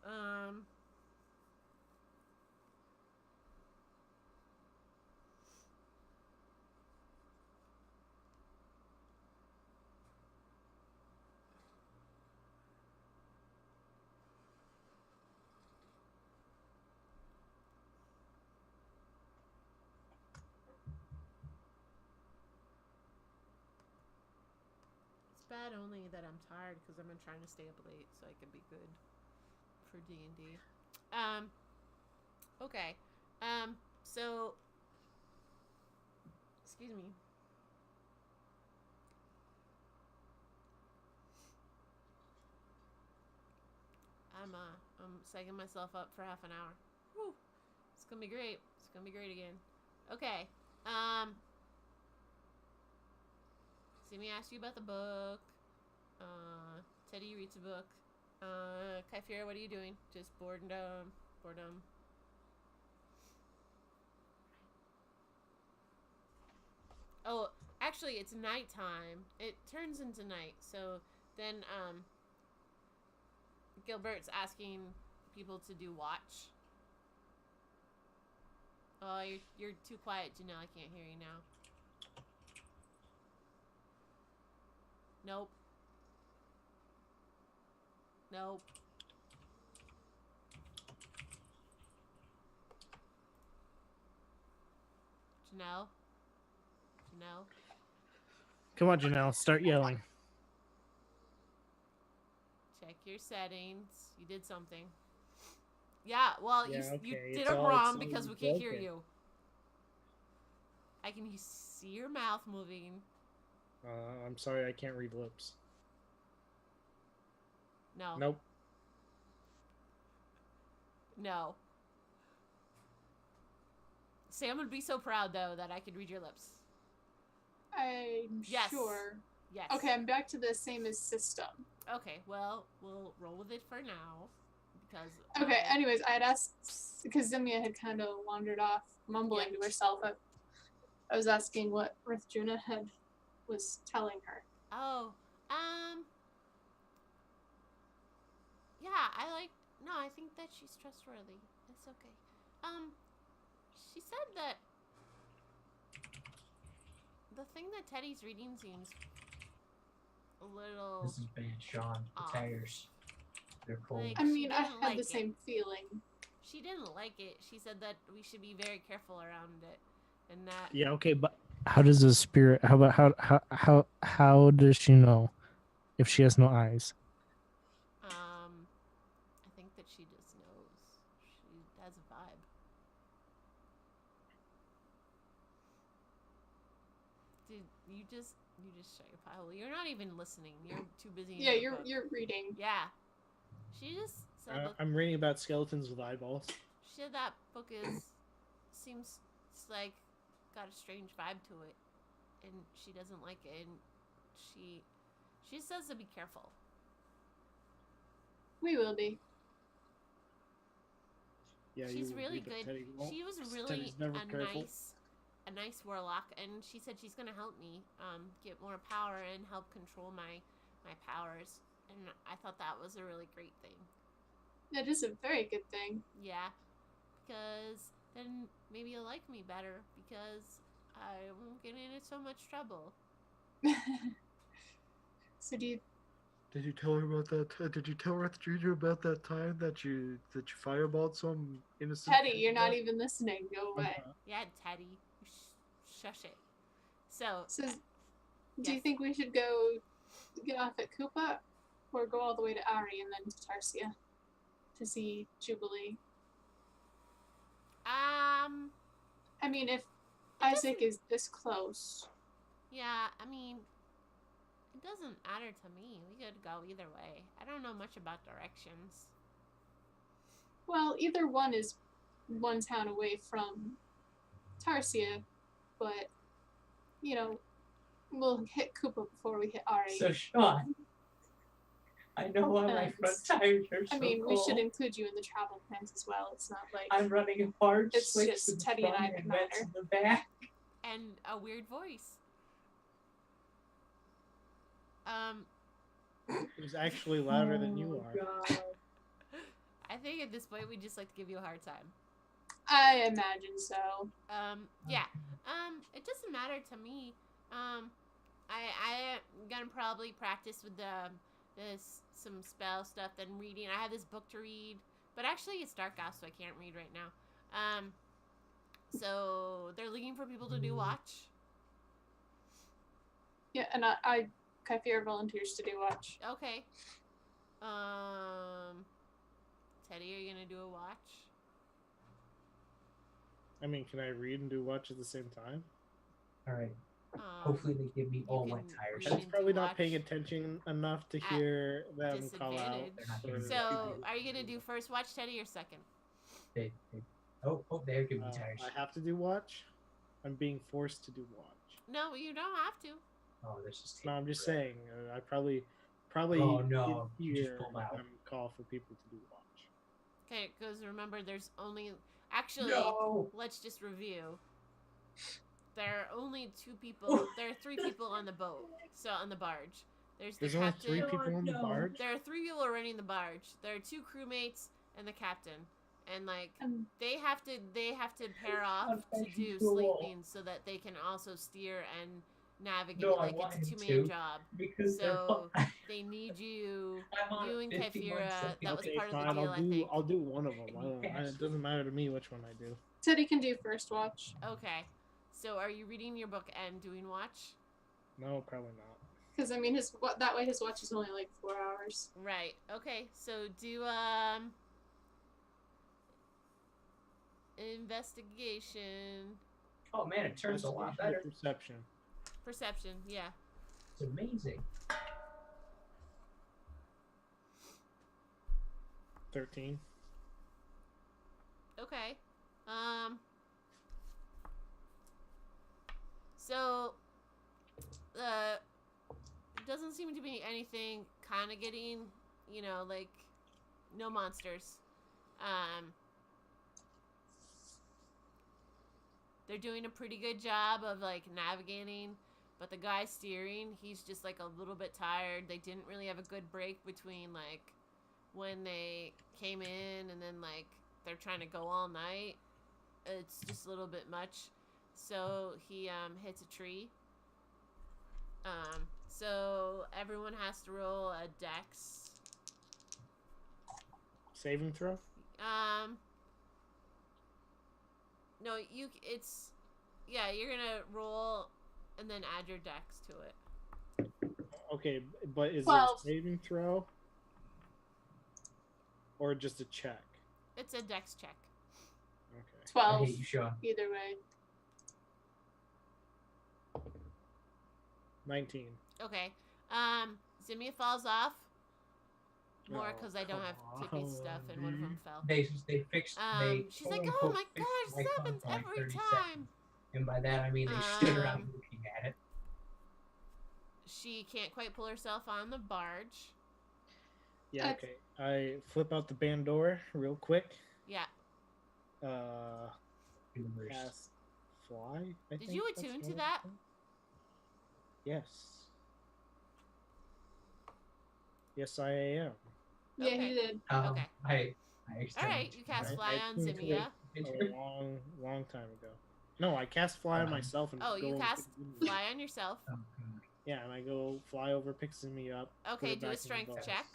It's bad only that I'm tired because I've been trying to stay up late so I can be good for D&D. Okay. So excuse me. I'm psyching myself up for half an hour. Whew. It's gonna be great. It's gonna be great again. Okay. See me ask you about the book. Teddy reads a book. Kyphira, what are you doing? Just boredom. Oh, actually, it's nighttime. It turns into night. So then, Gilbert's asking people to do watch. Oh, you're too quiet, Janelle. I can't hear you now. Nope. Janelle? Come on, Janelle. Start yelling. Check your settings. You did something. Yeah, well, Yeah, you okay, did it's it all- wrong it's because all we can't hear broken. you. I can see your mouth moving. I'm sorry, I can't read lips. No. Nope. No. Sam would be so proud, though, that I could read your lips. I'm Yes. sure. Yes. Okay, I'm back to the same as system. Okay, well, we'll roll with it for now. Because. Okay, anyways, I had asked, because Zimia had kind of wandered off, mumbling Yeah. to herself. I was asking what Rithjuna was telling her. Oh, yeah, no, I think that she's trustworthy. It's okay. She said that the thing that Teddy's reading seems a little. This is bad, Sean. The Off. tires. They're cold. Like- I mean, I didn't had like the it. same feeling. She didn't like it. She said that we should be very careful around it, and that. Yeah, okay, but how does the spirit? How about how does she know if she has no eyes? I think that she just knows. She has a vibe. Dude, you just shut your pile. You're not even listening. You're too busy. in Yeah, your book. you're reading. Yeah. She just said that I'm reading about skeletons with eyeballs. she said that book seems like got a strange vibe to it, and she doesn't like it, and she says to be careful. We will be. Yeah, She's you would really be, but good. Teddy won't. She was really Teddy's never careful. a nice warlock, and she said she's gonna help me get more power and help control my powers. And I thought that was a really great thing. That is a very good thing. Yeah, because then maybe you'll like me better because I won't get into so much trouble. So do you? Did you tell her about that? Did you tell Rith Jr. about that time that you fireballed some innocent? Teddy, you're not even listening. Go away. Yeah, Teddy, you shush it. So, So, do you yes. think we should go get off at Koopa? or go all the way to Ari and then to Tarsia to see Jubilee? I mean, if Isaac doesn't- is this close, Yeah, I mean, it doesn't matter to me. We could go either way. I don't know much about directions. well, either one is one town away from Tarsia, but you know, we'll hit Koopa before we hit Ari. So Sean, I know why my And- front tires are so I mean, we cold. should include you in the travel plans as well. It's not like I'm running hard It's switch just in the Teddy and front I that vents matter. in the back. And a weird voice. It was actually louder than you are. God. I think at this point we just like to give you a hard time. I imagine so. Yeah. It doesn't matter to me. I'm gonna probably practice with some spell stuff, then reading. I have this book to read, but actually it's dark out, so I can't read right now. So they're looking for people to do watch. Yeah, and Kyphira volunteers to do watch. Okay. Teddy, are you gonna do a watch? I mean, can I read and do watch at the same time? All right. Um, Hopefully they give me you all my can tires. read I was and probably do not paying watch attention enough to at hear them call out. disadvantage. They're not for giving me So, people. are you gonna do first watch, Teddy, or second? Oh, they're giving me tires. I have to do watch. I'm being forced to do watch. No, you don't have to. Oh, there's just. No, I'm just saying. I probably Oh, no, didn't you just hear pulled out. them call for people to do watch. Okay, because remember, there's only actually. No. Let's just review. There are only two people. There are three people on the boat. So on the barge. There's the There's only captain. 3 people on the No. barge. There are 3 people running the barge. There are 2 crewmates and the captain. And like they have to pair off to do sleeping so that they can also steer and navigate. No, I like want it's a him 2-man to. job. Because So they need you. I'm on You and 51 Kyphira, seconds. that was Okay, part of the fine. deal, I I'll do. think. I'll do one of them. It doesn't matter to me which one I do. Teddy can do first watch. Okay. So are you reading your book and doing watch? No, probably not. Because, I mean, that way his watch is only like 4 hours. Right. Okay. So do investigation, Oh man, it turns a lot better. Perception. perception. Yeah. It's amazing. 13. Okay. So, doesn't seem to be anything kind of getting, like, no monsters. They're doing a pretty good job of, like, navigating, but the guy steering, he's just, like, a little bit tired. They didn't really have a good break between, like, when they came in and then, like, they're trying to go all night. It's just a little bit much. So he hits a tree. So everyone has to roll a dex. Saving throw. No, you're gonna roll and then add your dex to it. Okay, but is 12. it a saving throw? Or just a check? It's a dex check. Okay. I 12. hate you, Sean. Either way. 19. Okay. Zimia falls off. More Oh, because I don't have come Tippy's stuff and one of them fell. They fixed. They She's like, quote, oh unquote, my fixed gosh, my this phone happens for like every 30 time. seconds. And by that I mean they stood around looking at it. She can't quite pull herself on the barge. Yeah, okay. I flip out the band door real quick. Yeah. Boomers. Cast fly. I Did think you that's attune what to it's that? called. Yes. Yes, I am. Yeah, Okay. he did. Okay. I All right, you cast Right, fly I on tuned to Zimia. A long time ago. No, I cast fly on myself and Oh, go you and cast pick Zimmy up. fly on yourself. Oh, God. Yeah, and I go fly over, pick Zimmy up. put Okay, it do back a in the strength box. check.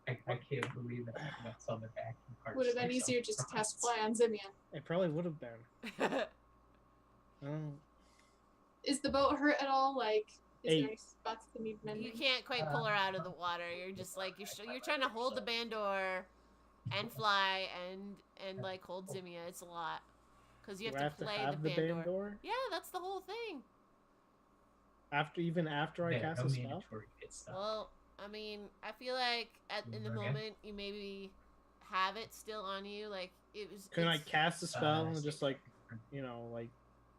I can't believe that that's on the back. Would have been easier just to cast fly on Zimia. It probably would have been. Oh, Is the boat hurt at all? Like, Is there 8. any spots that need mending? You can't quite pull her out of the water. You're just like you're trying to hold the bandor and fly and like hold Zimia. It's a lot because you Do have I to have to play have the the bandor. bandor? Yeah, that's the whole thing. Even after I Yeah, cast no a spell? mandatory hit stuff. Well, I mean, I feel like in the Okay. moment you maybe have it still on you. Like Can I it's- cast a spell and see. just like, you know, like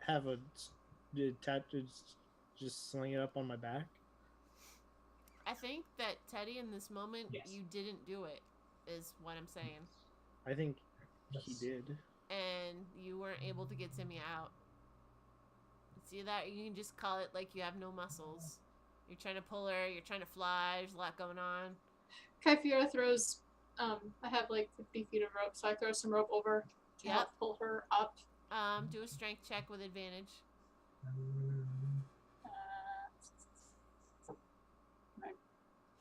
have a just sling it up on my back? I think that Teddy in this moment Yes. you didn't do it, is what I'm saying, I think he Yes. did. and you weren't able to get Zimia out. See that? You can just call it like you have no muscles. You're trying to pull her. You're trying to fly. There's a lot going on. Kyfiera throws, I have like 50 feet of rope, so I throw some rope over to Yep. help pull her up. Do a strength check with advantage.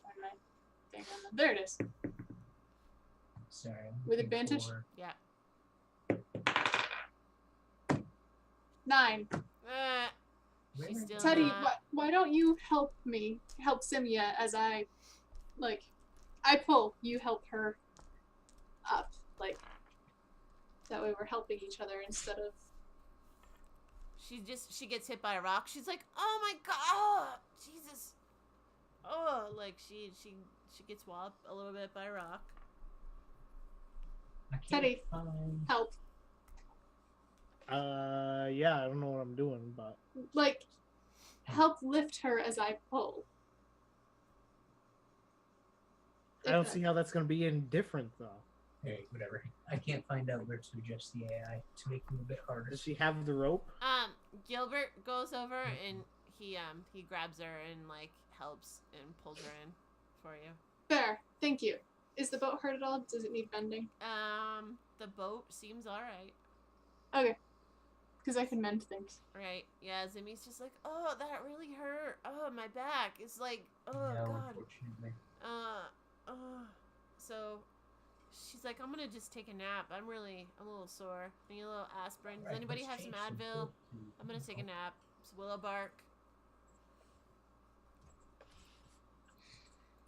Where did my thing on the- There it is. Sorry. I'm With looking advantage? for- Yeah. 9. She's Where? still Teddy, not. why don't you help Simia as I pull, you help her up. Like, that way we're helping each other instead of. She gets hit by a rock. She's like, oh my god, Jesus. Oh, like she gets walloped a little bit by a rock. I can't Teddy. find- Help. Yeah, I don't know what I'm doing, but Like, help lift her as I pull. I don't see how that's gonna be indifferent though. Hey, whatever. I can't find out where to adjust the AI to make them a bit harder. Does she have the rope? Gilbert goes over and he grabs her and like helps and pulls her in for you. Fair. Thank you. Is the boat hurt at all? Does it need bending? The boat seems alright. Okay. Because I can mend things. Right. Yeah, Zimmy's just like, oh, that really hurt. Oh, my back. It's like, oh, No, God. unfortunately. So she's like, I'm gonna just take a nap. I'm a little sore. I need a little aspirin. Does Right, anybody let's have some change Advil? boat to- I'm gonna take a nap. Some willow bark.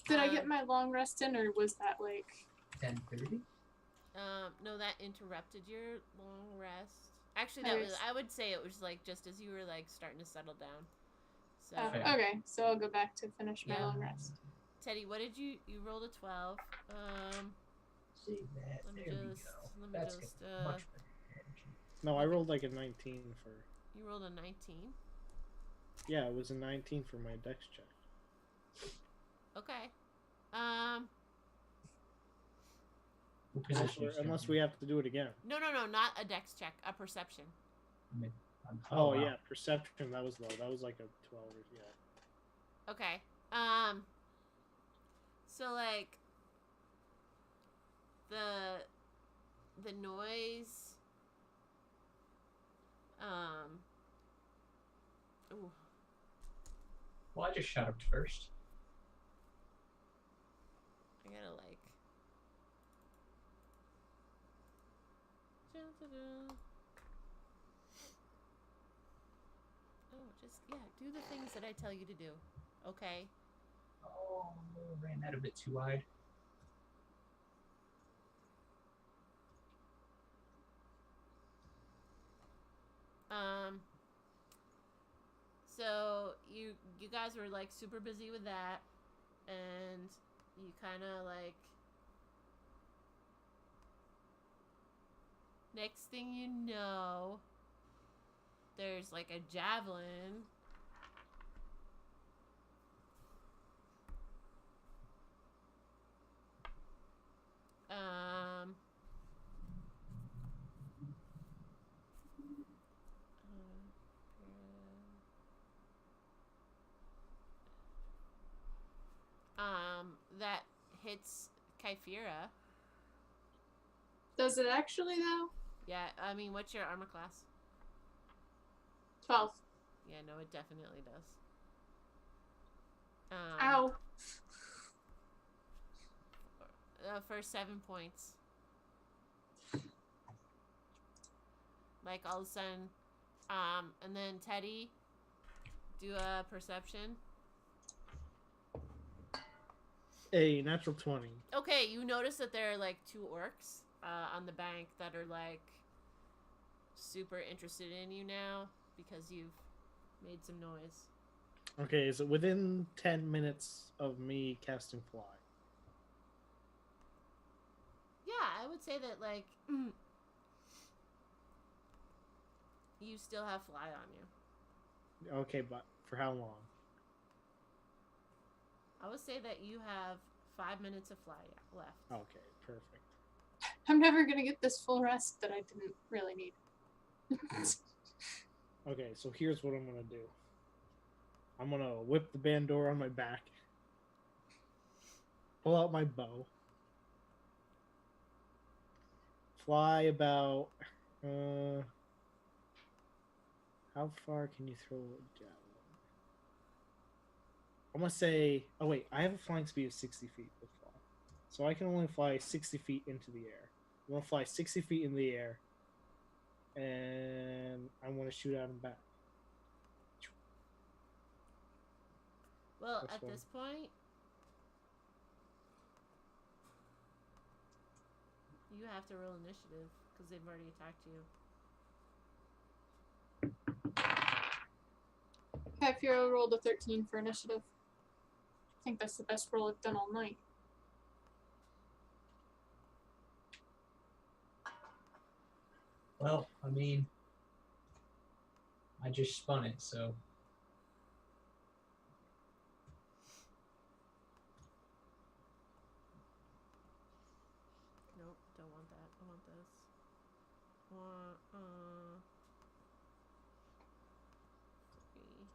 Did I get my long rest in, or was that like. 10:30? No, that interrupted your long rest. Actually, Okay. I would say it was like just as you were like starting to settle down. So, Oh, Fair. okay, so I'll go back to finish my Yeah. long rest. Teddy, what did you rolled a 12? See that? Let me There we just- go. let me That's just, good. Much better. energy. No, I rolled like a 19 for. You rolled a 19. Yeah, it was a 19 for my dex check. Okay. What position you Unless starting we have to do it again. No, not a dex check, a perception. in? Oh, wow. yeah, perception, that was low. That was like a 12 or yeah. Okay. So like the noise ooh. Well, I just shot up first. I gotta like oh, just yeah, do the things that I tell you to do. Okay. Oh, ran that a bit too wide. So you guys were like super busy with that, and you kind of like next thing you know, there's like a javelin. That hits Kyphera. Does it actually, though? Yeah, I mean, what's your armor class? 12. Yeah, no, it definitely does. Ow. For 7 points. Like all of a sudden, and then Teddy, Do a perception. A natural 20. Okay, you notice that there are like 2 orcs on the bank that are like super interested in you now because you've made some noise. Okay, is it within 10 minutes of me casting fly? Yeah, I would say that like you still have fly on you. Okay, but for how long? I would say that you have 5 minutes of fly left. Okay, perfect. I'm never gonna get this full rest that I didn't really need. Okay, so here's what I'm gonna do. I'm gonna whip the bandor on my back, pull out my bow, fly about. How far can you throw a javelin? I'm gonna say. Oh wait, I have a flying speed of 60 feet with fly, so I can only fly 60 feet into the air. I'm gonna fly 60 feet in the air, and I'm gonna shoot out and back. Well, That's at fine. this point, you have to roll initiative because they've already attacked you. Cafiero rolled a 13 for initiative. I think that's the best roll I've done all night. Well, I mean, I just spun it, so. Nope, don't want that. I want this. Want, 3.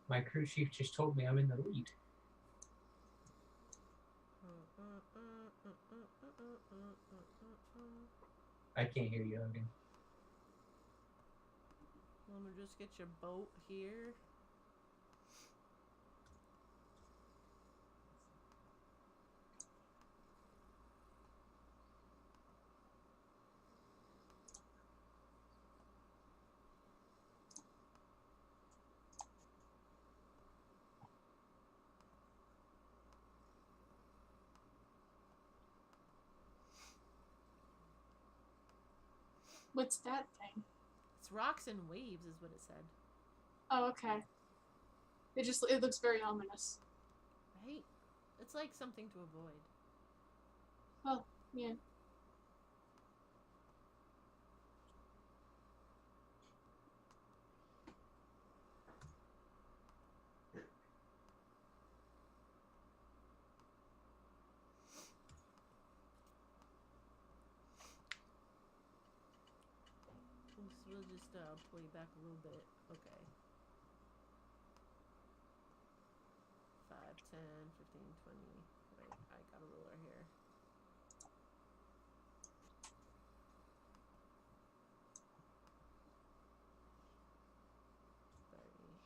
My crew chief just told me I'm in the lead. I can't hear you, Hogan. Let me just get your boat here. What's that thing? It's rocks and waves, is what it said. Oh, okay. It looks very ominous. Right? It's like something to avoid. Oh, yeah. We'll just pull you back a little bit. Okay. 5, 10, 15, 20. Wait, I got a ruler here.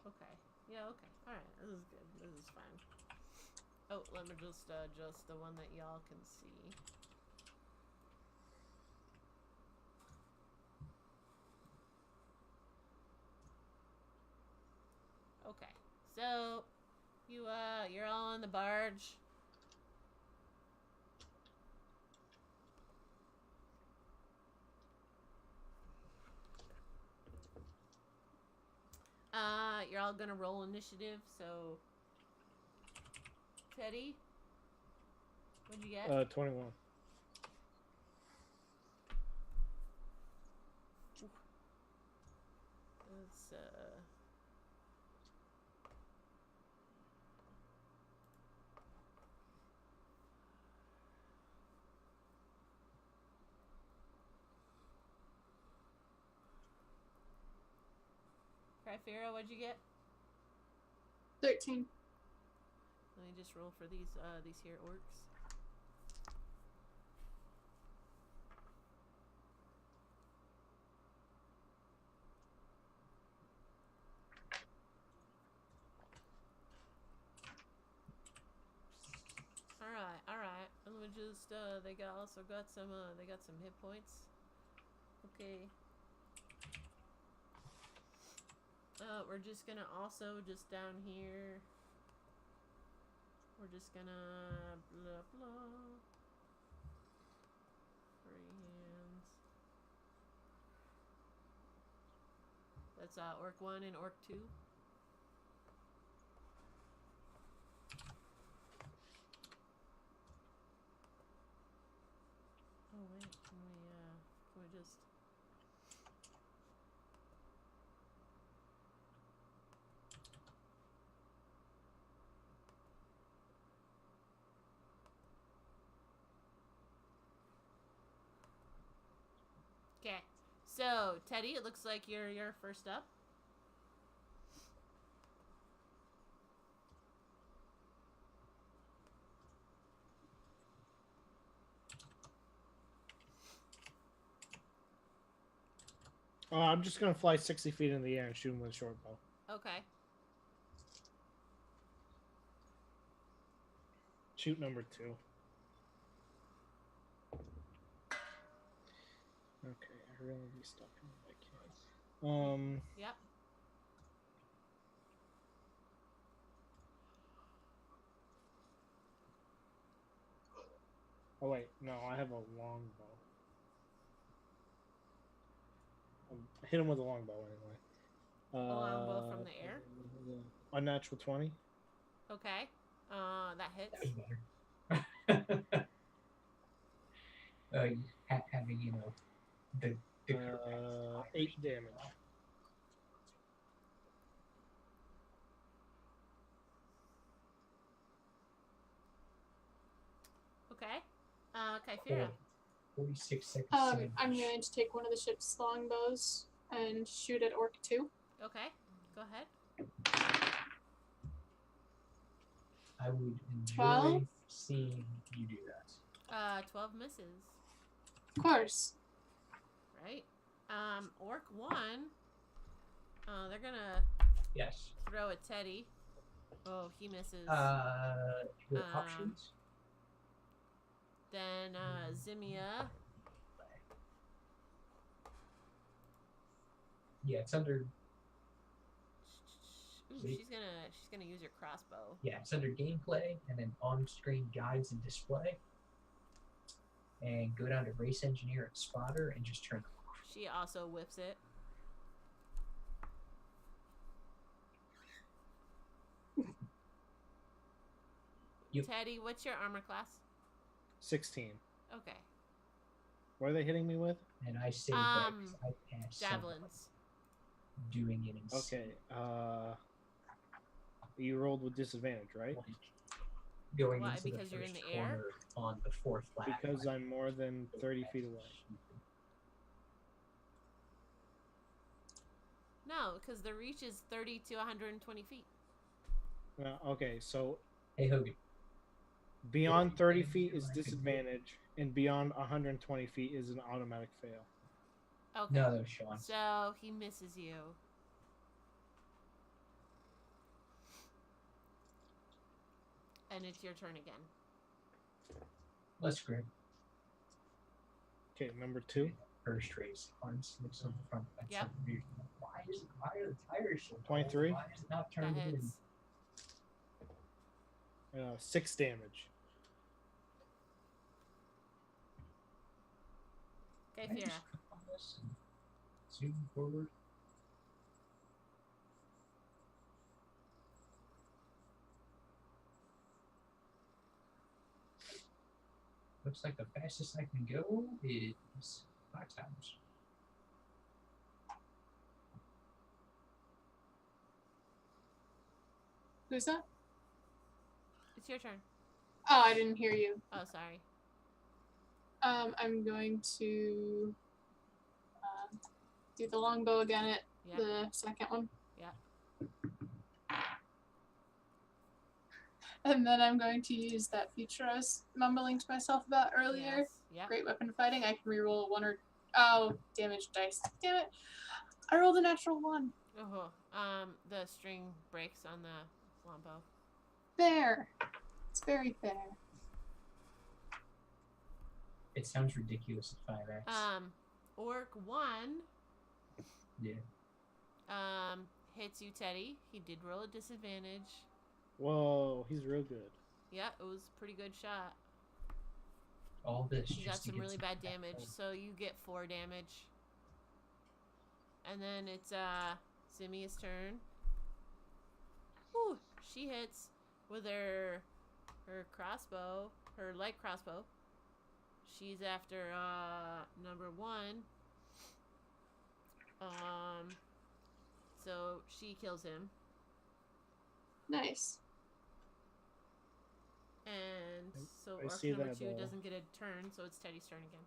Okay. Yeah, okay. Alright, this is good. This is fine. Oh, let me just adjust the one that y'all can see. Okay. So, you're all on the barge. You're all gonna roll initiative, so Teddy, what'd you get? 21. Let's Cryphera, what'd you get? 13. Let me just roll for these here orcs. just they also got some hit points. Okay. We're just gonna also just down here. We're just gonna blah blah. Free hands. That's Orc 1 and Orc 2. Oh wait, can we just Okay. So, Teddy, it looks like you're first up. I'm just gonna fly 60 feet in the air and shoot him with a short bow. Okay. Shoot number 2. Okay, I really be stuck in my case. Yep. Oh wait, no, I have a long bow. Hit him with a long bow anyway. A long bow from the air? Unnatural 20. Okay. That hits. That was better. Having, you know, the 8 damage. Okay. Kyphera. 46 seconds. I'm going to take one of the ship's longbows and shoot at Orc 2. Okay. Go ahead. I would enjoy 12? seeing you do that. 12 misses. Of course. Right. Orc 1. They're gonna Yes. throw at Teddy. Oh, he misses. Your options? Then Zimia. Yeah, it's under. Ooh, she's gonna use your crossbow. Yeah, it's under gameplay and then on-screen guides and display. And go down to race engineer and spotter and just turn it off. She also whips it. Yep. Teddy, what's your armor class? 16. Okay. What are they hitting me with? And I say that 'cause I passed Javelins. doing it in Okay. You rolled with disadvantage, right? Going Why? into the Because you're in first the air? corner on the fourth lap. Because I'm more than 30 feet away. No, because the reach is 30 to 120 feet. Okay, so Hey Hogan. beyond 30 feet is disadvantage, and beyond 120 feet is an automatic fail. Okay. No, that was Sean. So he misses you. And it's your turn again. Let's grab Okay, number 2. first race. On slips on the front. Yep. Why are the tires so 23? Why is it not That turned in? hits. 6 damage. Okay, Can I Fira. just click on this and zoom forward. Looks like the fastest I can go is 5 times. Who's that? It's your turn. Oh, I didn't hear you. Oh, sorry. I'm going to do the longbow again at Yeah. the second one. Yeah. And then I'm going to use that feature I was mumbling to myself about earlier. Yes. Yep. Great weapon fighting. I can reroll damage dice. Damn it. I rolled a natural 1. Oh, the string breaks on the longbow. Fair. It's very fair. It sounds ridiculous at 5x. Orc 1 Yeah. hits you, Teddy. He did roll a disadvantage. Whoa, he's real good. Yeah, it was a pretty good shot. All this. He just got to some get really to bad that damage, point. so you get 4 damage. And then it's Simia's turn. Whew, she hits with her crossbow, her light crossbow. She's after number 1. So she kills him. Nice. And so I orc see number that, 2 doesn't get a turn, so it's Teddy's turn again.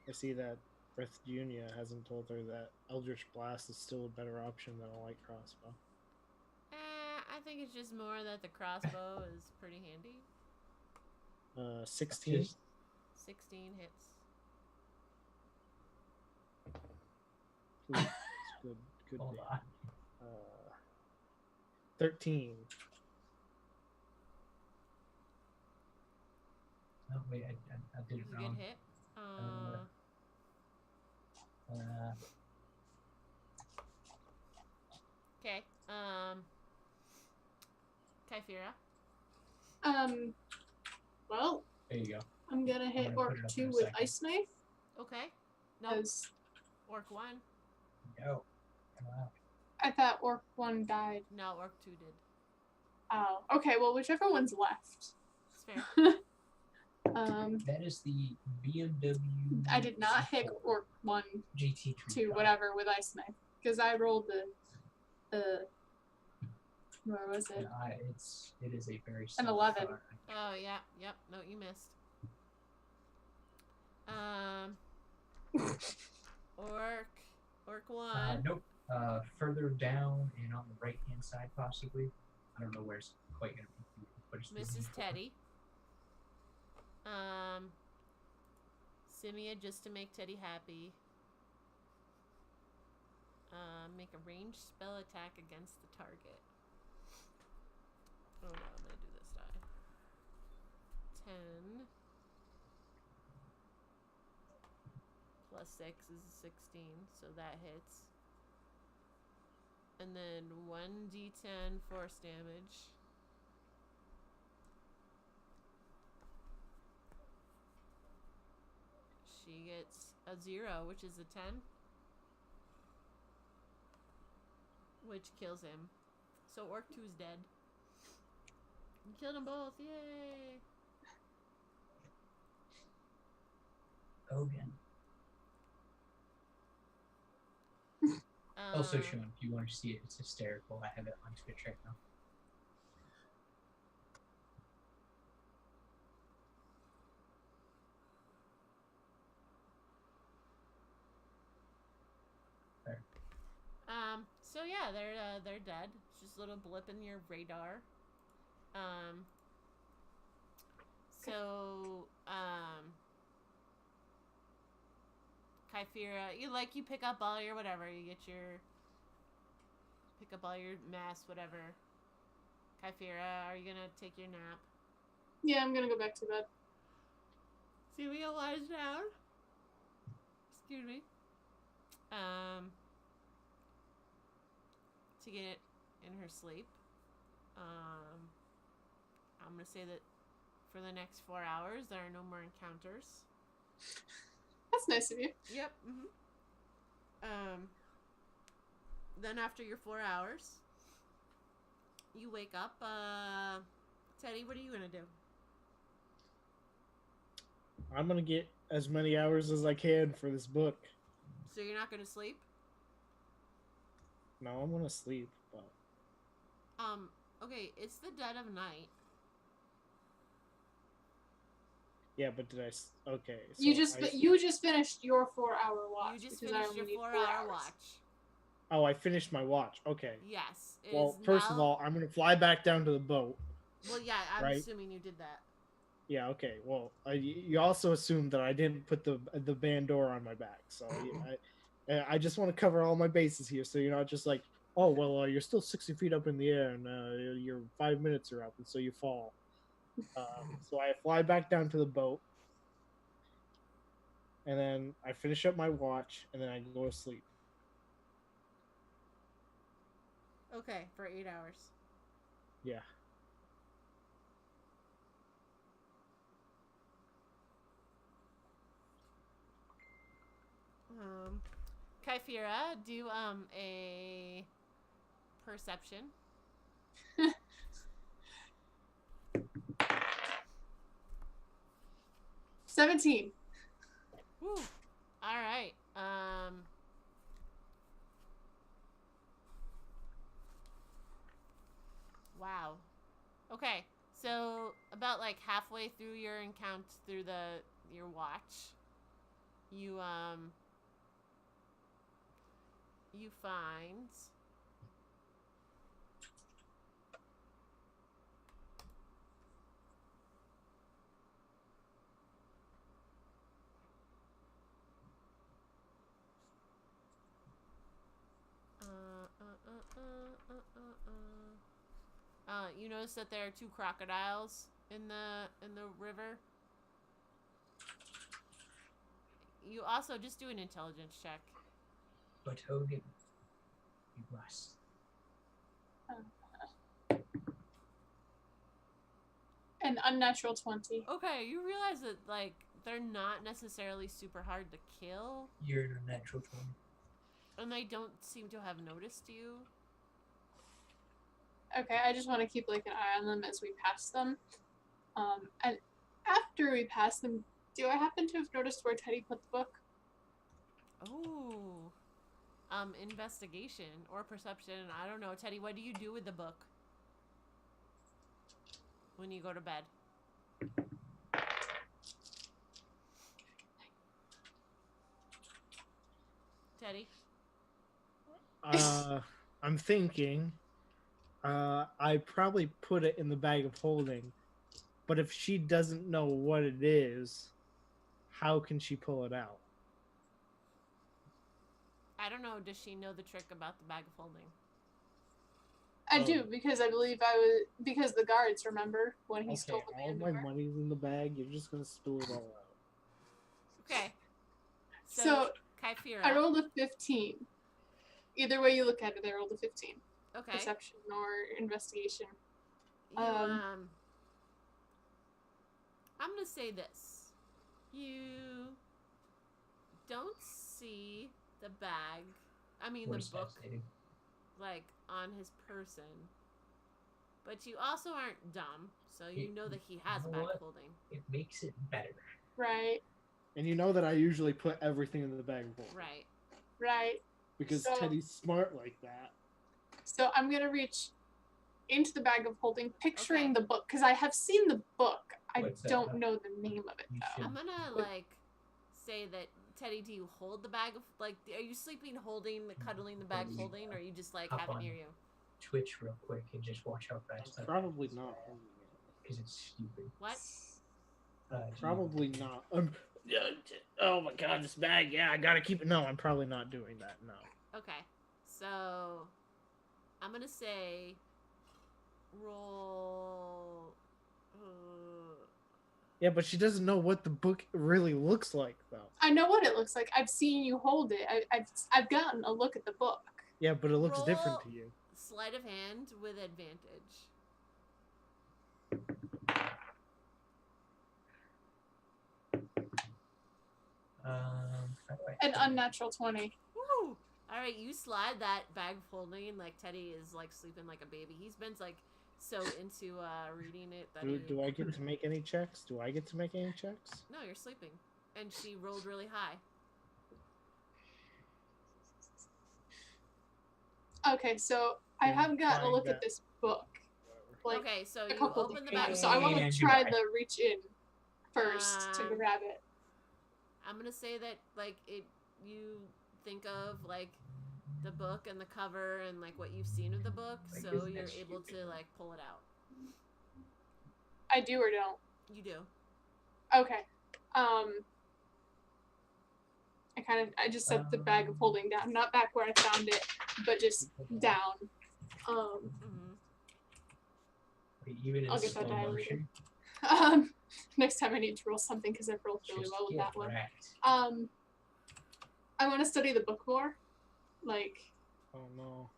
I see that Breath Junia hasn't told her that Eldritch Blast is still a better option than a light crossbow. I think it's just more that the crossbow is pretty handy. 16. 16 hits. Ooh, that's good. Good. Hold damage. on. 13. Oh wait, I did It's it a good wrong. hit. Okay. Kyphira. Well, There you go. I'm gonna hit gonna Orc put it up in 2 a with second. Ice Knife. Okay. No. Because Orc 1. Go. Come on. I thought Orc 1 died. No, Orc 2 did. Oh, okay, well, whichever one's left. It's fair. That is the BMW. I did not hit Orc 1, GT 2, whatever, with Ice Knife. Because I rolled the where was it? It is a very An 11. Oh, yeah. Yep. No, you missed. Orc 1. Nope. Further down and on the right hand side, possibly. I don't know where it's quite gonna be. But it's the Mrs. D4. Teddy. Simia, just to make Teddy happy. Make a ranged spell attack against the target. Oh no, I'm gonna do this die. 10 plus 6 is 16, so that hits. And then 1d10 force damage. She gets a 0, which is a 10. Which kills him. So Orc 2's dead. You killed them both, yay! Hogan. Also, Sean, if you want to see it, it's hysterical. I have it on Twitch right now. So yeah, they're dead. It's just a little blip in your radar. Kyphira, you pick up all your whatever. Pick up all your mess, whatever. Kyphira, are you gonna take your nap? Yeah, I'm gonna go back to bed. Celia lies down. Excuse me. To get in her sleep. I'm gonna say that for the next 4 hours there are no more encounters. That's nice of you. Yep. Then after your 4 hours, you wake up. Teddy, what are you gonna do? I'm gonna get as many hours as I can for this book. So you're not gonna sleep? No, I'm gonna sleep, but Okay, it's the dead of night. yeah, but did I? Okay, so You just finished your 4-hour watch. You just because I finished your only need 4 4 hour hours. watch. Oh, I finished my watch. Okay. Yes. It Well, is first now... of all, I'm gonna fly back down to the boat. Well, yeah, I'm right? assuming you did that. Yeah. Okay. Well, you also assumed that I didn't put the bandor on my back, so I just want to cover all my bases here, so you're not just like, oh well, you're still 60 feet up in the air, and your 5 minutes are up, and so you fall. So I fly back down to the boat, and then I finish up my watch, and then I go to sleep. Okay, for 8 hours. Yeah. Kyphira, do a perception. 17. Woo. All right. Wow. Okay. So about like halfway through your encounter through your watch, you find you notice that there are 2 crocodiles in the river. You also just do an intelligence check. But Hogan, you must. An unnatural 20. Okay, you realize that like they're not necessarily super hard to kill, You're an unnatural 20. and they don't seem to have noticed you. Okay, I just want to keep like an eye on them as we pass them. And after we pass them, do I happen to have noticed where Teddy put the book? Oh. Investigation or perception. I don't know. Teddy, what do you do with the book when you go to bed? Teddy? I'm thinking I probably put it in the bag of holding, but if she doesn't know what it is, how can she pull it out? I don't know. Does she know the trick about the bag of holding? I do, because I believe because the guards, remember, when he stole the all my money's in the bag, you're just going to spill it all out. Okay. So Kyphira. I rolled a 15. Either way you look at it, I rolled a 15. Okay. Perception or investigation. I'm going to say this. You don't see the bag, the book, like, on his person. But you also aren't dumb, so you know that he has a bag of holding. It makes it better. Right. And you know that I usually put everything in the bag of holding. Right. Right. Because Teddy's smart like that. So I'm going to reach into the bag of holding, picturing the book, because I have seen the book. I don't know the name of it, though. I'm gonna, say that, Teddy, do you hold the bag of, are you sleeping cuddling the bag of holding, or you just, have it near you? Twitch real quick and just watch how fast I probably not holding it. Because it's stupid. What? Probably not. Oh my god, this bag, yeah, I gotta keep it. No, I'm probably not doing that, no. Okay, so I'm gonna say roll. Yeah, but she doesn't know what the book really looks like, though. I know what it looks like. I've seen you hold it. I've gotten a look at the book. Yeah, but it looks different to you. Sleight of hand with advantage. An unnatural 20. Woo! Alright, you slide that bag of holding, Teddy is, sleeping like a baby. He's been, so into, reading it that Do I get to make any checks? No, you're sleeping. And she rolled really high. Okay, so I have gotten a look at this book. Okay, so you open the bag. So I want to try the reach in first to grab it. I'm gonna say that you think of the book and the cover and what you've seen of the book, so you're able to pull it out. I do or don't? You do. Okay. I just set the bag of holding down, not back where I found it, but just down. Even in I'll get that slow dial motion. later. Next time I need to roll something because I've rolled really Just well with get that one. wrecked. I want to study the book more. Like, Oh no.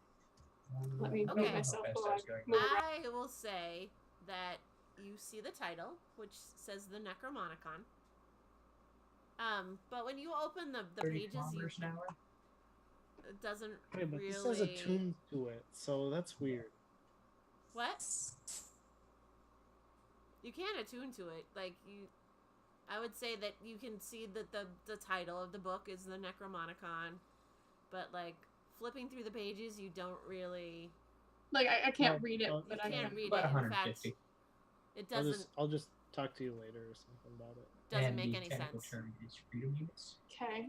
let me I don't move Okay. know myself how fast while I I was going. move around. I will say that you see the title, which says the Necromonicon. But when you open the 30 pages, kilometers an hour? it doesn't Wait, but really. this has a tune to it, so that's weird. What? You can attune to it, like you. I would say that you can see that the title of the book is the Necromonicon, but like flipping through the pages, you don't really. Like, I can't No, read it, no, but You I can't can. read About it. In 150. fact, it I'll doesn't just talk to you later or something about it. doesn't And make the any technical sense. term is freedom units. Okay.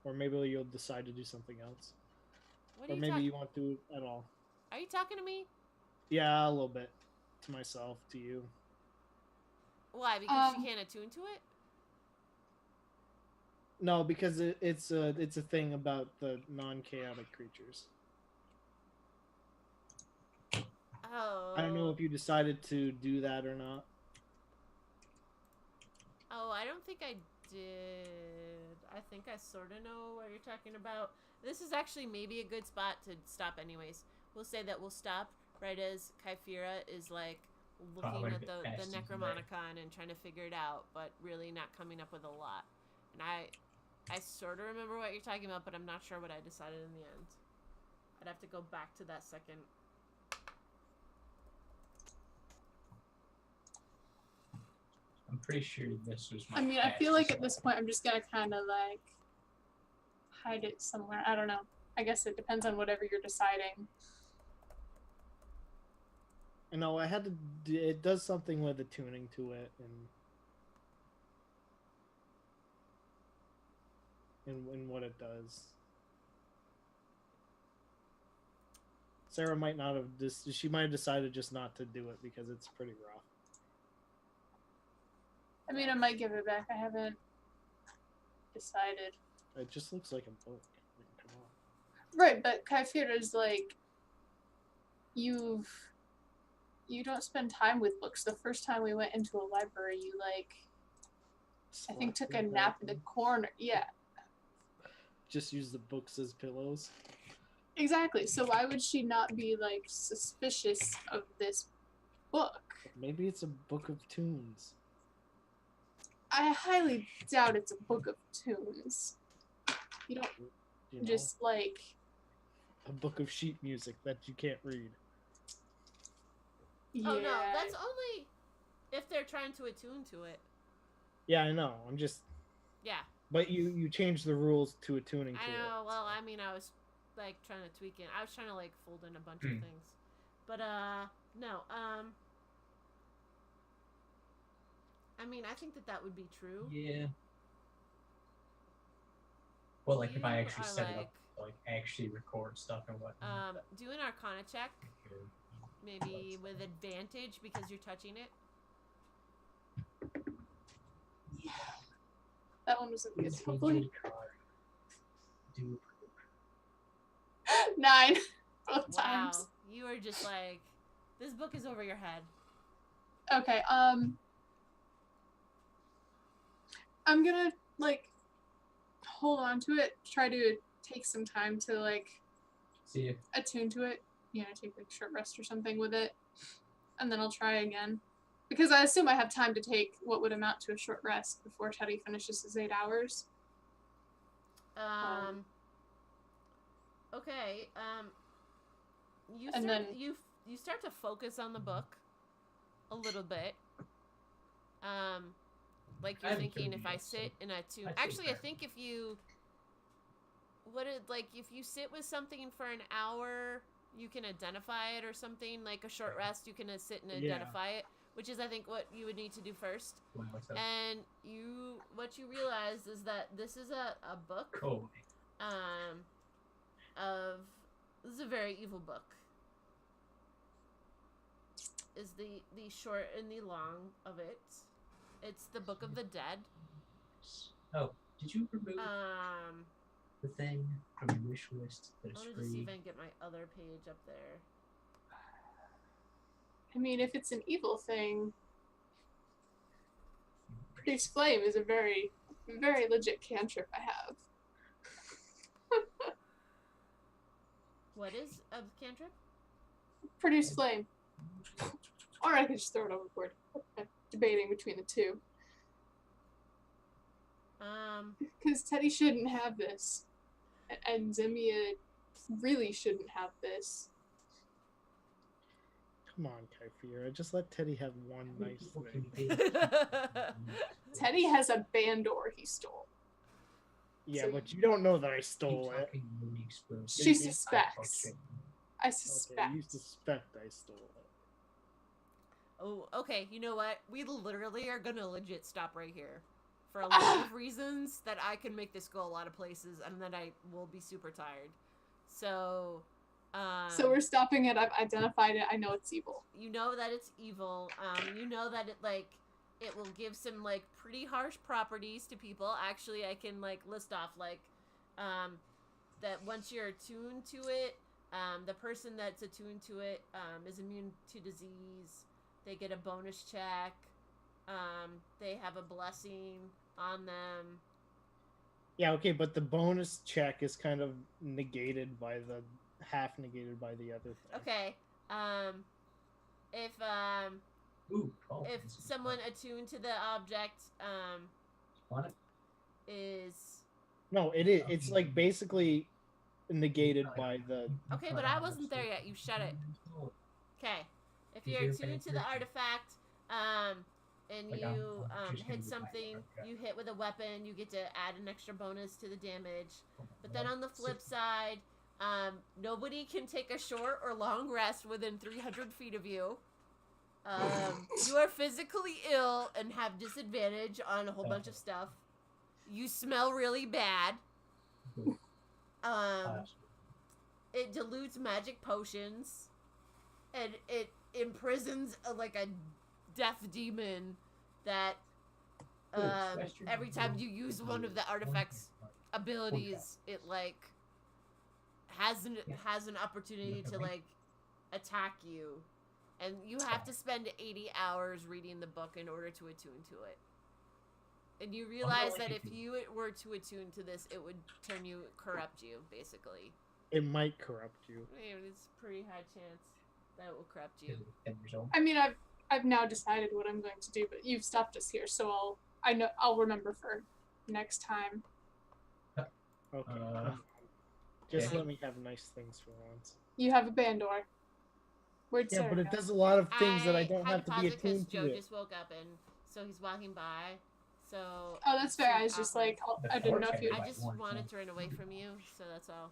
Or maybe you'll decide to do something else. What are Or you maybe talking? you won't do it at all. Are you talking to me? Yeah, a little bit. To myself, to you. Why? Because she can't attune to it? No, because it's a thing about the non-chaotic creatures. Oh. I don't know if you decided to do that or not. Oh, I don't think I did. I think I sort of know what you're talking about. This is actually maybe a good spot to stop anyways. We'll say that we'll stop right as Kyphira is like looking Probably at a bit the fast, isn't it? Necromonicon and trying to figure it out, but really not coming up with a lot. And I sort of remember what you're talking about, but I'm not sure what I decided in the end. I'd have to go back to that second. I'm pretty sure this was my I mean, I feel like at fastest this point I'm just gonna kind of like hide it somewhere. I don't know. I guess it depends on whatever you're deciding. I know I had to. It does something with the tuning to it, and what it does. Sarah might not have. She might have decided just not to do it because it's pretty rough. I mean, I might give it back. I haven't decided. It just looks like a book. I mean, come on. Right, but Kyphira's like, you don't spend time with books. The first time we went into a library, you like, I think took a nap in the corner. Yeah, Just use the books as pillows. exactly. So why would she not be like suspicious of this book? Maybe it's a book of tunes. I highly doubt it's a book of tunes. You don't You know? just like. A book of sheet music that you can't read. Yeah. Oh no, that's only if they're trying to attune to it. Yeah, I know. I'm just. Yeah. But you changed the rules to attuning to I it. know. Well, I mean, I was like trying to tweak it. I was trying to like fold in a bunch of things, but no. I mean, I think that would be true. Yeah. Well, like if I You actually are set it up, like actually record stuff and whatnot. Do an Arcana check, Okay. maybe with advantage because you're touching it. Yeah. That one wasn't good. Please read Hopefully. your card. Do 9 both Wow, times. you are just like, this book is over your head. Okay, I'm gonna like hold on to it, try to take some time to like see if attune to it, you know, take like a short rest or something with it, and then I'll try again. Because I assume I have time to take what would amount to a short rest before Teddy finishes his 8 hours. Okay. You And start, then- you start to focus on the book a little bit. Like I you're haven't thinking, tuned if it I yet, sit so in a tune. I'd say Actually, I fair. think if you if you sit with something for an hour, you can identify it or something. Like a short rest, you can sit and Yeah. identify it, which is I think what you would need to do first. what's up. And what you realize is that this is a book Cool. this is a very evil book. Is the short and the long of it. It's the Book of the Dead. Oh, did you remove the thing from your wish list that I is wanted to see free? if I can get my other page up there. I mean, if it's an evil thing, Produce flame is a very, very legit cantrip I have. What is a cantrip? Produce flame. Or I could just throw it overboard. I'm debating between the two. Because Teddy shouldn't have this. And Zemia really shouldn't have this. Come on, Kyphira. Just let Teddy have one nice thing. Teddy has a bandor he stole. Yeah, So but you don't know that I stole it. She suspects. I suspect. Okay, you suspect I stole it. Oh, okay. You know what? We literally are gonna legit stop right here. For a lot of reasons that I can make this go a lot of places and then I will be super tired. So, So we're stopping it. I've identified it. I know it's evil. You know that it's evil. You know that it, like, it will give some, like, pretty harsh properties to people. Actually, I can, like, list off, like, that once you're attuned to it, the person that's attuned to it is immune to disease. They get a bonus check. They have a blessing on them. Yeah, okay, but the bonus check is kind of negated by the half negated by the other thing. Okay. If someone attuned to the object is No, it is. It's like basically negated by the. okay, but I wasn't there yet. You shut it. Okay. If you're attuned to the artifact, and you hit something, you hit with a weapon, you get to add an extra bonus to the damage. But then on the flip side, nobody can take a short or long rest within 300 feet of you. You are physically ill and have disadvantage on a whole bunch of stuff. You smell really bad. It dilutes magic potions. And it imprisons like a death demon that every time you use one of the artifact's abilities, it like has an opportunity to like attack you, and you have to spend 80 hours reading the book in order to attune to it. And you realize that if you were to attune to this, it would corrupt you, basically. It might corrupt you. I mean, it's a pretty high chance that it will corrupt you. I mean, I've now decided what I'm going to do, but you've stopped us here, so I'll remember for next time. Okay. Just let me have nice things for once. You have a bandor. Where'd Yeah, Sarah but it go? does a lot of things that I don't have to be because attuned Joe to. just woke up, and so he's walking by. So Oh, that's fair. I was just like, I didn't know if you. I just wanted to run away from you, so that's all.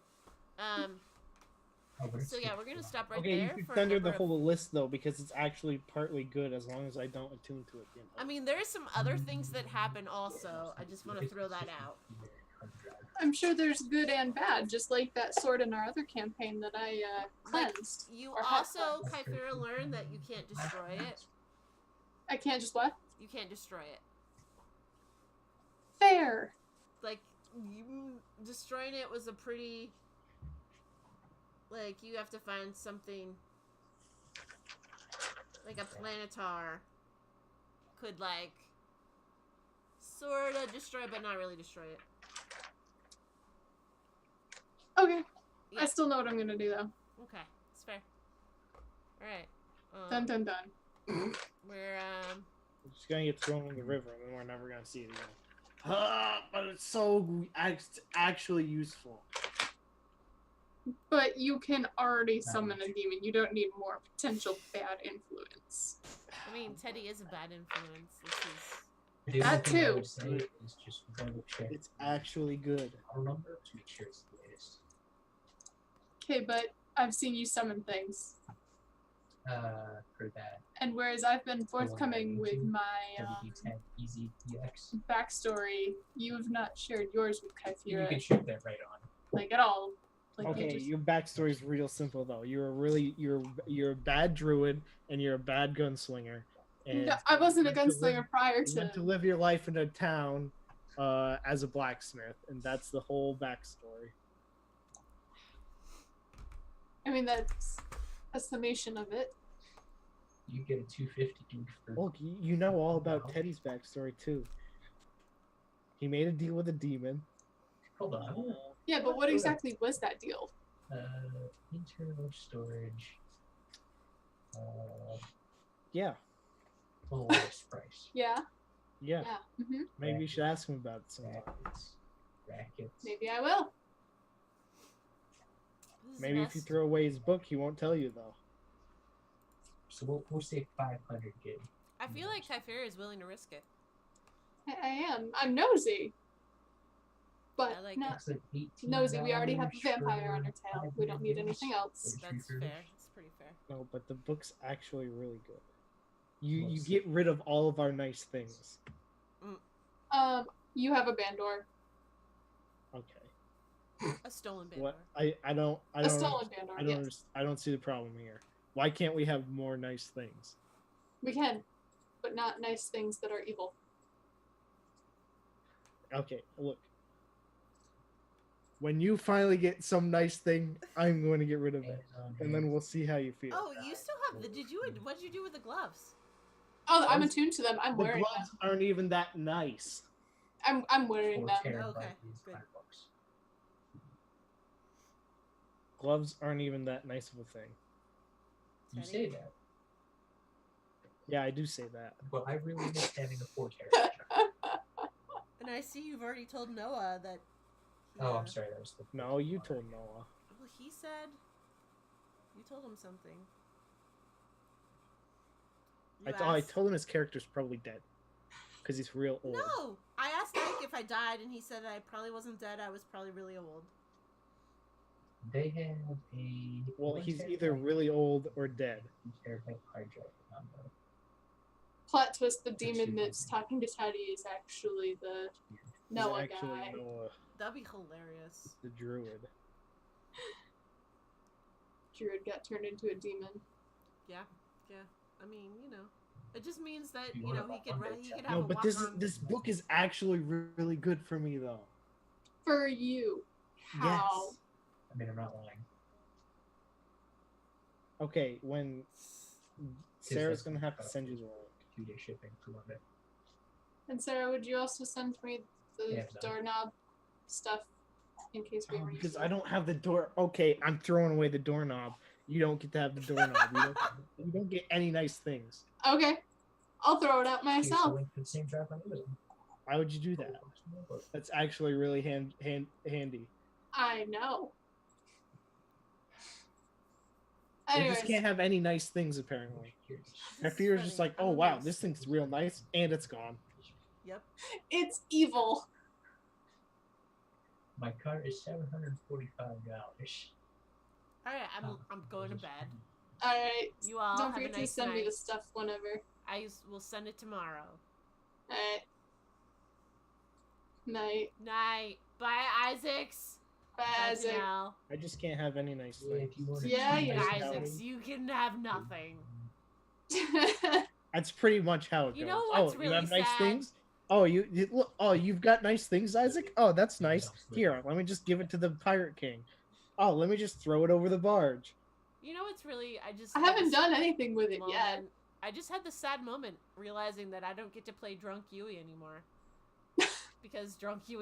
So yeah, we're gonna stop right Okay, there. you for could send her a the number of- whole list though, because it's actually partly good as long as I don't attune to it. You know? I mean, there's some other things that happen also. I just want to throw that out. I'm sure there's good and bad, just like that sword in our other campaign that I cleansed. You Or have also, cleansed. Kyphira, learned that you can't destroy it. I can't just what? You can't destroy it. Fair. Like, destroying it was a pretty... Like, you have to find something... Like a planetar could, like, sort of destroy, but not really destroy it. Okay. Yeah. I still know what I'm gonna do though. Okay, it's fair. Alright. Dun dun dun. We're, It's just gonna get thrown in the river, and then we're never gonna see it again. But it's so actually useful. But you can already summon a demon. You don't need more potential bad influence. I mean, Teddy is a bad influence. This is... The That only thing I too. would say is just double check It's actually good. our number to make sure it's the latest. Okay, but I've seen you summon things. For that And whereas I've been forthcoming with my WD10 Easy EX. backstory, you have not shared yours with You Kyphira, can shoot that right on. like at all. Like Okay, you just, your backstory is real simple though. You're a bad druid and you're a bad gunslinger. And No, I wasn't a you went to live- gunslinger prior You went to. to live your life in a town as a blacksmith, and that's the whole backstory. I mean, that's a summation of it. You get a 250 for Well, you know all about Teddy's backstory too. He made a deal with a demon. Hold on. Yeah, but what exactly was that deal? Internal storage. Yeah. Lowest price. Yeah. Yeah. Yeah. Mm-hmm. Maybe you should ask him about it sometime. Rackets. Maybe I will. This is Maybe if you best. throw away his book, he won't tell you though. So we'll say 500 gig. I feel like Kyphera is willing to risk it. I am. I'm nosy. But I like not It's like $18 nosy. We already have a vampire for on our tail. We don't need anything else. That's fair. That's pretty fair. No, but the book's actually really good. You Most- get rid of all of our nice things. You have a Bandor. Okay. A stolen Bandor. What? I don't A stolen Bandor. Yes, I don't see the problem here. Why can't we have more nice things? we can, but not nice things that are evil. Okay, look. When you finally get some nice thing, I'm going to get rid of it, and then we'll see how you feel. Oh, you still have the. What'd you do with the gloves? Oh, I'm attuned to them. I'm The wearing gloves aren't even that nice. them. I'm wearing them. Okay, good. Gloves aren't even that nice of a thing. You Teddy? say that. Yeah, I do say that. Well, I really miss having a 4 character. And I see you've already told Noah that. Oh, I'm sorry. That was the. No, you told Noah. Well, he said. You told him something. I told him his character's probably dead. Because he's real old. No! I asked Ike if I died, and he said I probably wasn't dead. I was probably really old. They have a. Well, he's either really old or dead. Plot twist: the demon that's talking to Teddy is actually the Noah He's actually guy. Noah, That'd be hilarious. the druid. Druid got turned into a demon. Yeah. I mean, it just means that You he wanna could walk on he that could town? have No, a but walk this on. this book is actually really good for me though. For you. How? Yes. I mean, I'm not lying. Okay, when Sarah's that's gonna have to about send you the link. 2-day shipping for one bit. And Sarah, would you also send me the Yeah, no. doorknob stuff in case we Oh, ever use because it? I don't have the door. Okay, I'm throwing away the doorknob. You don't get to have the doorknob. You don't get any nice things. Okay. I'll throw it out Here's the myself. link to the same drive on Amazon. Why would you do that? That's actually really handy. I know. We Anyways, just can't have any nice things apparently. My fear is just like, oh wow, this thing's real nice, and it's gone. Yep. it's evil. My car is $745. All right, I'm going to bed. Alright. You all Don't have a forget to nice send night. me the stuff whenever. Will send it tomorrow. Alright. Night. Night. Bye, Isaacs. Bye, Bye, Isaac. Janelle. I just can't have any nice Yeah, things. if you want Yeah, Bye, you Nice know. Isaacs. You can have nothing. That's pretty much how it goes. You know what's you really have nice sad? things. Oh, look. Oh, you've got nice things, Isaac. Oh, that's nice. Here, let me just give it to the Pirate King. Oh, let me just throw it over the barge. You know what's really? I haven't done anything with it yet. moment. I just had this sad moment realizing that I don't get to play Drunk Yui anymore. Because Drunk Yui